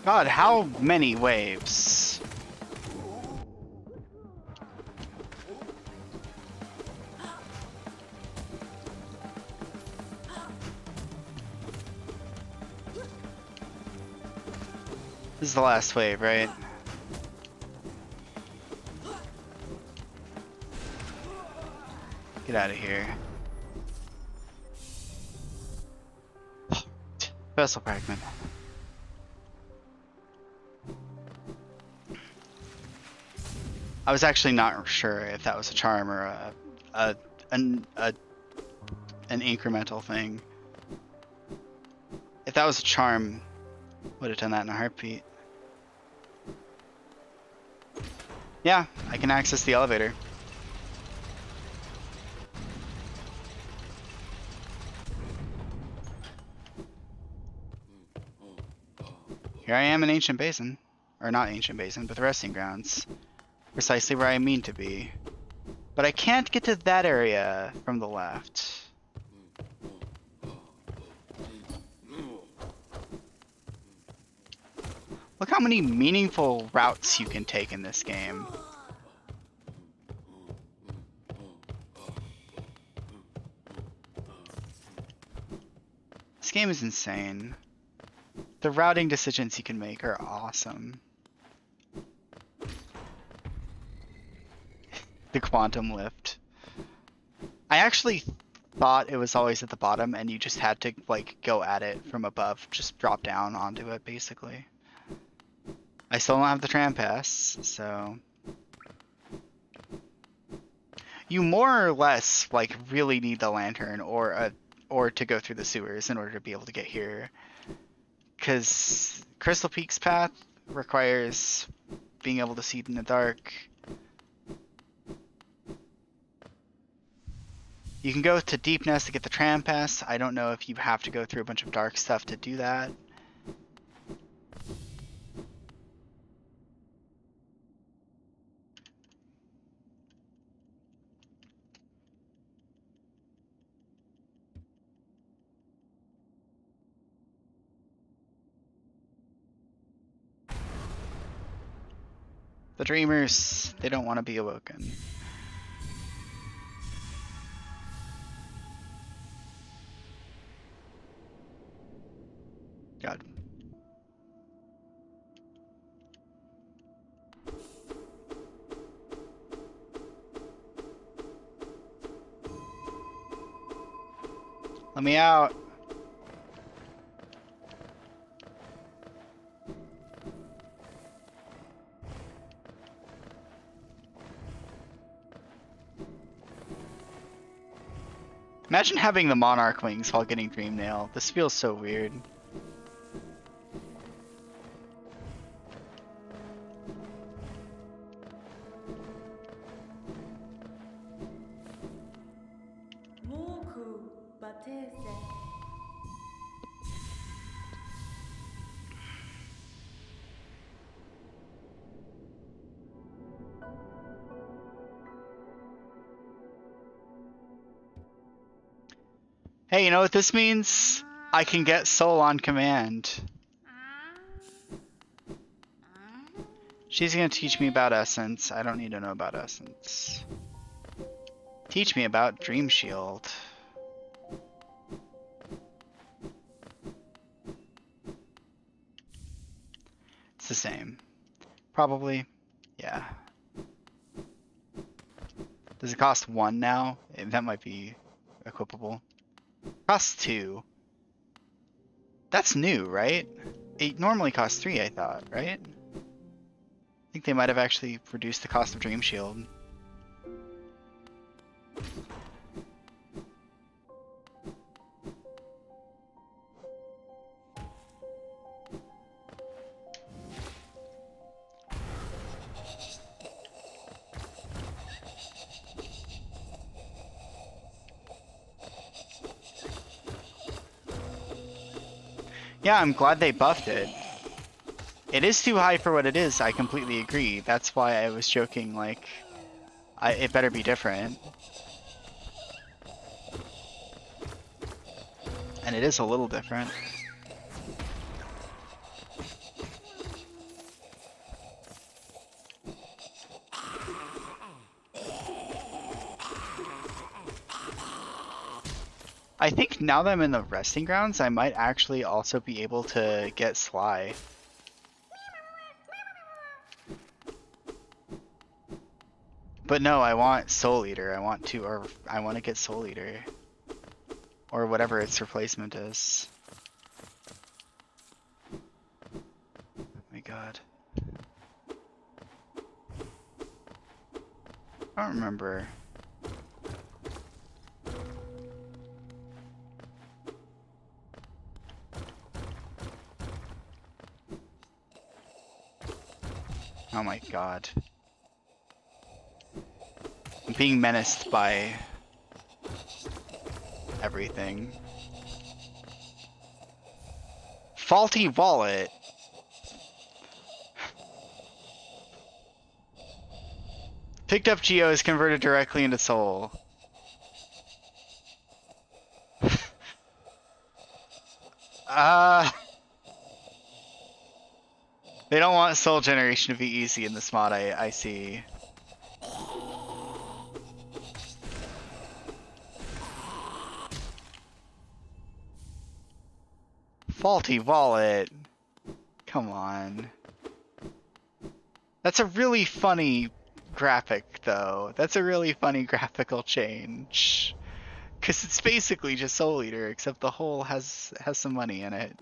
Speaker 1: God, how many waves? This is the last wave, right? Get out of here. Vessel fragment. I was actually not sure if that was a charm or an incremental thing. If that was a charm, would have done that in a heartbeat. Yeah, I can access the elevator. Here I am in Ancient Basin. Or not Ancient Basin, but the resting grounds. Precisely where I mean to be. But I can't get to that area from the left. Look how many meaningful routes you can take in this game. This game is insane. The routing decisions you can make are awesome. The quantum lift. I actually thought it was always at the bottom and you just had to like go at it from above, just drop down onto it basically. I still don't have the tram pass, so you more or less like really need the lantern or to go through the sewers in order to be able to get here. Because Crystal Peak's path requires being able to see in the dark. You can go to Deep Nest to get the tram pass. I don't know if you have to go through a bunch of dark stuff to do that. The dreamers, they don't want to be awoken. God. Let me out. Imagine having the Monarch wings while getting Dream Nail. This feels so weird. Hey, you know what this means? I can get Soul on command. She's gonna teach me about Essence. I don't need to know about Essence. Teach me about Dream Shield. It's the same. Probably. Yeah. Does it cost 1 now? That might be equipable. Costs 2. That's new, right? It normally costs 3, I thought, right? I think they might have actually reduced the cost of Dream Shield. Yeah, I'm glad they buffed it. It is too high for what it is, I completely agree. That's why I was joking, like, it better be different. And it is a little different. I think now that I'm in the resting grounds, I might actually also be able to get Sly. But no, I want Soul Eater. I want to get Soul Eater. Or whatever its replacement is. Oh my god. I don't remember. Oh my god. I'm being menaced by everything. Faulty wallet. Picked up Geo is converted directly into Soul. They don't want Soul generation to be easy in this mod, I see. Faulty wallet. Come on. That's a really funny graphic, though. That's a really funny graphical change. Because it's basically just Soul Eater, except the hole has some money in it.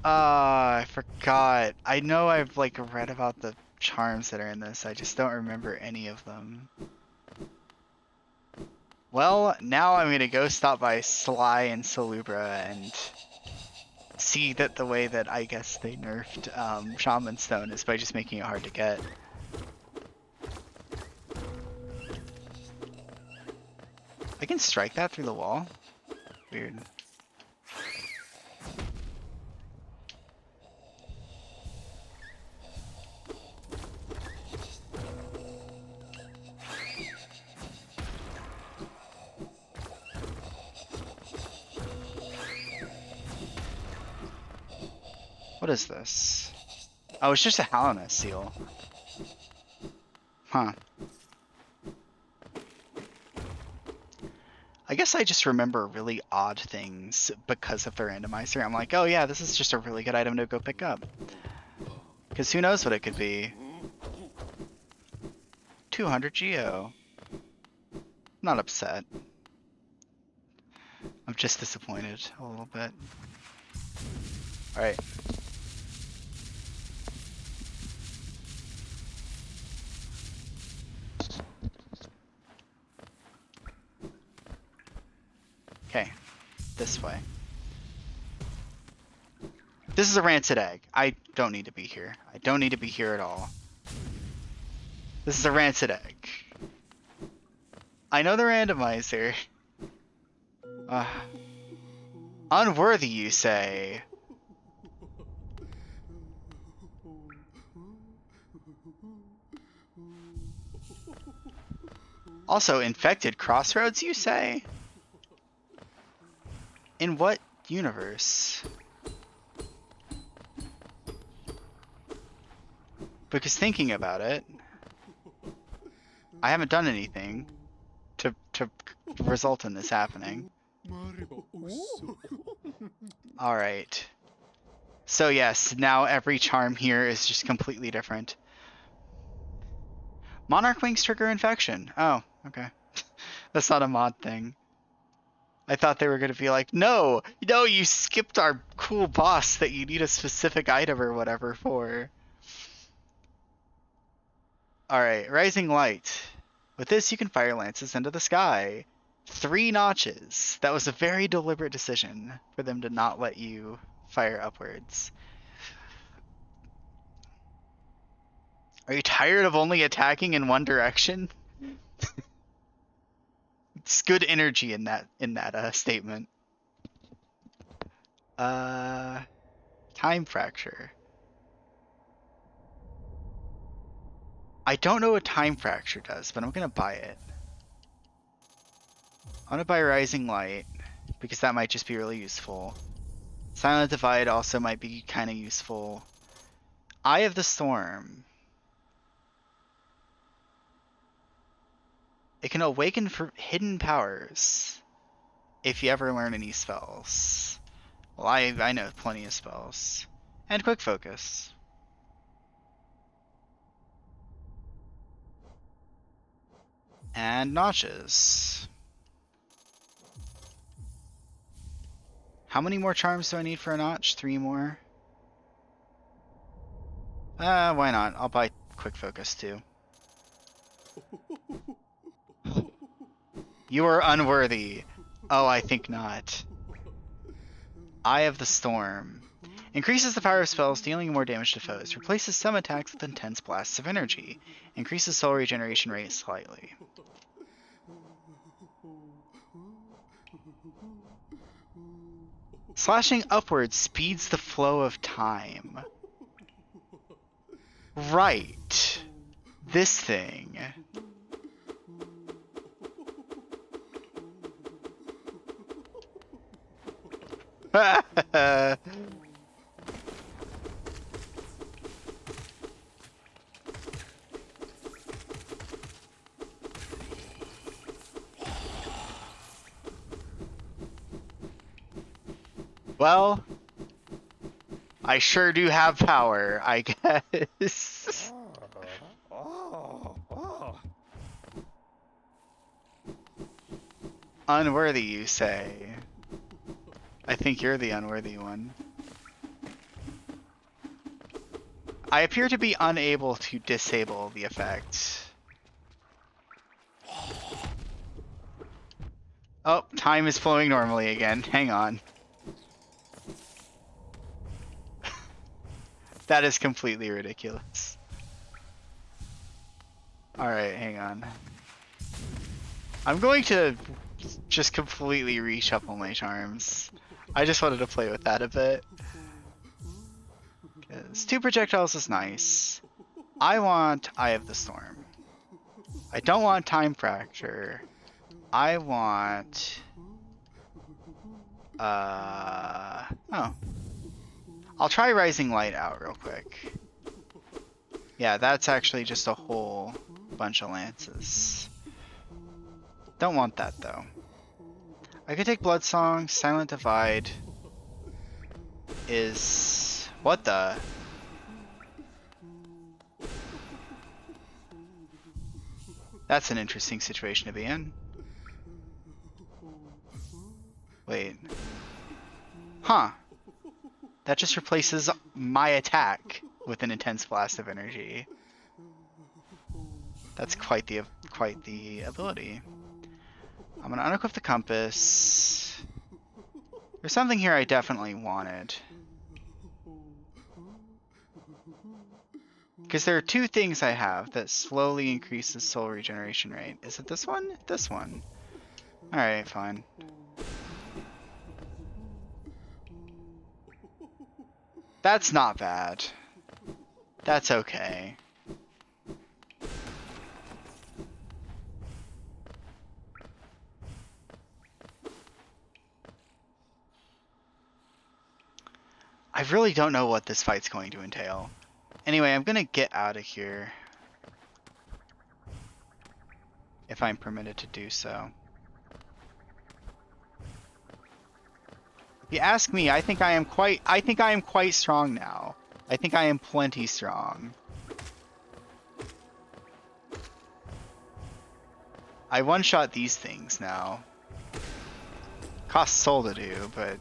Speaker 1: I forgot. I know I've like read about the charms that are in this. I just don't remember any of them. Well, now I'm gonna go stop by Sly and Salubra and see that the way that I guess they nerfed Shaman Stone is by just making it hard to get. I can strike that through the wall? Weird. What is this? Oh, it's just a Hallownest seal. Huh. I guess I just remember really odd things because of the randomizer. I'm like, oh yeah, this is just a really good item to go pick up. Because who knows what it could be. 200 Geo. Not upset. I'm just disappointed a little bit. Alright. Okay. This way. This is a rancid egg. I don't need to be here. I don't need to be here at all. This is a rancid egg. I know the randomizer. Unworthy, you say? Also, infected crossroads, you say? In what universe? Because thinking about it, I haven't done anything to result in this happening. Alright. So yes, now every charm here is just completely different. Monarch Wings trigger infection. Oh, okay. That's not a mod thing. I thought they were going to be like, no, you skipped our cool boss that you need a specific item or whatever for. Alright, Rising Light. With this, you can fire lances into the sky. 3 notches. That was a very deliberate decision for them to not let you fire upwards. Are you tired of only attacking in one direction? It's good energy in that statement. Time fracture. I don't know what time fracture does, but I'm gonna buy it. I'm gonna buy Rising Light because that might just be really useful. Silent Divide also might be kind of useful. Eye of the Storm. It can awaken for hidden powers if you ever learn any spells. Well, I know plenty of spells. And Quick Focus. And Notches. How many more charms do I need for a notch? 3 more? Why not? I'll buy Quick Focus too. You are unworthy. Oh, I think not. Eye of the Storm. Increases the power of spells, dealing more damage to foes. Replaces some attacks with intense blasts of energy. Increases soul regeneration rate slightly. Slashing upwards speeds the flow of time. Right. This thing. Well, I sure do have power, I guess. Unworthy, you say? I think you're the unworthy one. I appear to be unable to disable the effect. Oh, time is flowing normally again. Hang on. That is completely ridiculous. Alright, hang on. I'm going to just completely reshuffle my charms. I just wanted to play with that a bit. 'Cause 2 projectiles is nice. I want Eye of the Storm. I don't want Time Fracture. I want... Oh. I'll try Rising Light out real quick. Yeah, that's actually just a whole bunch of lances. Don't want that, though. I could take Bloodsong. Silent Divide is... What the... That's an interesting situation to be in. Wait. Huh. That just replaces my attack with an intense blast of energy. That's quite the ability. I'm gonna unequip the compass. There's something here I definitely wanted. Because there are 2 things I have that slowly increases soul regeneration rate. Is it this one? This one. Alright, fine. That's not bad. That's okay. I really don't know what this fight's going to entail. Anyway, I'm gonna get out of here. If I'm permitted to do so. If you ask me, I think I am quite strong now. I think I am plenty strong. I one-shot these things now. Costs soul to do, but...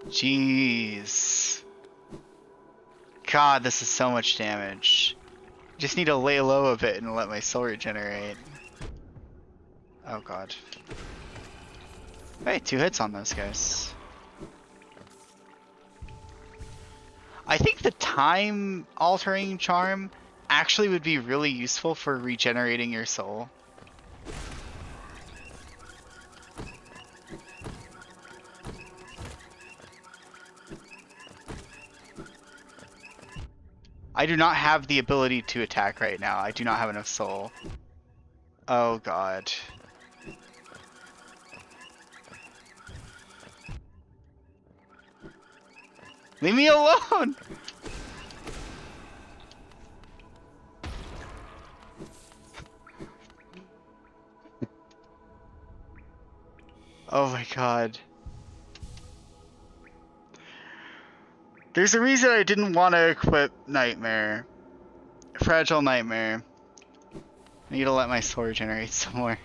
Speaker 1: Jeez. God, this is so much damage. Just need to lay low a bit and let my soul regenerate. Oh god. Hey, 2 hits on those guys. I think the time altering charm actually would be really useful for regenerating your soul. I do not have the ability to attack right now. I do not have enough soul. Oh god. Leave me alone! Oh my god. There's a reason I didn't want to equip Nightmare. Fragile Nightmare. I need to let my soul regenerate some more.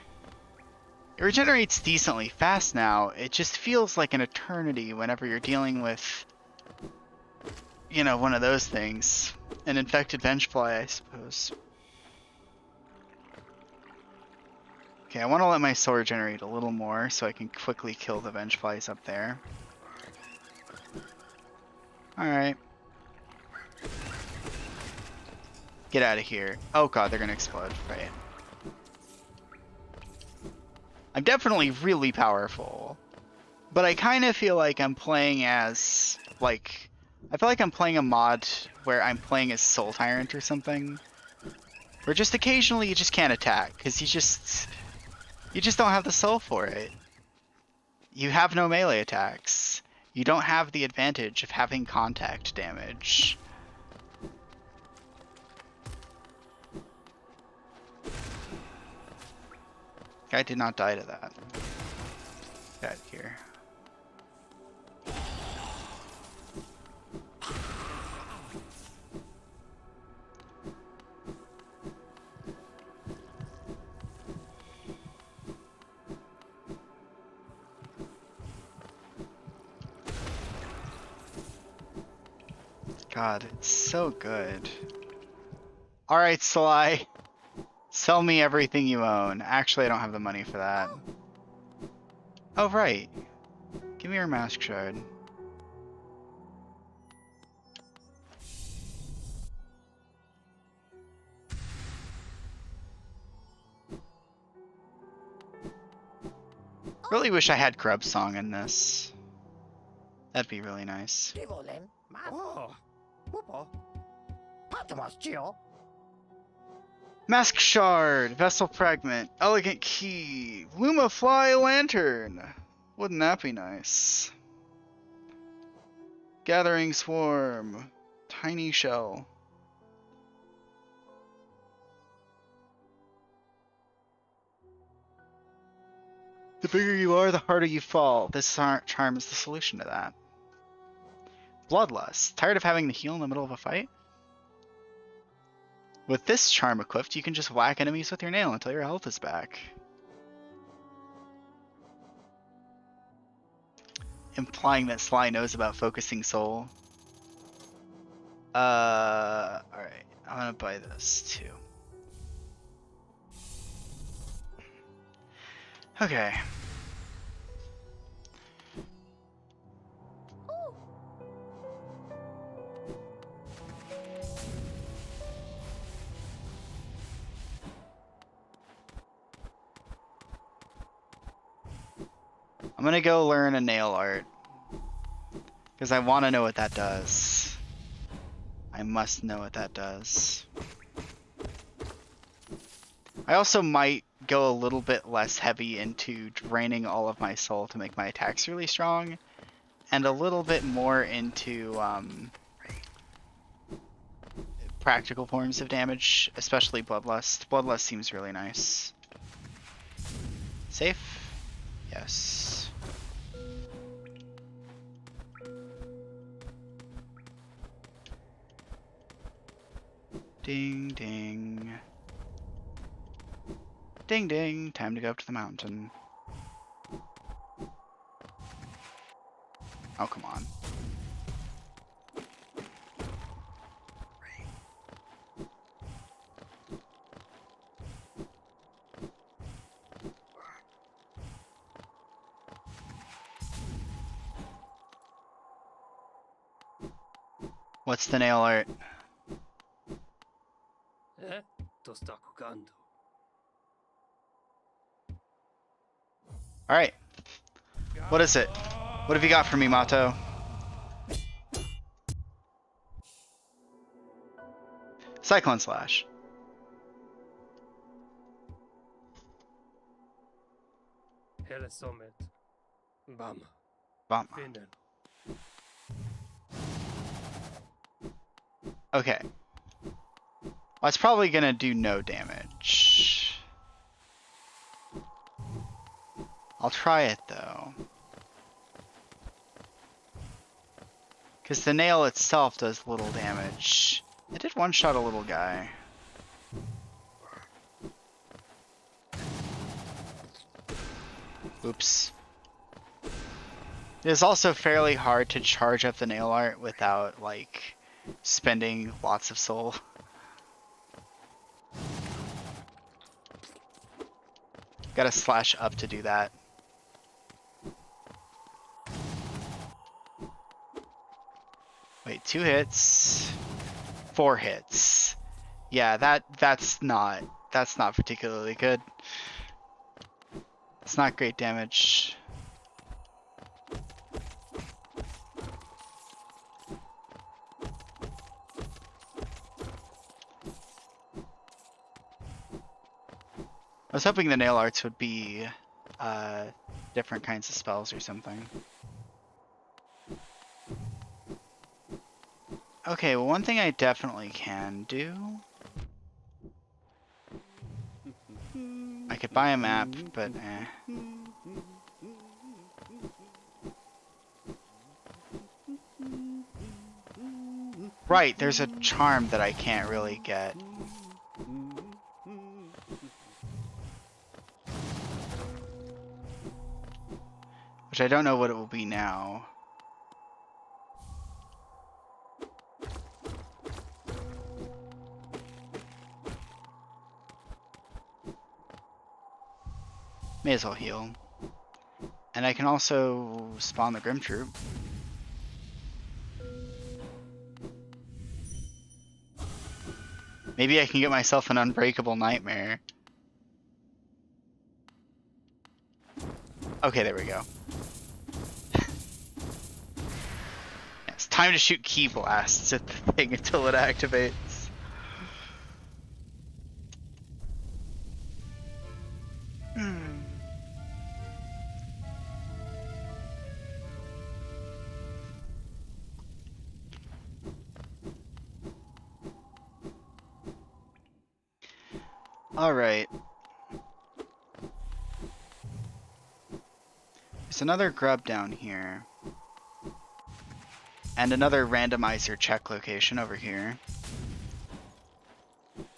Speaker 1: It regenerates decently fast now. It just feels like an eternity whenever you're dealing with, you know, one of those things. An infected Vengefly, I suppose. Okay, I want to let my soul regenerate a little more so I can quickly kill the Vengeflies up there. Alright. Get out of here. Oh god, they're gonna explode. Right. I'm definitely really powerful. But I kind of feel like I'm playing as, like... I feel like I'm playing a mod where I'm playing as Soul Tyrant or something. Where just occasionally you just can't attack, because you just don't have the soul for it. You have no melee attacks. You don't have the advantage of having contact damage. Guy did not die to that. Get out of here. God, it's so good. Alright, Sly. Sell me everything you own. Actually, I don't have the money for that. Oh, right. Give me your mask shard. Really wish I had Grub Song in this. That'd be really nice. Mask shard, vessel fragment, elegant key, Lumafly lantern. Wouldn't that be nice? Gathering swarm, tiny shell. The bigger you are, the harder you fall. This charm is the solution to that. Bloodlust. Tired of having to heal in the middle of a fight? With this charm equipped, you can just whack enemies with your nail until your health is back. Implying that Sly knows about focusing soul. Alright. I'm gonna buy this too. Okay. I'm gonna go learn a nail art. Because I want to know what that does. I must know what that does. I also might go a little bit less heavy into draining all of my soul to make my attacks really strong. And a little bit more into practical forms of damage, especially Bloodlust. Bloodlust seems really nice. Safe? Yes. Ding ding. Ding ding, time to go up to the mountain. Oh, come on. What's the nail art? Alright. What is it? What have you got for me, Mato? Cyclone Slash. Bum. Okay. Well, it's probably gonna do no damage. I'll try it though. Because the nail itself does little damage. It did one-shot a little guy. Oops. It is also fairly hard to charge up the nail art without, like, spending lots of soul. Gotta slash up to do that. Wait, 2 hits, 4 hits. Yeah, that's not particularly good. It's not great damage. I was hoping the nail arts would be different kinds of spells or something. Okay, well, one thing I definitely can do. I could buy a map, but eh. Right, there's a charm that I can't really get. Which I don't know what it will be now. May as well heal. And I can also spawn the Grim Troop. Maybe I can get myself an Unbreakable Nightmare. Okay, there we go. It's time to shoot Ki Blasts at the thing until it activates. Alright. There's another grub down here. And another randomizer check location over here.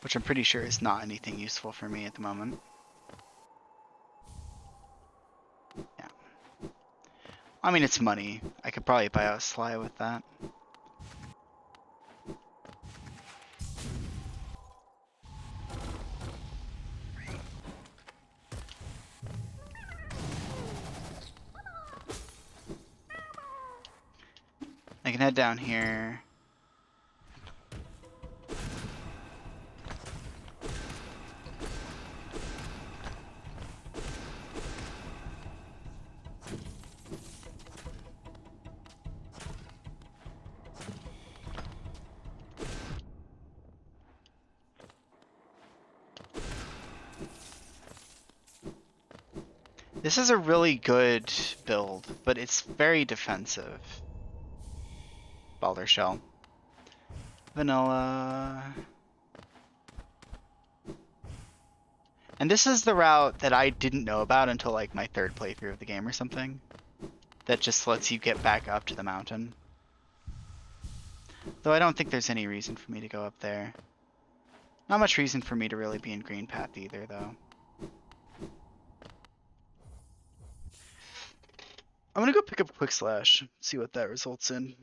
Speaker 1: Which I'm pretty sure is not anything useful for me at the moment. Yeah. I mean, it's money. I could probably buy out Sly with that. I can head down here. This is a really good build, but it's very defensive. Balder Shell. Vanilla. And this is the route that I didn't know about until like my third playthrough of the game or something. That just lets you get back up to the mountain. Though I don't think there's any reason for me to go up there. Not much reason for me to really be in Green Path either, though. I'm gonna go pick up a Quick Slash, see what that results in.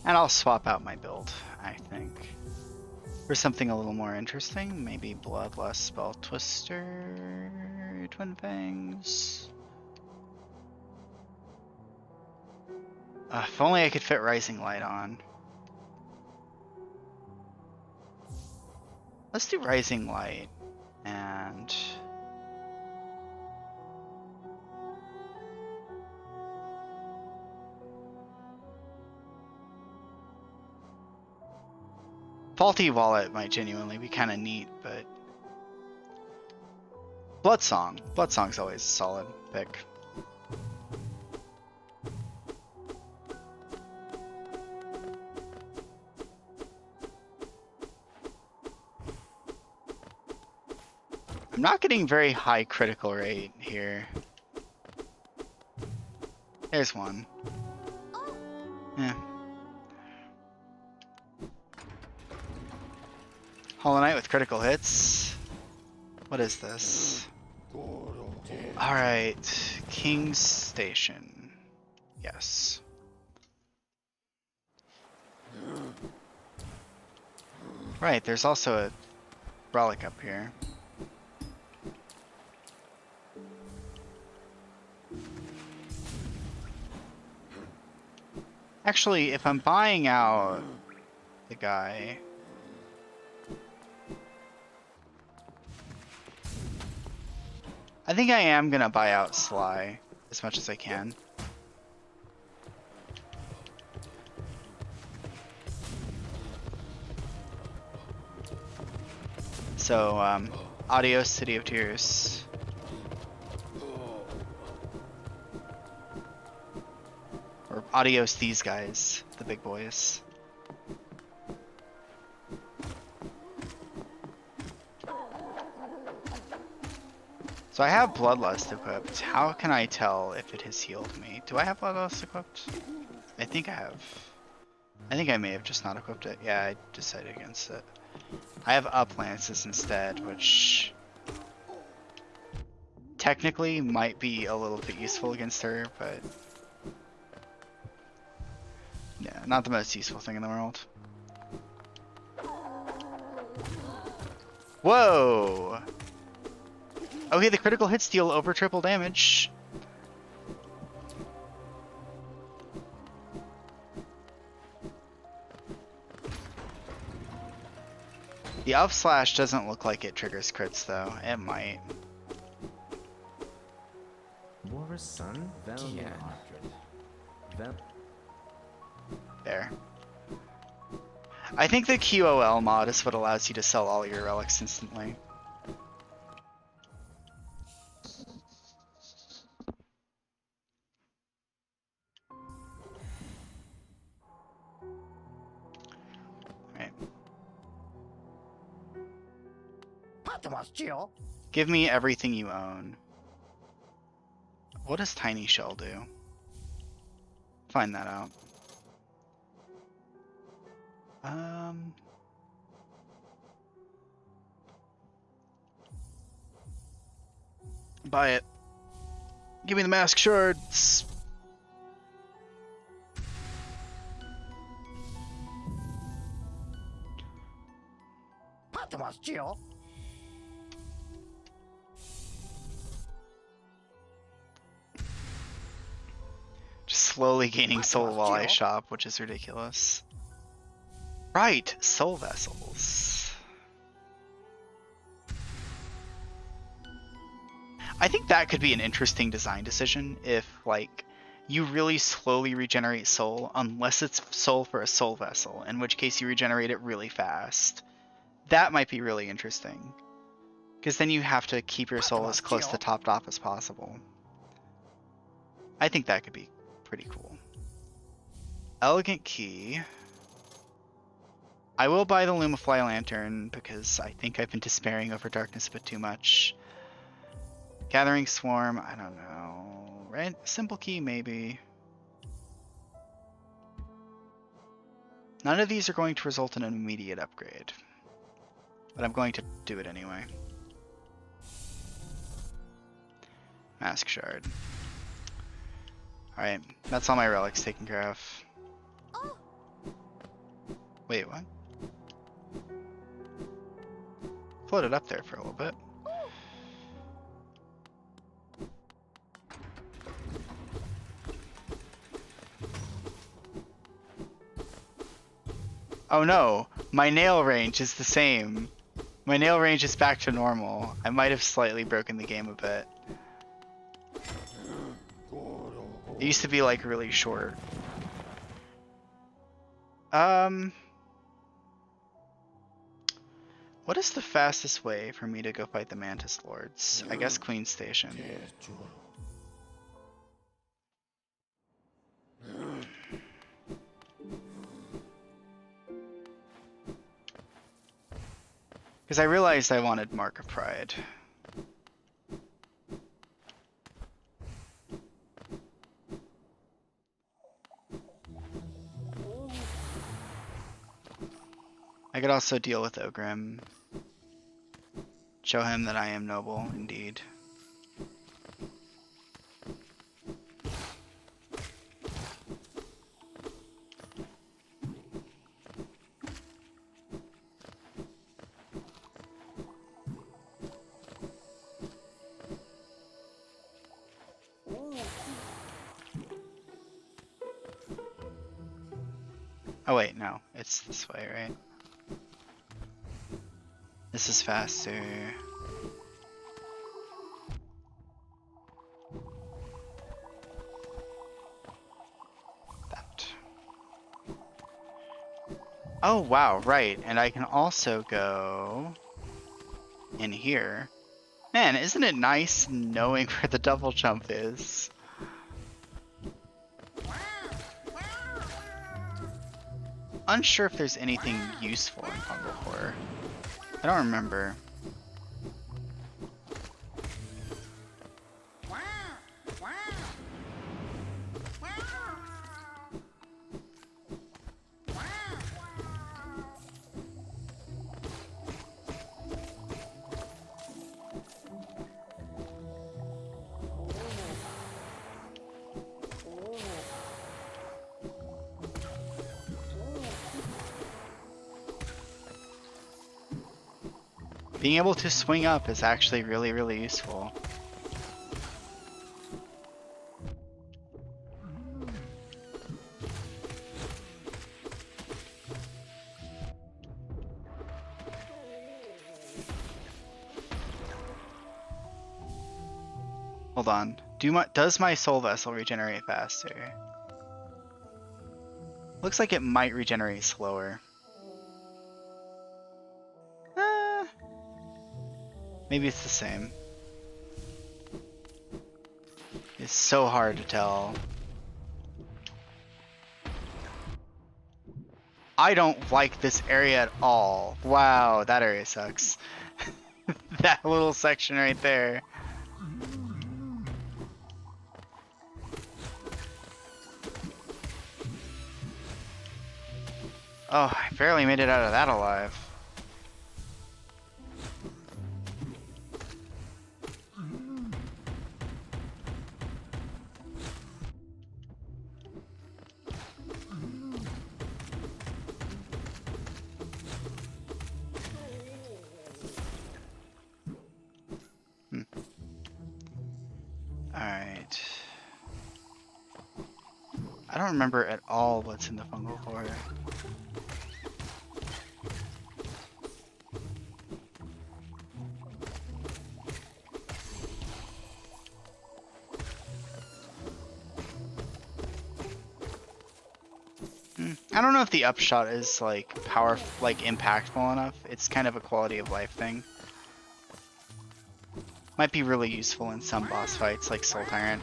Speaker 1: And I'll swap out my build, I think. For something a little more interesting. Maybe Bloodlust, Spell Twister, Twin Fangs. If only I could fit Rising Light on. Let's do Rising Light. And... Faulty Wallet might genuinely be kind of neat, but... Bloodsong. Bloodsong's always a solid pick. I'm not getting very high critical rate here. There's one. Yeah. Hollow Knight with critical hits. What is this? Alright. King's Station. Yes. Right, there's also a relic up here. Actually, if I'm buying out the guy... I think I am gonna buy out Sly as much as I can. So, adios, City of Tears. Or adios, these guys, the big boys. So I have Bloodlust equipped. How can I tell if it has healed me? Do I have Bloodlust equipped? I think I have. I think I may have just not equipped it. Yeah, I decided against it. I have Uplances instead, which technically might be a little bit useful against her, but yeah, not the most useful thing in the world. Whoa! Okay, the critical hits deal over triple damage. The Up Slash doesn't look like it triggers crits though. It might. There. I think the QOL mod is what allows you to sell all your relics instantly. Right. Give me everything you own. What does Tiny Shell do? Find that out. Buy it. Give me the mask shards. Just slowly gaining soul while I shop, which is ridiculous. Right, soul vessels. I think that could be an interesting design decision if, like, you really slowly regenerate soul, unless it's soul for a soul vessel, in which case you regenerate it really fast. That might be really interesting. Because then you have to keep your soul as close to topped off as possible. I think that could be pretty cool. Elegant Key. I will buy the Lumafly Lantern because I think I've been despairing over Darkness a bit too much. Gathering Swarm, I don't know. Right? Simple Key, maybe. None of these are going to result in an immediate upgrade. But I'm going to do it anyway. Mask Shard. Alright, that's all my relics taken care of. Wait, what? Floated up there for a little bit. Oh no, my nail range is the same. My nail range is back to normal. I might have slightly broken the game a bit. It used to be like really short. What is the fastest way for me to go fight the Mantis Lords? I guess Queen Station. Because I realized I wanted Mark of Pride. I could also deal with Ogrim. Show him that I am noble, indeed. Oh wait, no, it's this way, right? This is faster. That. Oh wow, right, and I can also go in here. Man, isn't it nice knowing where the double jump is? Unsure if there's anything useful in Humblecore. I don't remember. Being able to swing up is actually really, really useful. Hold on. Does my soul vessel regenerate faster? Looks like it might regenerate slower. Maybe it's the same. It's so hard to tell. I don't like this area at all. Wow, that area sucks. That little section right there. Oh, I barely made it out of that alive. Alright. I don't remember at all what's in the fungal core. I don't know if the upshot is like impactful enough. It's kind of a quality of life thing. Might be really useful in some boss fights like Soul Tyrant.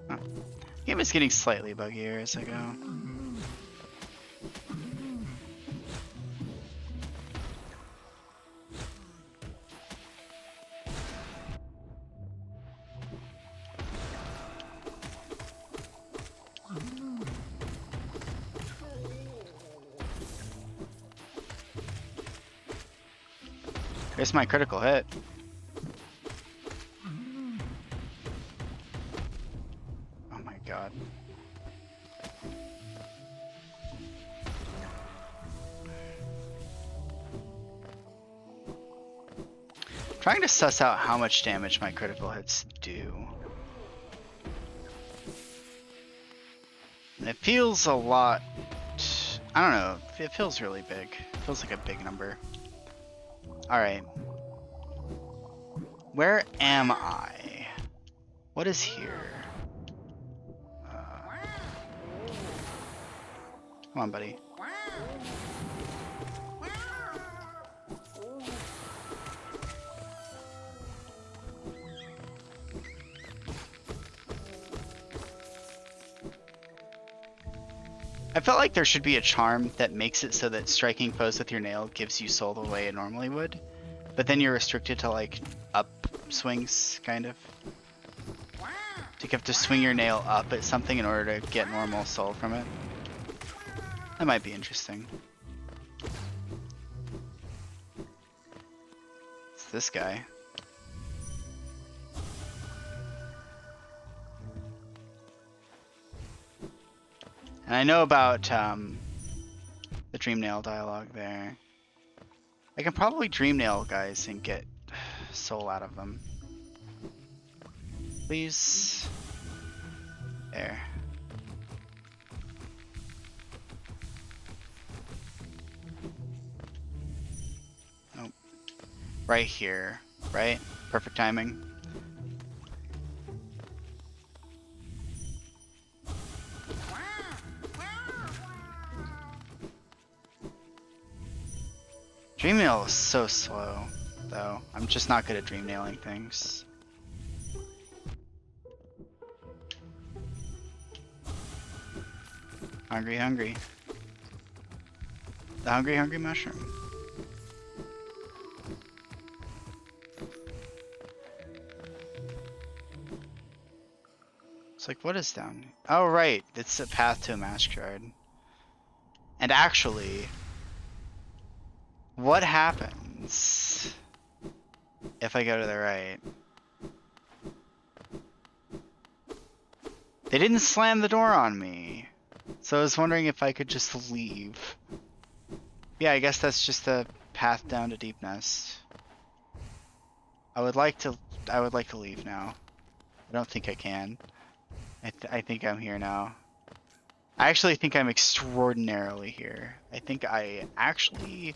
Speaker 1: Huh. Game is getting slightly buggier as I go. There's my critical hit. Oh my god. Trying to suss out how much damage my critical hits do. And it feels a lot... I don't know, it feels really big. It feels like a big number. Alright. Where am I? What is here? Come on, buddy. I felt like there should be a charm that makes it so that striking foes with your nail gives you soul the way it normally would, but then you're restricted to like up swings, kind of. You have to swing your nail up at something in order to get normal soul from it. That might be interesting. It's this guy. And I know about the Dream Nail dialogue there. I can probably Dream Nail guys and get soul out of them. Please. There. Nope. Right here, right? Perfect timing. Dream Nail is so slow, though. I'm just not good at dream nailing things. Hungry, hungry. The hungry, hungry mushroom. It's like, what is down? Oh, right. It's a path to a mask shard. And actually, what happens if I go to the right? They didn't slam the door on me. So I was wondering if I could just leave. Yeah, I guess that's just the path down to Deep Nest. I would like to leave now. I don't think I can. I think I'm here now. I actually think I'm extraordinarily here. I think I actually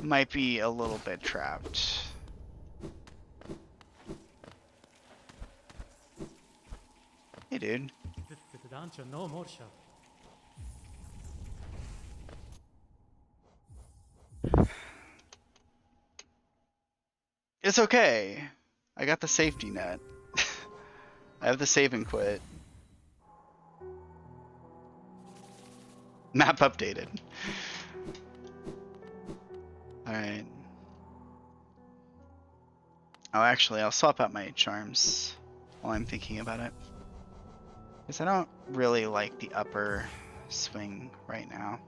Speaker 1: might be a little bit trapped. Hey, dude. It's okay. I got the safety net. I have the save and quit. Map updated. Alright. Oh, actually, I'll swap out my charms while I'm thinking about it. Because I don't really like the upper swing right now.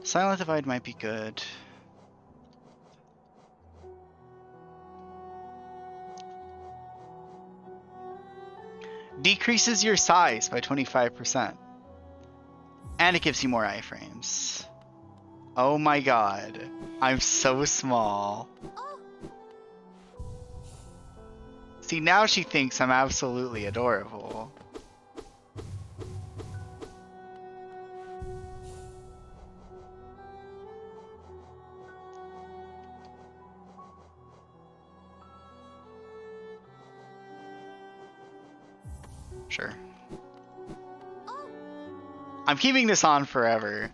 Speaker 1: Silent Divide might be good. Decreases your size by 25%. And it gives you more iframes. Oh my god. I'm so small. See, now she thinks I'm absolutely adorable. Sure. I'm keeping this on forever.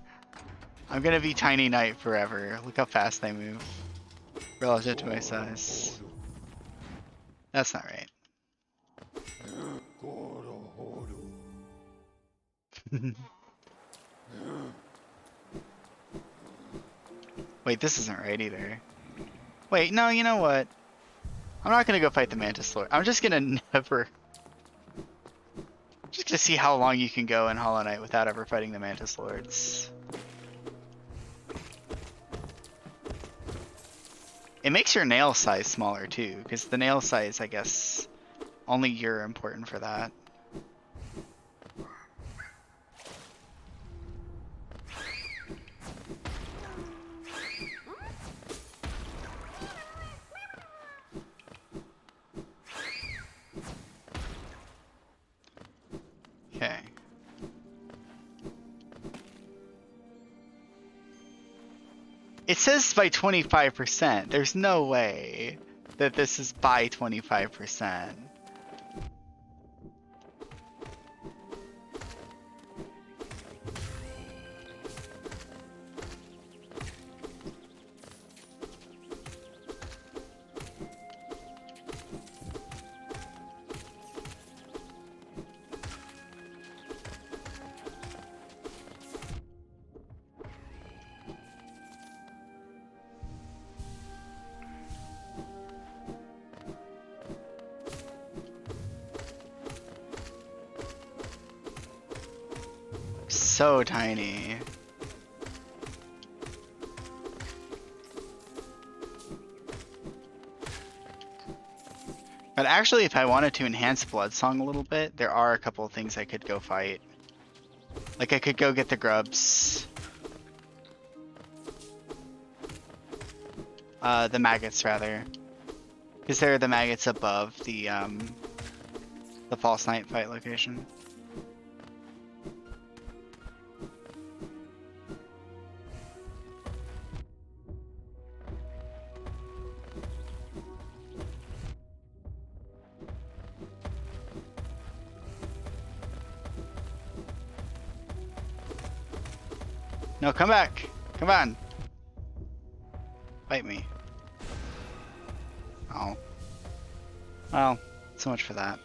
Speaker 1: I'm gonna be Tiny Knight forever. Look how fast they move relative to my size. That's not right. Wait, this isn't right either. Wait, no, you know what? I'm not gonna go fight the Mantis Lord. I'm just gonna never... Just gonna see how long you can go in Hollow Knight without ever fighting the Mantis Lords. It makes your nail size smaller too, because the nail size, I guess, only you're important for that. Okay. It says by 25%. There's no way that this is by 25%. So tiny. But actually, if I wanted to enhance Bloodsong a little bit, there are a couple of things I could go fight. Like I could go get the grubs. The maggots rather. Because they're the maggots above the False Knight fight location. No, come back. Come on. Fight me. Oh. Well, so much for that.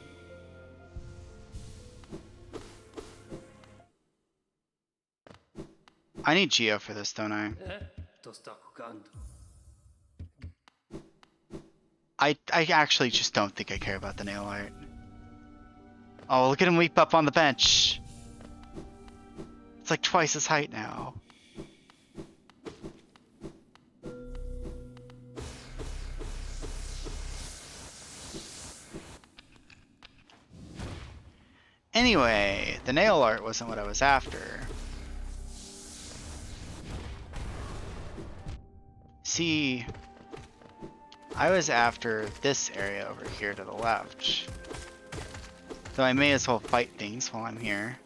Speaker 1: I need Geo for this, don't I? I actually just don't think I care about the nail art. Oh, look at him leap up on the bench. It's like twice his height now. Anyway, the nail art wasn't what I was after. See, I was after this area over here to the left. So I may as well fight things while I'm here.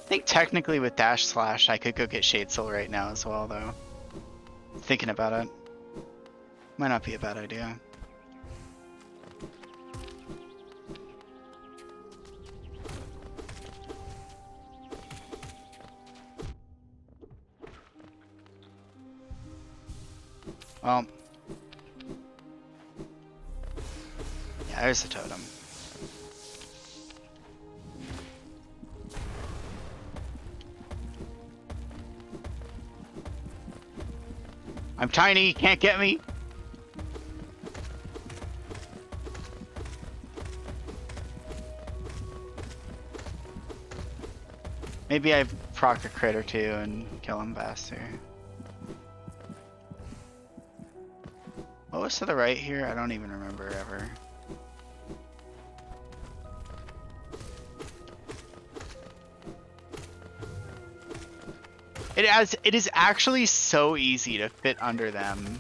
Speaker 1: I think technically with dash slash I could go get Shade Soul right now as well though. Thinking about it. Might not be a bad idea. Well. Yeah, there's the totem. I'm tiny, can't get me. Maybe I proc a crit or two and kill him faster. What was to the right here? I don't even remember ever. It is actually so easy to fit under them.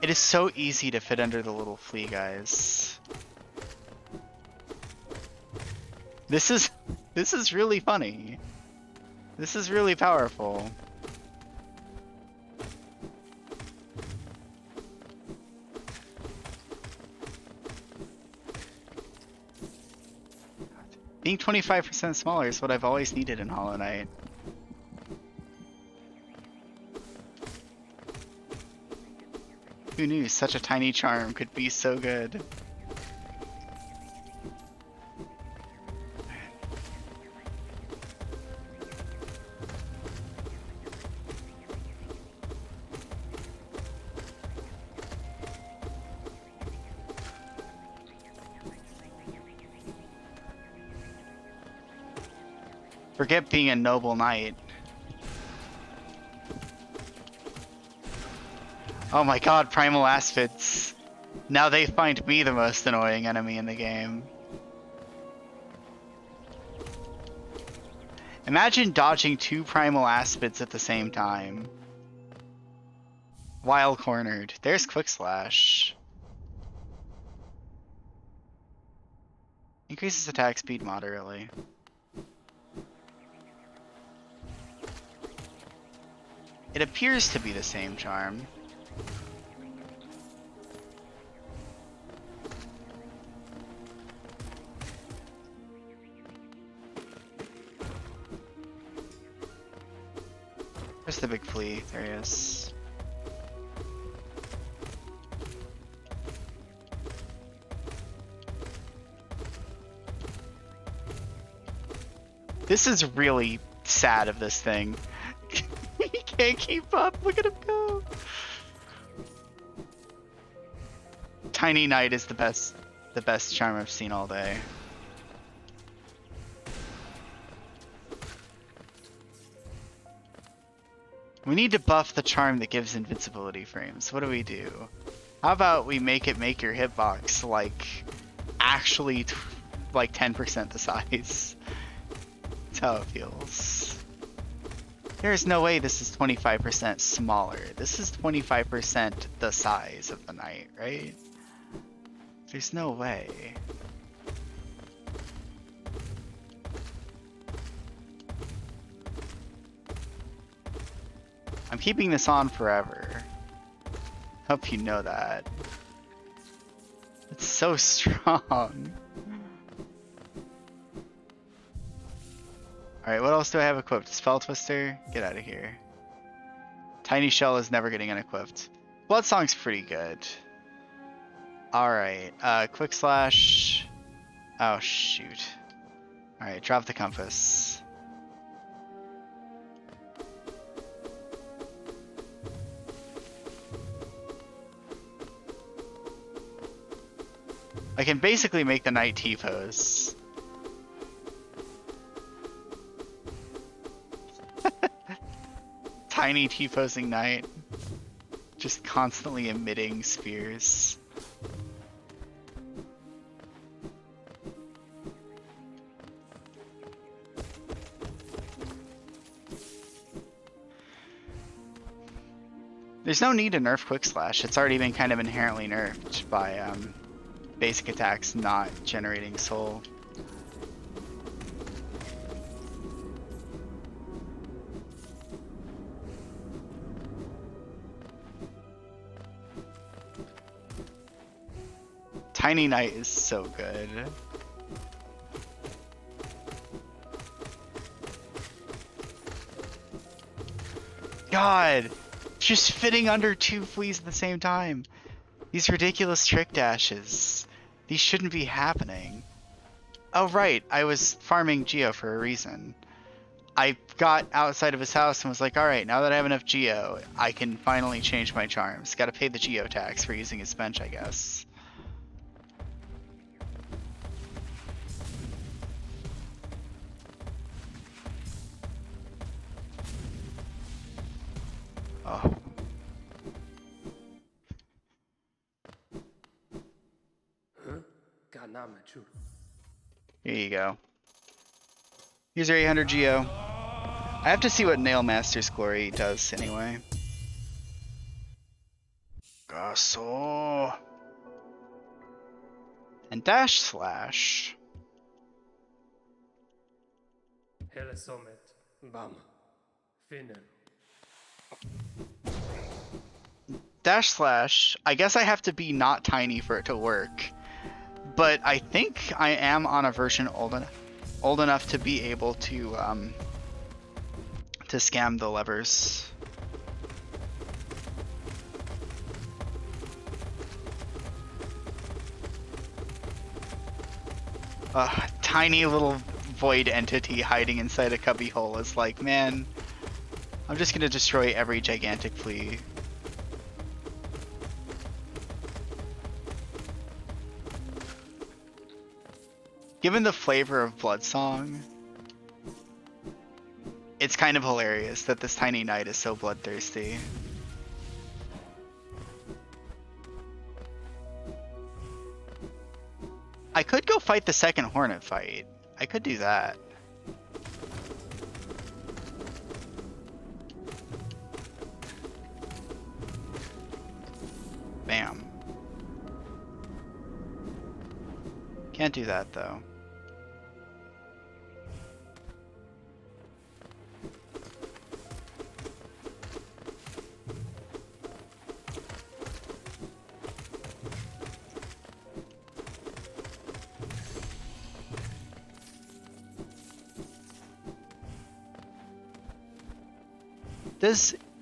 Speaker 1: It is so easy to fit under the little flea guys. This is really funny. This is really powerful. Being 25% smaller is what I've always needed in Hollow Knight. Who knew such a tiny charm could be so good? Forget being a noble knight. Oh my god, Primal Aspids. Now they find me the most annoying enemy in the game. Imagine dodging 2 Primal Aspids at the same time. While cornered. There's Quick Slash. Increases attack speed moderately. It appears to be the same charm. Where's the big flea? There he is. This is really sad of this thing. He can't keep up. Look at him go. Tiny Knight is the best charm I've seen all day. We need to buff the charm that gives invincibility frames. What do we do? How about we make it make your hitbox like actually like 10% the size? That's how it feels. There's no way this is 25% smaller. This is 25% the size of the knight, right? There's no way. I'm keeping this on forever. Hope you know that. It's so strong. Alright, what else do I have equipped? Spell Twister? Get out of here. Tiny Shell is never getting unequipped. Blood Song's pretty good. Alright, Quick Slash. Oh, shoot. Alright, drop the compass. I can basically make the knight T-pose. Tiny T-posing knight. Just constantly emitting spears. There's no need to nerf Quick Slash. It's already been kind of inherently nerfed by basic attacks not generating soul. Tiny Knight is so good. God! Just fitting under 2 fleas at the same time. These ridiculous trick dashes. These shouldn't be happening. Oh right, I was farming Geo for a reason. I got outside of his house and was like, alright, now that I have enough Geo, I can finally change my charms. Gotta pay the Geo tax for using his bench, I guess. Oh. Here you go. Here's your 800 Geo. I have to see what Nailmaster's Glory does anyway. Gaso. And Dash Slash. Dash Slash, I guess I have to be not tiny for it to work. But I think I am on a version old enough to be able to scam the levers. Tiny little void entity hiding inside a cubby hole is like, man, I'm just gonna destroy every gigantic flea. Given the flavor of Bloodsong, it's kind of hilarious that this tiny knight is so bloodthirsty. I could go fight the second Hornet fight. I could do that. Bam. Can't do that though.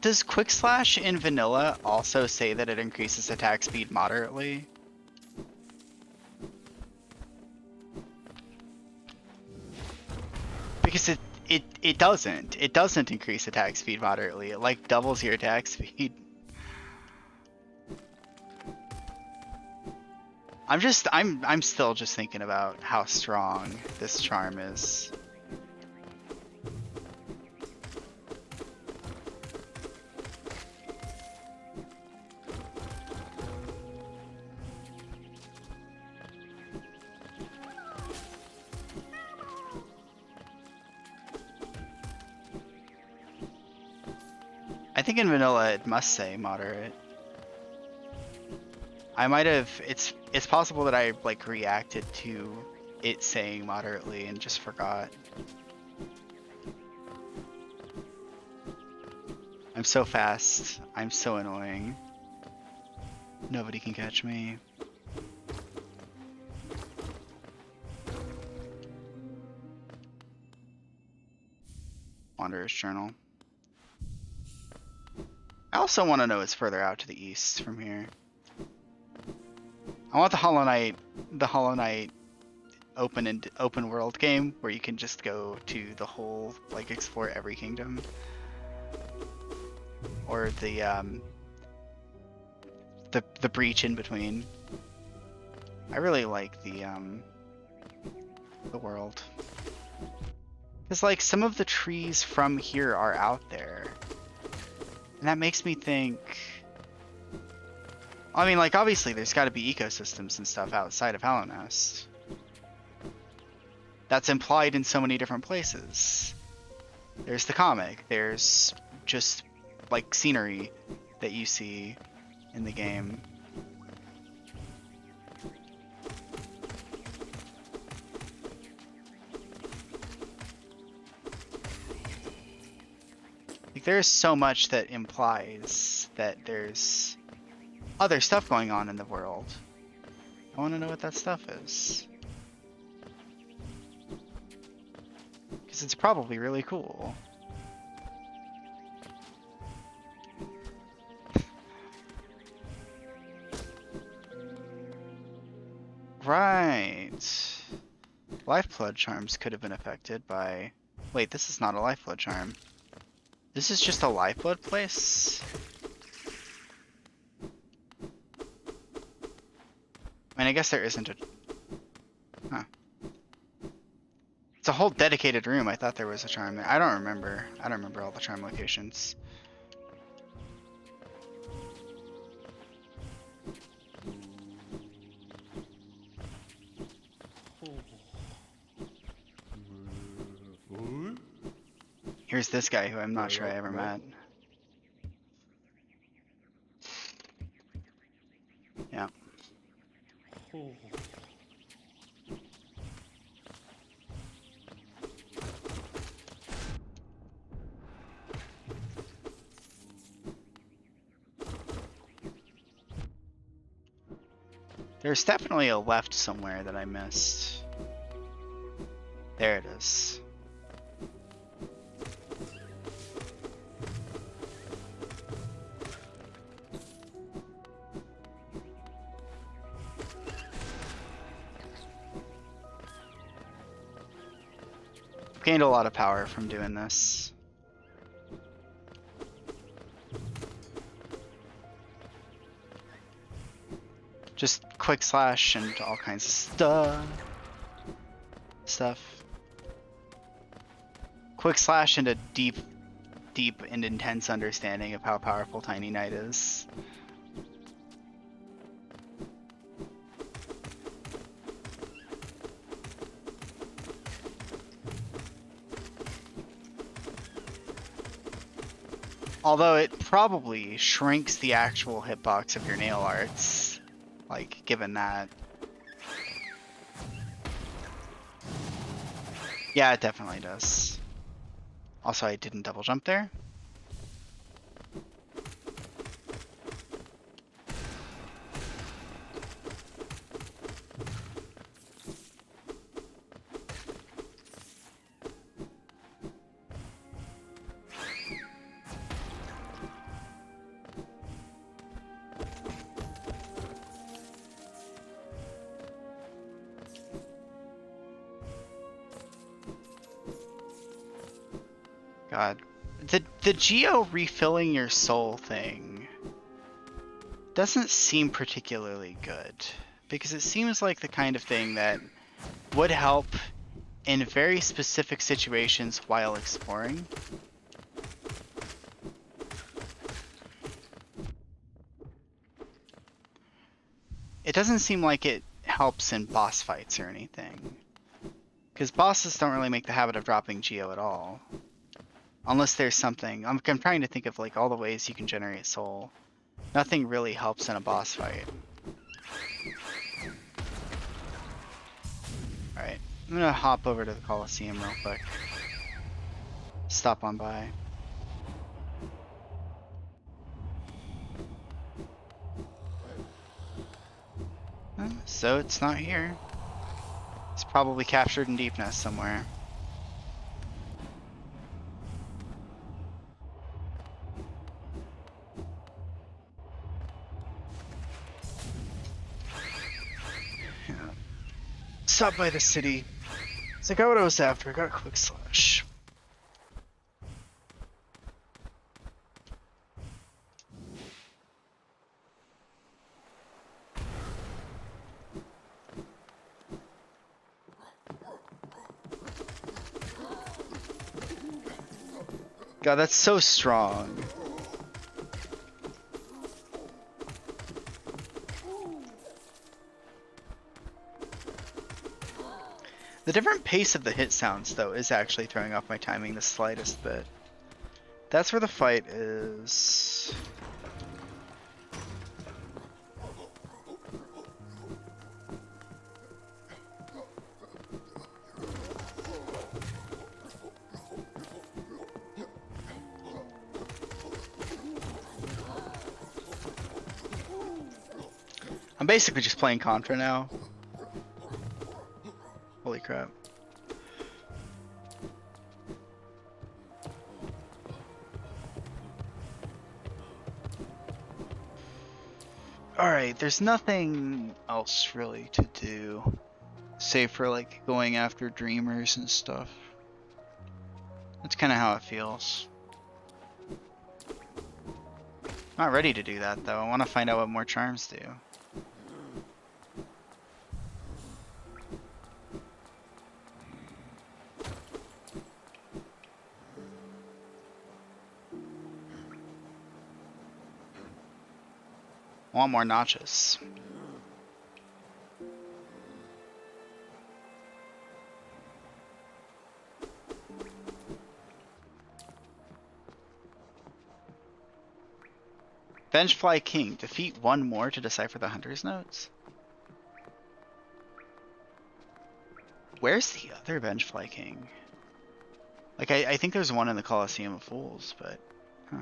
Speaker 1: Does Quick Slash in vanilla also say that it increases attack speed moderately? Because it doesn't. It doesn't increase attack speed moderately. It like doubles your attack speed. I'm still just thinking about how strong this charm is. I think in vanilla it must say moderate. I might have, it's possible that I like reacted to it saying moderately and just forgot. I'm so fast. I'm so annoying. Nobody can catch me. Wanderer's Journal. I also want to know what's further out to the east from here. I want the Hollow Knight open world game where you can just go to the whole, like, explore every kingdom. Or the breach in between. I really like the world. Because, like, some of the trees from here are out there. And that makes me think... I mean, like, obviously there's got to be ecosystems and stuff outside of Hallownest. That's implied in so many different places. There's the comic. There's just, like, scenery that you see in the game. Like, there's so much that implies that there's other stuff going on in the world. I want to know what that stuff is. Because it's probably really cool. Right. Lifeblood charms could have been affected by... Wait, this is not a lifeblood charm. This is just a lifeblood place? I mean, I guess there isn't a... Huh. It's a whole dedicated room. I thought there was a charm there. I don't remember. I don't remember all the charm locations. Here's this guy who I'm not sure I ever met. Yeah. There's definitely a left somewhere that I missed. There it is. Gained a lot of power from doing this. Just quick slash and all kinds of stuff. Quick slash and a deep and intense understanding of how powerful Tiny Knight is. Although it probably shrinks the actual hitbox of your nail arts, like, given that. Yeah, it definitely does. Also, I didn't double jump there. God. The geo refilling your soul thing doesn't seem particularly good, because it seems like the kind of thing that would help in very specific situations while exploring. It doesn't seem like it helps in boss fights or anything, because bosses don't really make the habit of dropping geo at all. Unless there's something. I'm trying to think of like all the ways you can generate soul. Nothing really helps in a boss fight. Alright, I'm gonna hop over to the Coliseum real quick. Stop on by. So it's not here. It's probably captured in Deepness somewhere. Stop by the city. It's like, what I was after. I got a quick slash. God, that's so strong. The different pace of the hit sounds, though, is actually throwing off my timing the slightest bit. That's where the fight is. I'm basically just playing Contra now. Holy crap. Alright, there's nothing else really to do. Save for like going after dreamers and stuff. That's kind of how it feels. Not ready to do that though. I want to find out what more charms do. I want more notches. Vengefly King. Defeat one more to decipher the Hunter's Notes. Where's the other Vengefly King? Like, I think there's one in the Colosseum of Fools, but... Huh.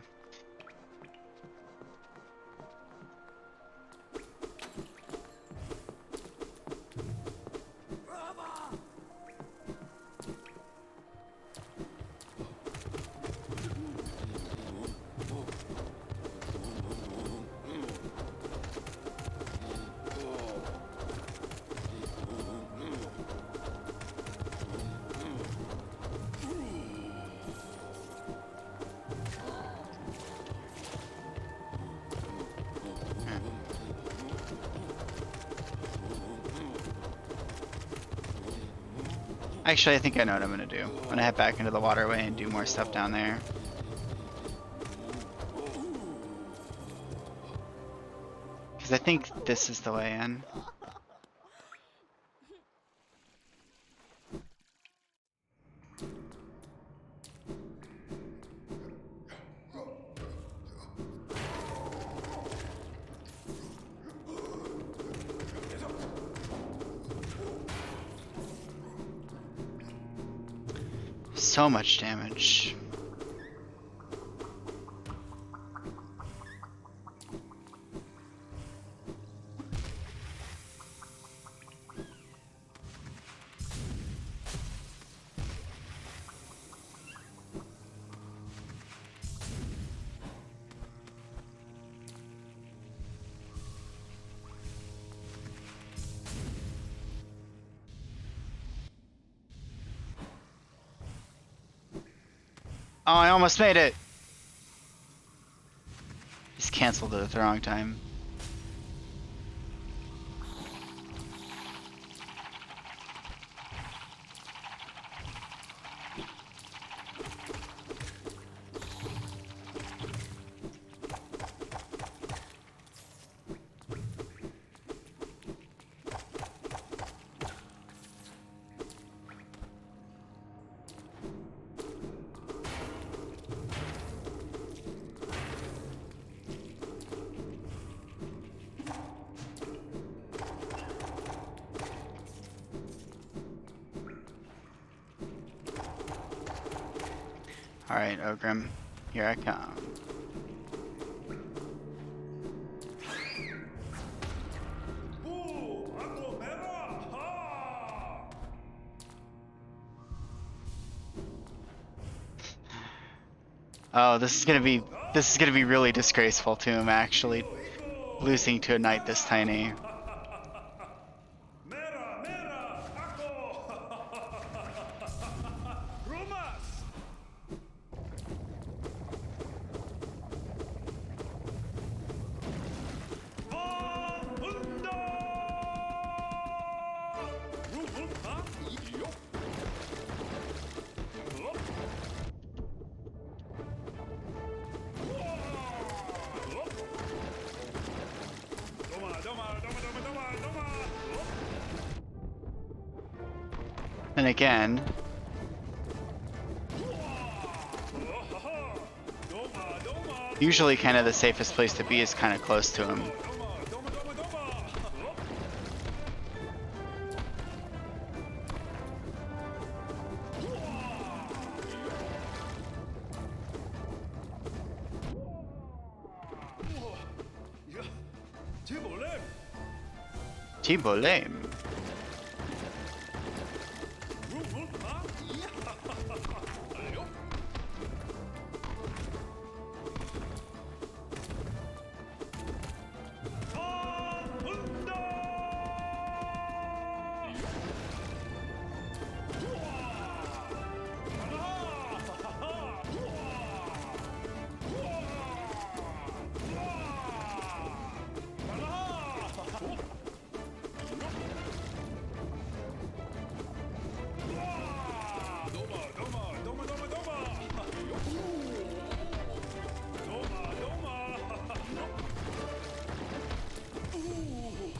Speaker 1: Actually, I think I know what I'm gonna do. I'm gonna head back into the waterway and do more stuff down there. Because I think this is the way in. So much damage. Oh, I almost made it! Just canceled it at the wrong time. Alright, Ogrim, here I come. Oh, this is gonna be really disgraceful to him, actually, losing to a knight this tiny. And again, usually kind of the safest place to be is kind of close to him. Tibolem.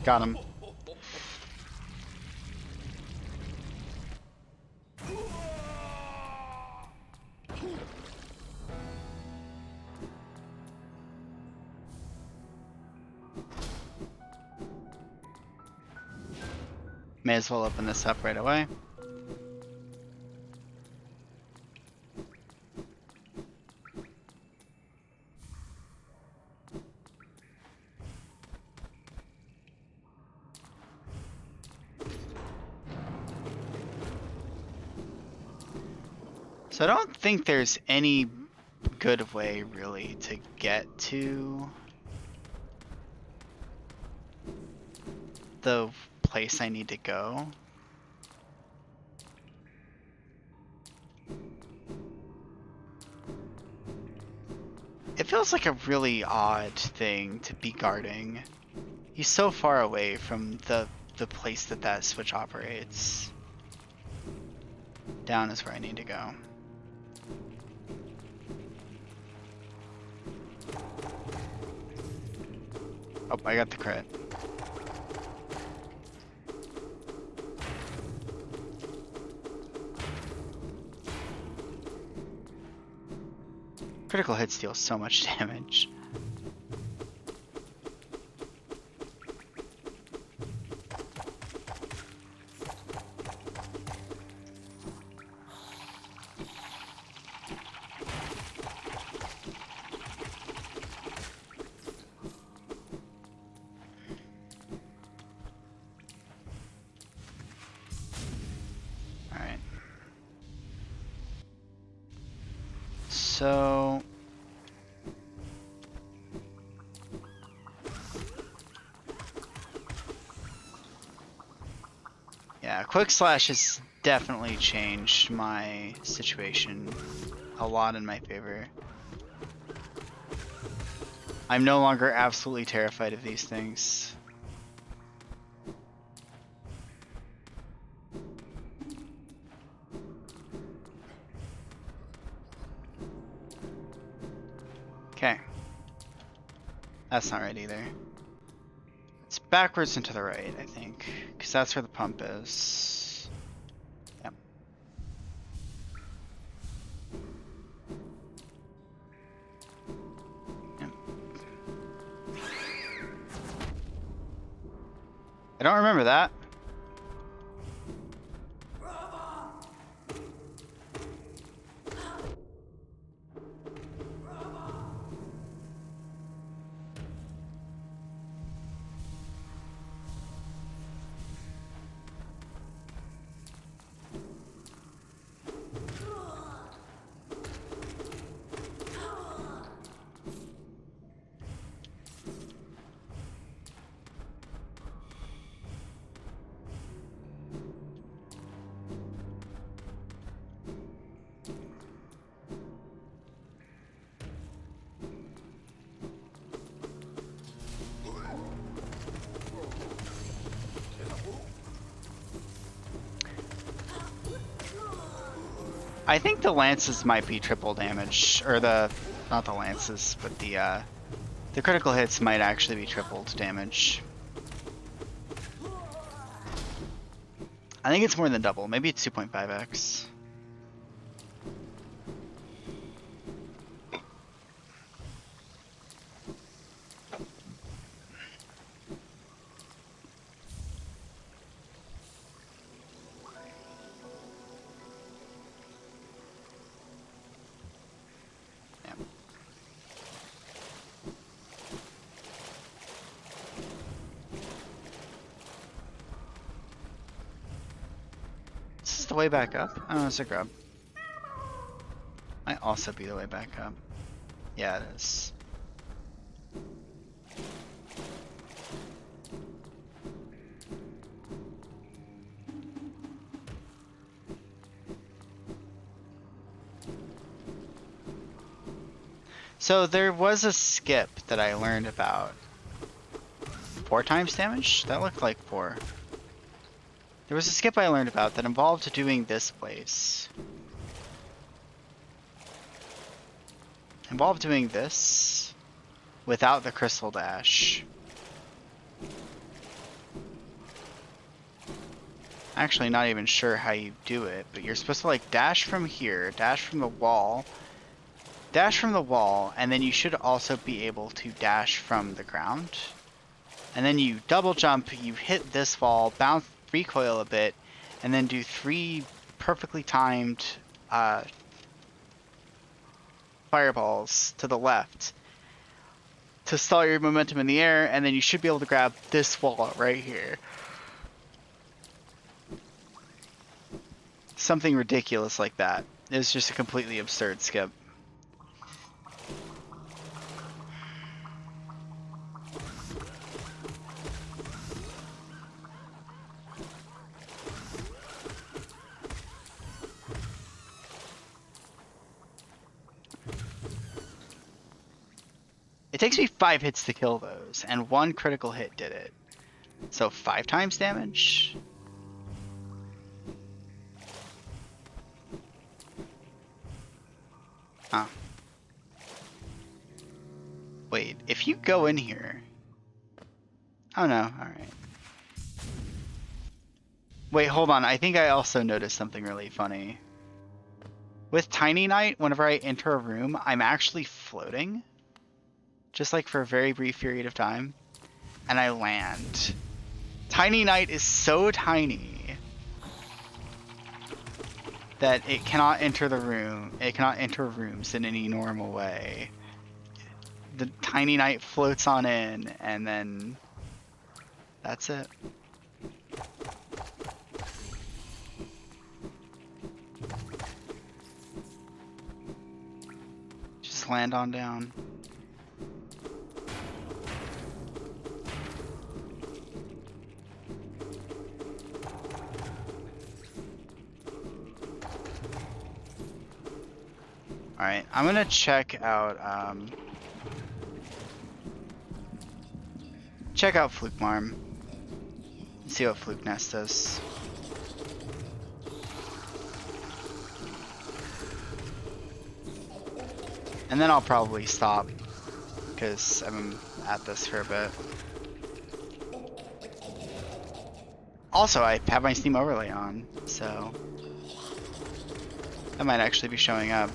Speaker 1: Got him. May as well open this up right away. So I don't think there's any good way really to get to the place I need to go. It feels like a really odd thing to be guarding. He's so far away from the place that switch operates. Down is where I need to go. Oh, I got the crit. Critical hits deal so much damage. So yeah, Quick Slash has definitely changed my situation a lot in my favor. I'm no longer absolutely terrified of these things. Okay. That's not right either. It's backwards and to the right, I think. Because that's where the pump is. Yep. Yep. I don't remember that. I think the lances might be triple damage, or not the lances, but the critical hits might actually be tripled damage. I think it's more than double. Maybe it's 2.5x. This is the way back up? Oh, it's a grub. Might also be the way back up. Yeah, it is. So there was a skip that I learned about. 4 times damage? That looked like 4. There was a skip I learned about that involved doing this place. Involved doing this without the crystal dash. Actually not even sure how you do it, but you're supposed to like dash from here, dash from the wall, and then you should also be able to dash from the ground. And then you double jump, you hit this wall, bounce, recoil a bit, and then do 3 perfectly timed fireballs to the left to stall your momentum in the air, and then you should be able to grab this wall right here. Something ridiculous like that. It's just a completely absurd skip. It takes me 5 hits to kill those, and 1 critical hit did it. So 5 times damage? Huh. Wait, if you go in here... Oh no, alright. Wait, hold on, I think I also noticed something really funny. With Tiny Knight, whenever I enter a room, I'm actually floating. Just like for a very brief period of time. And I land. Tiny Knight is so tiny that it cannot enter the room. It cannot enter rooms in any normal way. The Tiny Knight floats on in, and then that's it. Just land on down. Alright, I'm gonna check out Fluke Marm. See what Fluke Nest does. And then I'll probably stop, because I'm at this for a bit. Also, I have my Steam overlay on, so that might actually be showing up.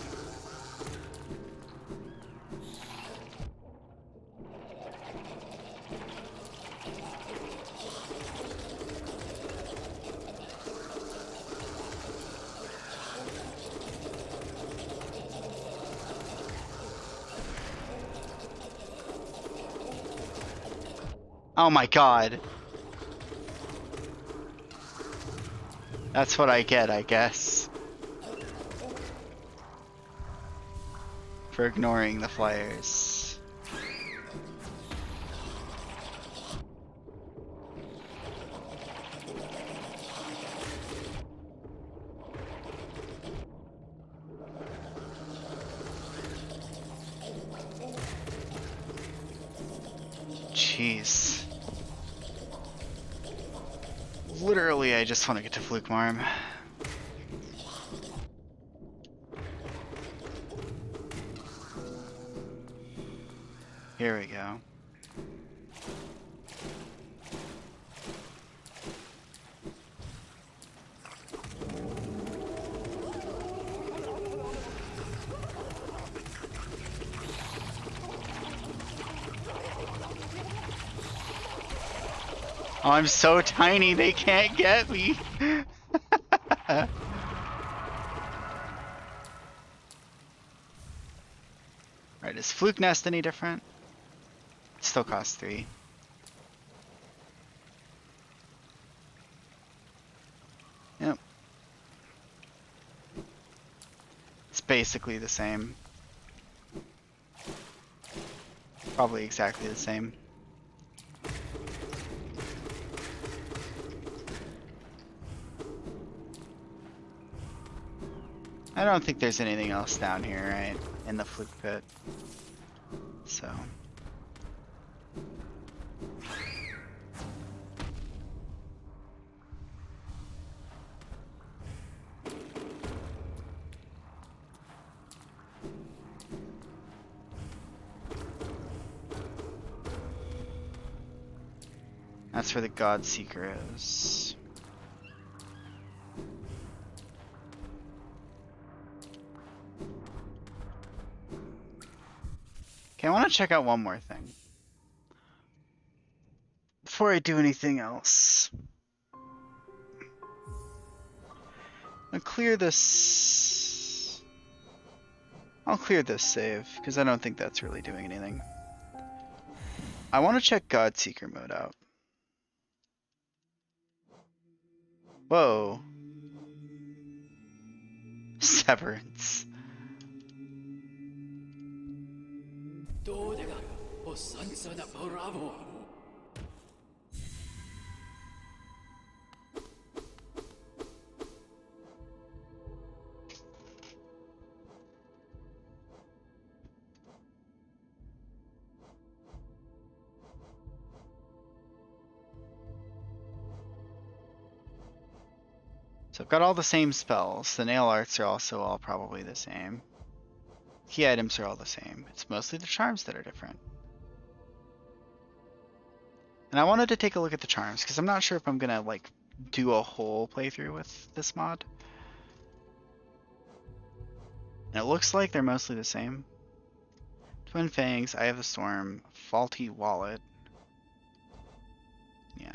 Speaker 1: Oh my god. That's what I get, I guess. For ignoring the flyers. Jeez. Literally, I just want to get to Fluke Marm. Here we go. Oh, I'm so tiny, they can't get me. Right, is Fluke Nest any different? It still costs 3. Yep. It's basically the same. Probably exactly the same. I don't think there's anything else down here, right? In the Fluke Pit. So. That's where the God Seeker is. Okay, I want to check out one more thing. Before I do anything else. I'll clear this. I'll clear this save, because I don't think that's really doing anything. I want to check God Seeker mode out. Whoa. Severance. So I've got all the same spells. The nail arts are also all probably the same. Key items are all the same. It's mostly the charms that are different. And I wanted to take a look at the charms, because I'm not sure if I'm gonna like do a whole playthrough with this mod. And it looks like they're mostly the same. Twin Fangs, Eye of the Storm, Faulty Wallet. Yeah.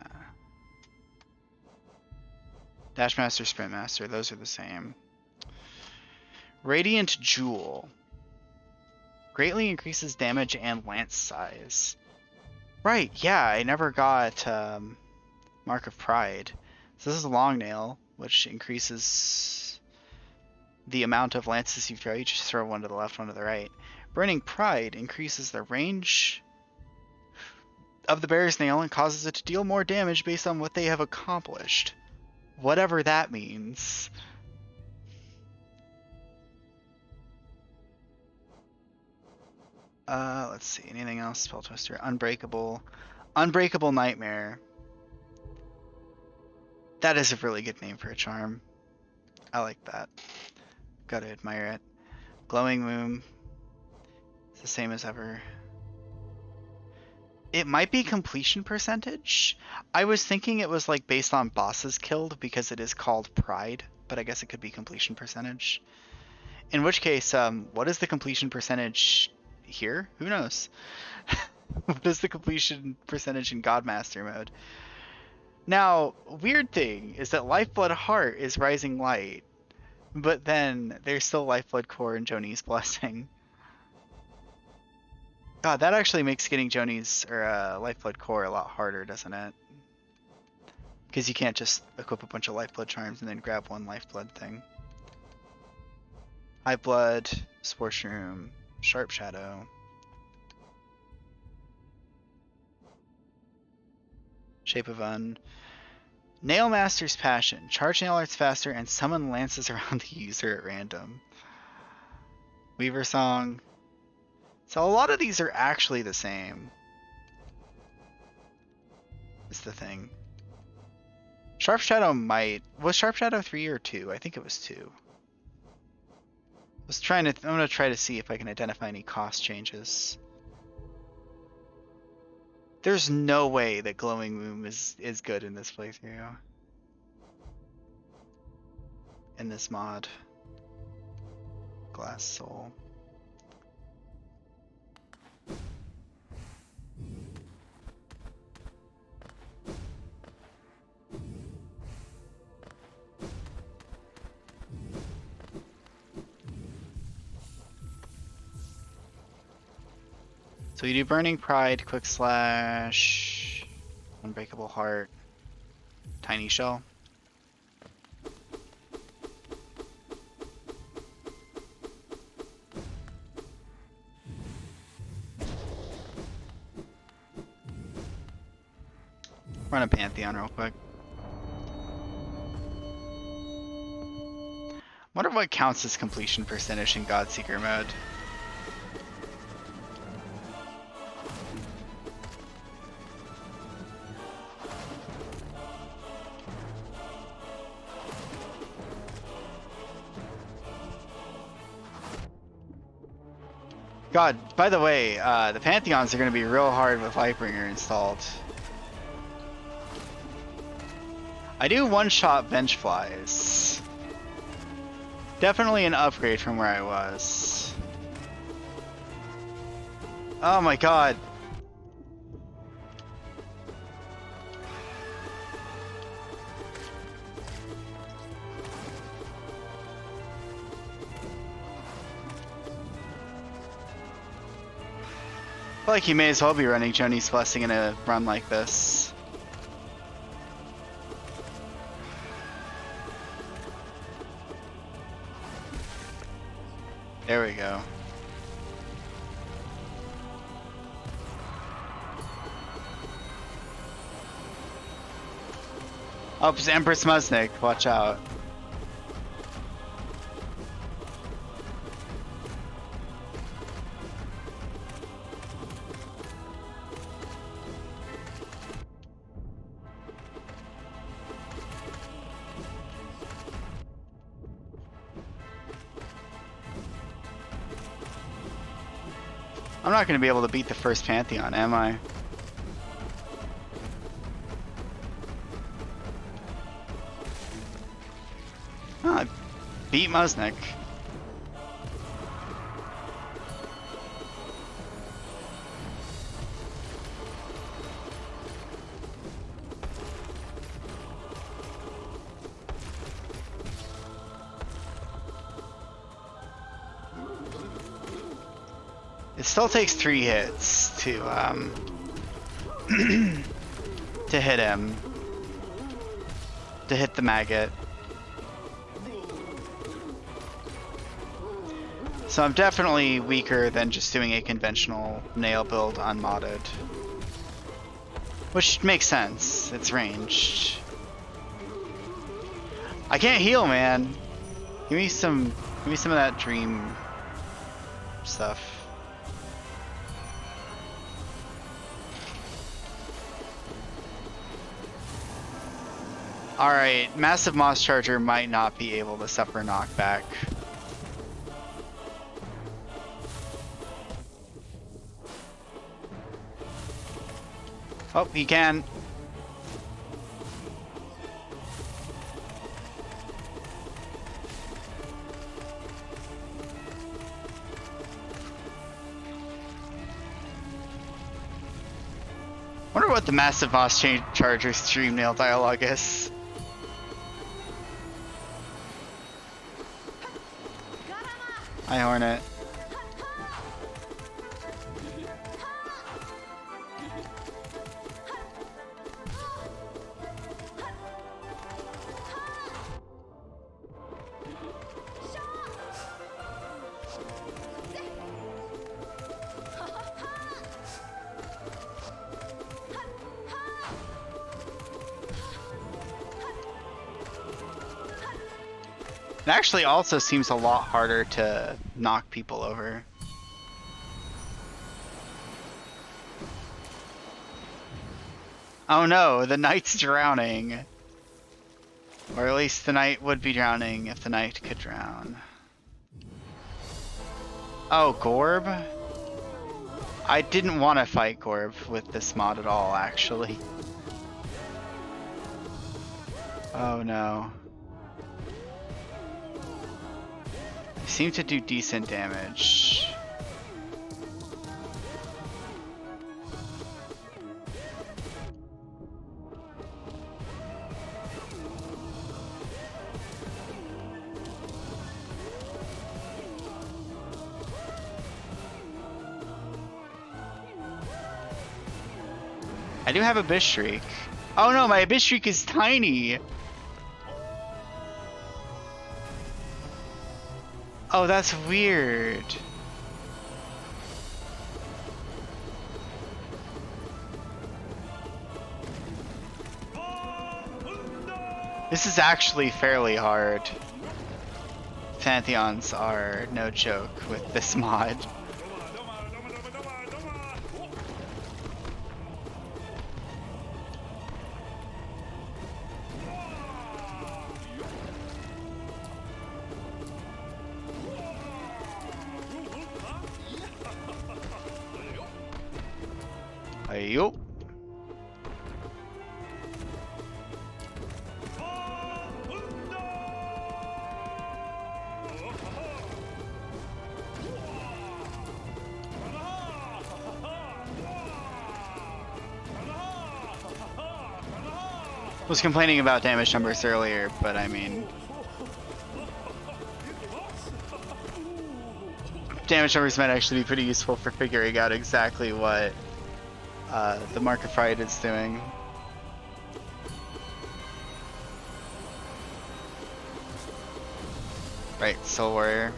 Speaker 1: Dashmaster, Sprintmaster, those are the same. Radiant Jewel. Greatly increases damage and lance size. Right, yeah, I never got Mark of Pride. So this is a long nail, which increases the amount of lances you throw. You just throw one to the left, one to the right. Burning Pride increases the range of the bear's nail and causes it to deal more damage based on what they have accomplished. Whatever that means. Let's see. Anything else? Spell Twister. Unbreakable. Unbreakable Nightmare. That is a really good name for a charm. I like that. Gotta admire it. Glowing Moon. It's the same as ever. It might be completion percentage. I was thinking it was like based on bosses killed because it is called Pride, but I guess it could be completion percentage. In which case, what is the completion percentage here? Who knows? What is the completion percentage in Godmaster mode? Now, weird thing is that Lifeblood Heart is Rising Light, but then there's still Lifeblood Core and Joni's Blessing. God, that actually makes getting Joni's or Lifeblood Core a lot harder, doesn't it? Because you can't just equip a bunch of Lifeblood charms and then grab one Lifeblood thing. High Blood, Sports Room, Sharp Shadow. Shape of Un. Nail Master's Passion. Charge nail arts faster and summon lances around the user at random. Weaver Song. So a lot of these are actually the same. Is the thing. Sharp Shadow might... Was Sharp Shadow 3 or 2? I think it was 2. I'm gonna try to see if I can identify any cost changes. There's no way that Glowing Moon is good in this playthrough. In this mod. Glass Soul. So we do Burning Pride, Quick Slash, Unbreakable Heart, Tiny Shell. Run a Pantheon real quick. Wonder what counts as completion percentage in Godseeker mode. God, by the way, the Pantheons are going to be real hard with Lightbringer installed. I do one-shot bench flies. Definitely an upgrade from where I was. Oh my god. I feel like you may as well be running Joni's Blessing in a run like this. There we go. Oh, it's Empress Musnik. Watch out. I'm not going to be able to beat the first Pantheon, am I? Oh, I beat Musnik. It still takes 3 hits to to hit him. To hit the maggot. So I'm definitely weaker than just doing a conventional nail build unmodded. Which makes sense. It's ranged. I can't heal, man. Give me some of that dream stuff. Alright, Massive Moss Charger might not be able to suffer knockback. Oh, he can. Wonder what the Massive Moss Charger stream nail dialogue is. Hi, Hornet. It actually also seems a lot harder to knock people over. Oh no, the knight's drowning. Or at least the knight would be drowning if the knight could drown. Oh, Gorb? I didn't want to fight Gorb with this mod at all, actually. Oh no. Seem to do decent damage. I do have Abyss Shriek. Oh no, my Abyss Shriek is tiny! Oh, that's weird. This is actually fairly hard. Pantheons are no joke with this mod. Ayo. Was complaining about damage numbers earlier, but I mean, damage numbers might actually be pretty useful for figuring out exactly what the Mark of Fright is doing. Right, Soul Warrior.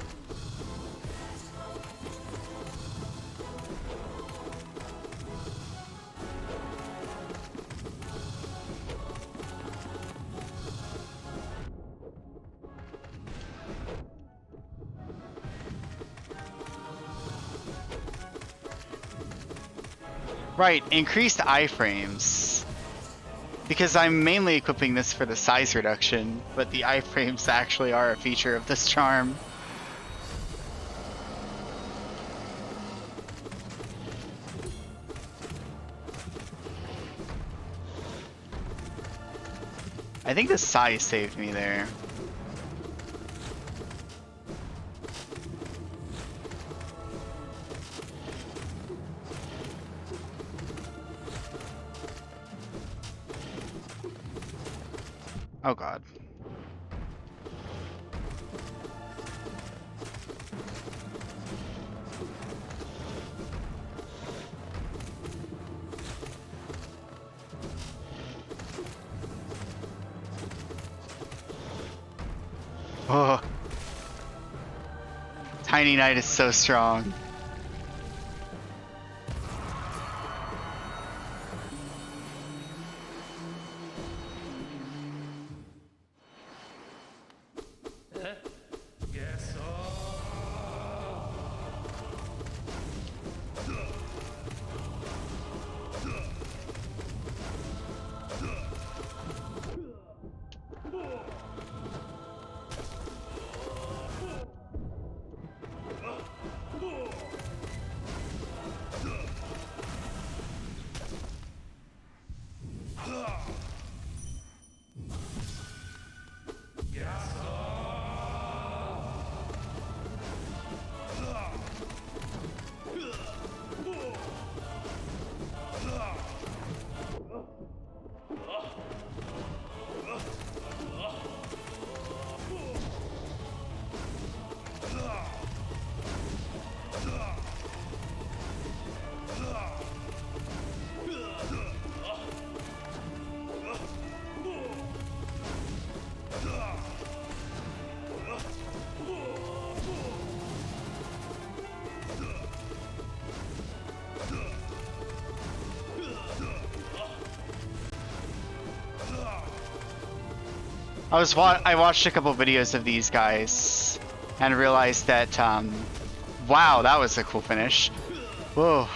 Speaker 1: Right, increased iframes. Because I'm mainly equipping this for the size reduction, but the iframes actually are a feature of this charm. I think the size saved me there. Oh god. Oh. Tiny Knight is so strong. I watched a couple videos of these guys and realized that, wow, that was a cool finish. Whoa.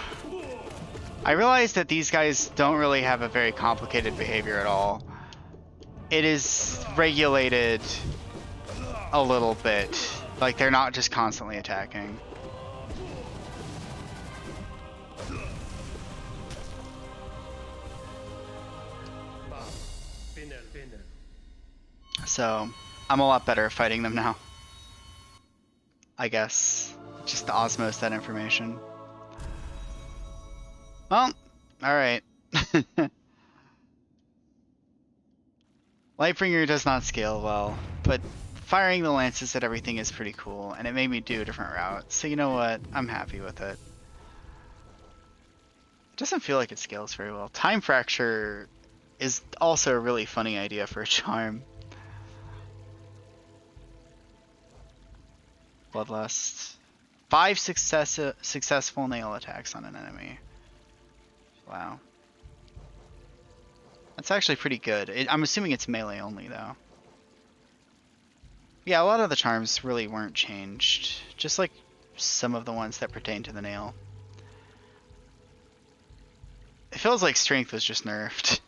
Speaker 1: I realized that these guys don't really have a very complicated behavior at all. It is regulated a little bit. Like, they're not just constantly attacking. So, I'm a lot better at fighting them now. I guess. Just to osmose that information. Well, alright. Lightbringer does not scale well, but firing the lances at everything is pretty cool, and it made me do a different route. So you know what? I'm happy with it. Doesn't feel like it scales very well. Time Fracture is also a really funny idea for a charm. Bloodlust. 5 successful nail attacks on an enemy. Wow. That's actually pretty good. I'm assuming it's melee only, though. Yeah, a lot of the charms really weren't changed. Just like some of the ones that pertain to the nail. It feels like strength was just nerfed.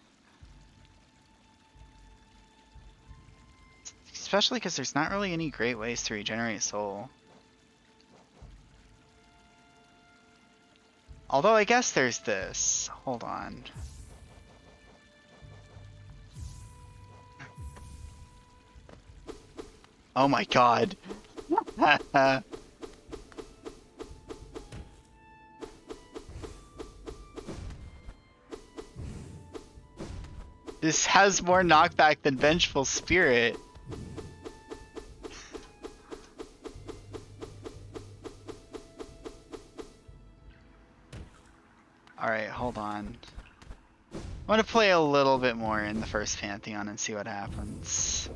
Speaker 1: Especially because there's not really any great ways to regenerate soul. Although I guess there's this. Hold on. Oh my god. This has more knockback than Vengeful Spirit. Alright, hold on. I'm gonna play a little bit more in the first Pantheon and see what happens.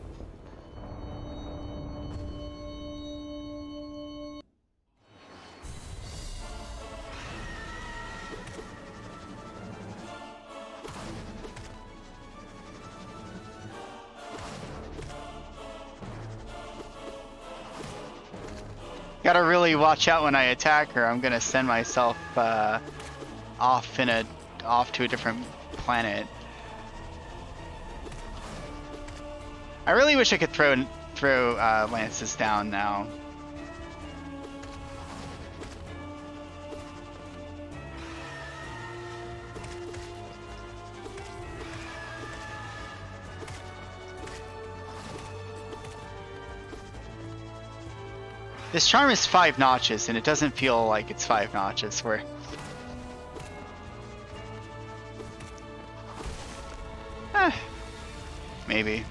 Speaker 1: Gotta really watch out when I attack her. I'm gonna send myself off to a different planet. I really wish I could throw lances down now. This charm is 5 notches, and it doesn't feel like it's 5 notches. Where maybe.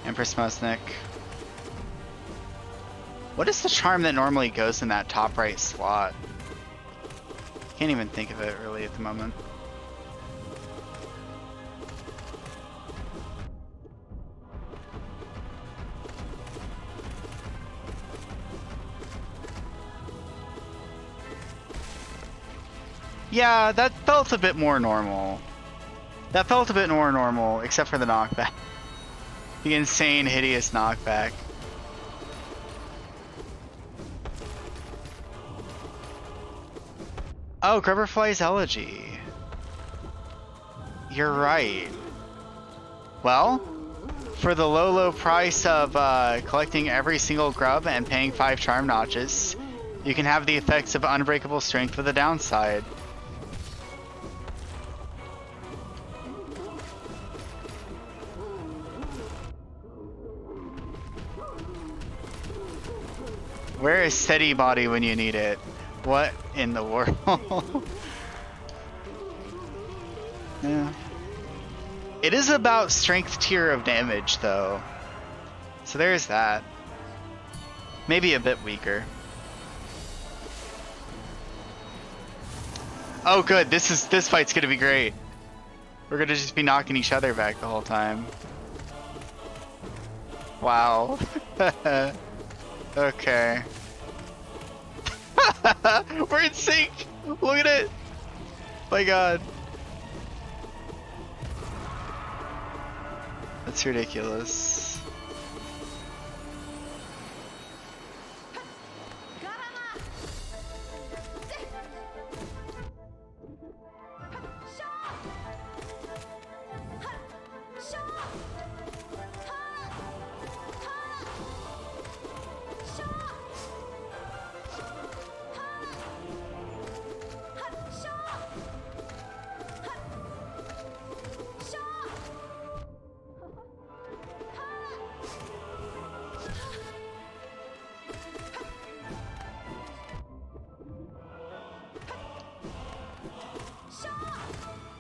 Speaker 1: Empress Musnik. What is the charm that normally goes in that top right slot? Can't even think of it really at the moment. Yeah, that felt a bit more normal. That felt a bit more normal, except for the knockback. The insane, hideous knockback. Oh, Grubberfly's Elegy. You're right. Well, for the low price of collecting every single grub and paying 5 charm notches, you can have the effects of Unbreakable Strength with a downside. Where is Steady Body when you need it? What in the world? Yeah. It is about strength tier of damage though. So there's that. Maybe a bit weaker. Oh good, this fight's gonna be great. We're gonna just be knocking each other back the whole time. Wow. Okay. We're in sync! Look at it! My god. That's ridiculous.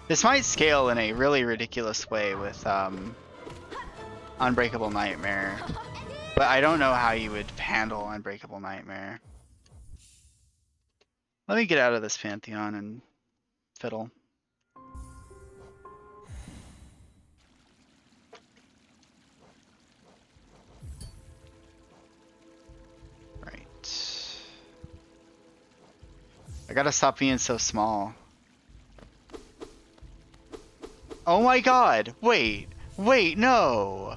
Speaker 1: This might scale in a really ridiculous way with Unbreakable Nightmare. But I don't know how you would handle Unbreakable Nightmare. Let me get out of this Pantheon and fiddle. Right. I gotta stop being so small. Oh my god! Wait! Wait, no!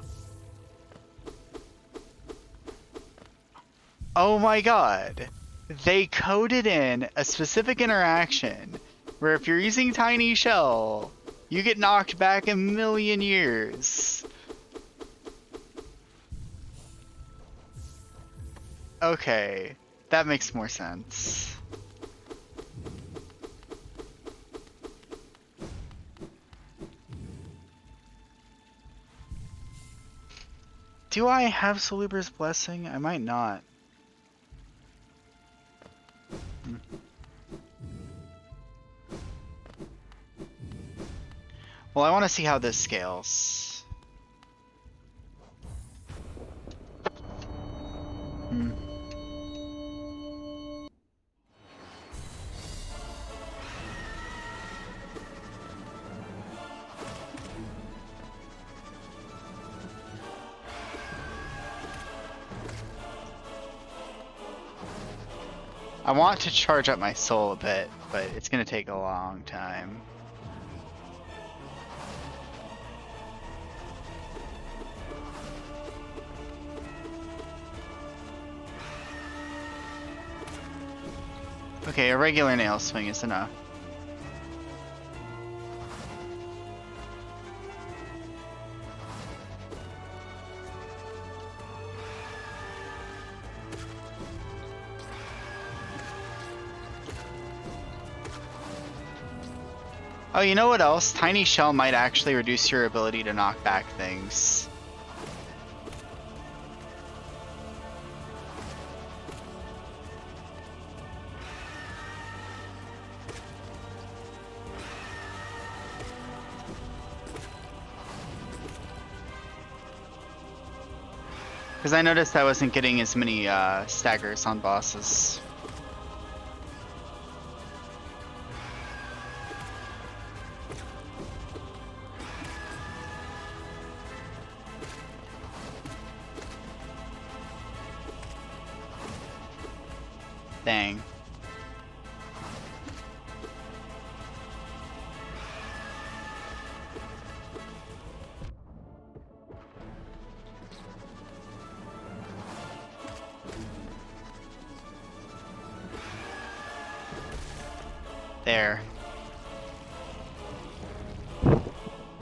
Speaker 1: Oh my god! They coded in a specific interaction where if you're using Tiny Shell, you get knocked back a million years. Okay, that makes more sense. Do I have Soluber's Blessing? I might not. Well, I want to see how this scales. I want to charge up my soul a bit, but it's going to take a long time. Okay, a regular nail swing is enough. Oh, you know what else? Tiny Shell might actually reduce your ability to knock back things. Because I noticed I wasn't getting as many staggers on bosses. Dang. There.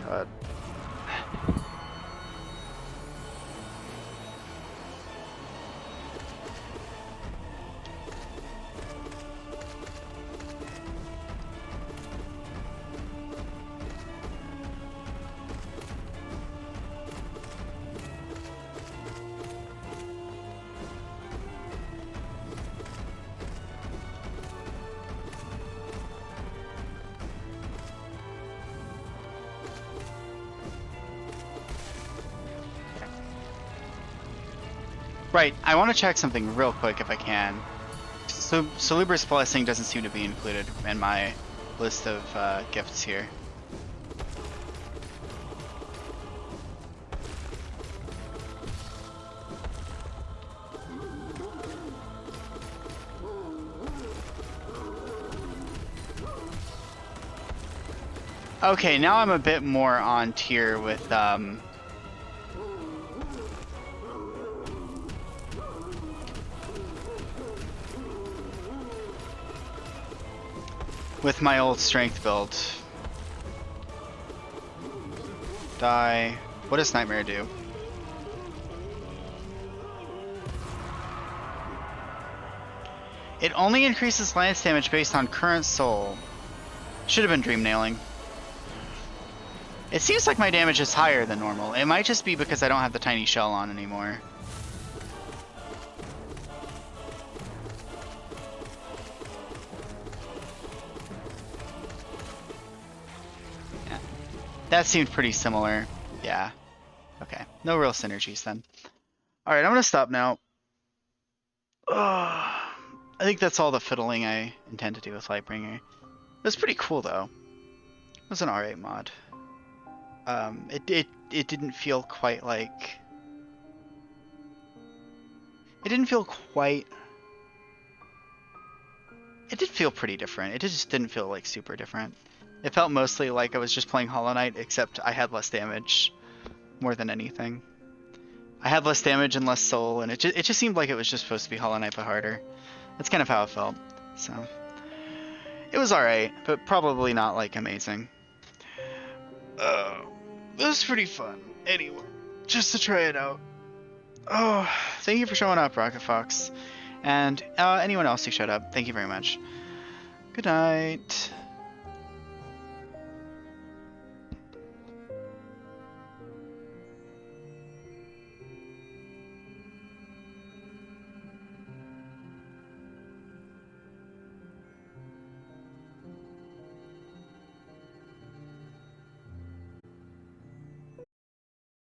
Speaker 1: God. Right, I want to check something real quick if I can. So, Soluber's Blessing doesn't seem to be included in my list of gifts here. Okay, now I'm a bit more on tier with my old strength build. Die. What does Nightmare do? It only increases lance damage based on current soul. Should have been Dream Nailing. It seems like my damage is higher than normal. It might just be because I don't have the Tiny Shell on anymore. That seemed pretty similar. Yeah. Okay. No real synergies then. Alright, I'm gonna stop now. I think that's all the fiddling I intend to do with Lightbringer. It was pretty cool though. It was an alright mod. It didn't feel quite like... It didn't feel quite... It did feel pretty different. It just didn't feel like super different. It felt mostly like I was just playing Hollow Knight, except I had less damage more than anything. I had less damage and less soul, and it just seemed like it was just supposed to be Hollow Knight but harder. That's kind of how it felt. So it was alright, but probably not like amazing. It was pretty fun. Anyway, just to try it out. Oh, thank you for showing up, Rocket Fox. And anyone else who showed up, thank you very much. Good night.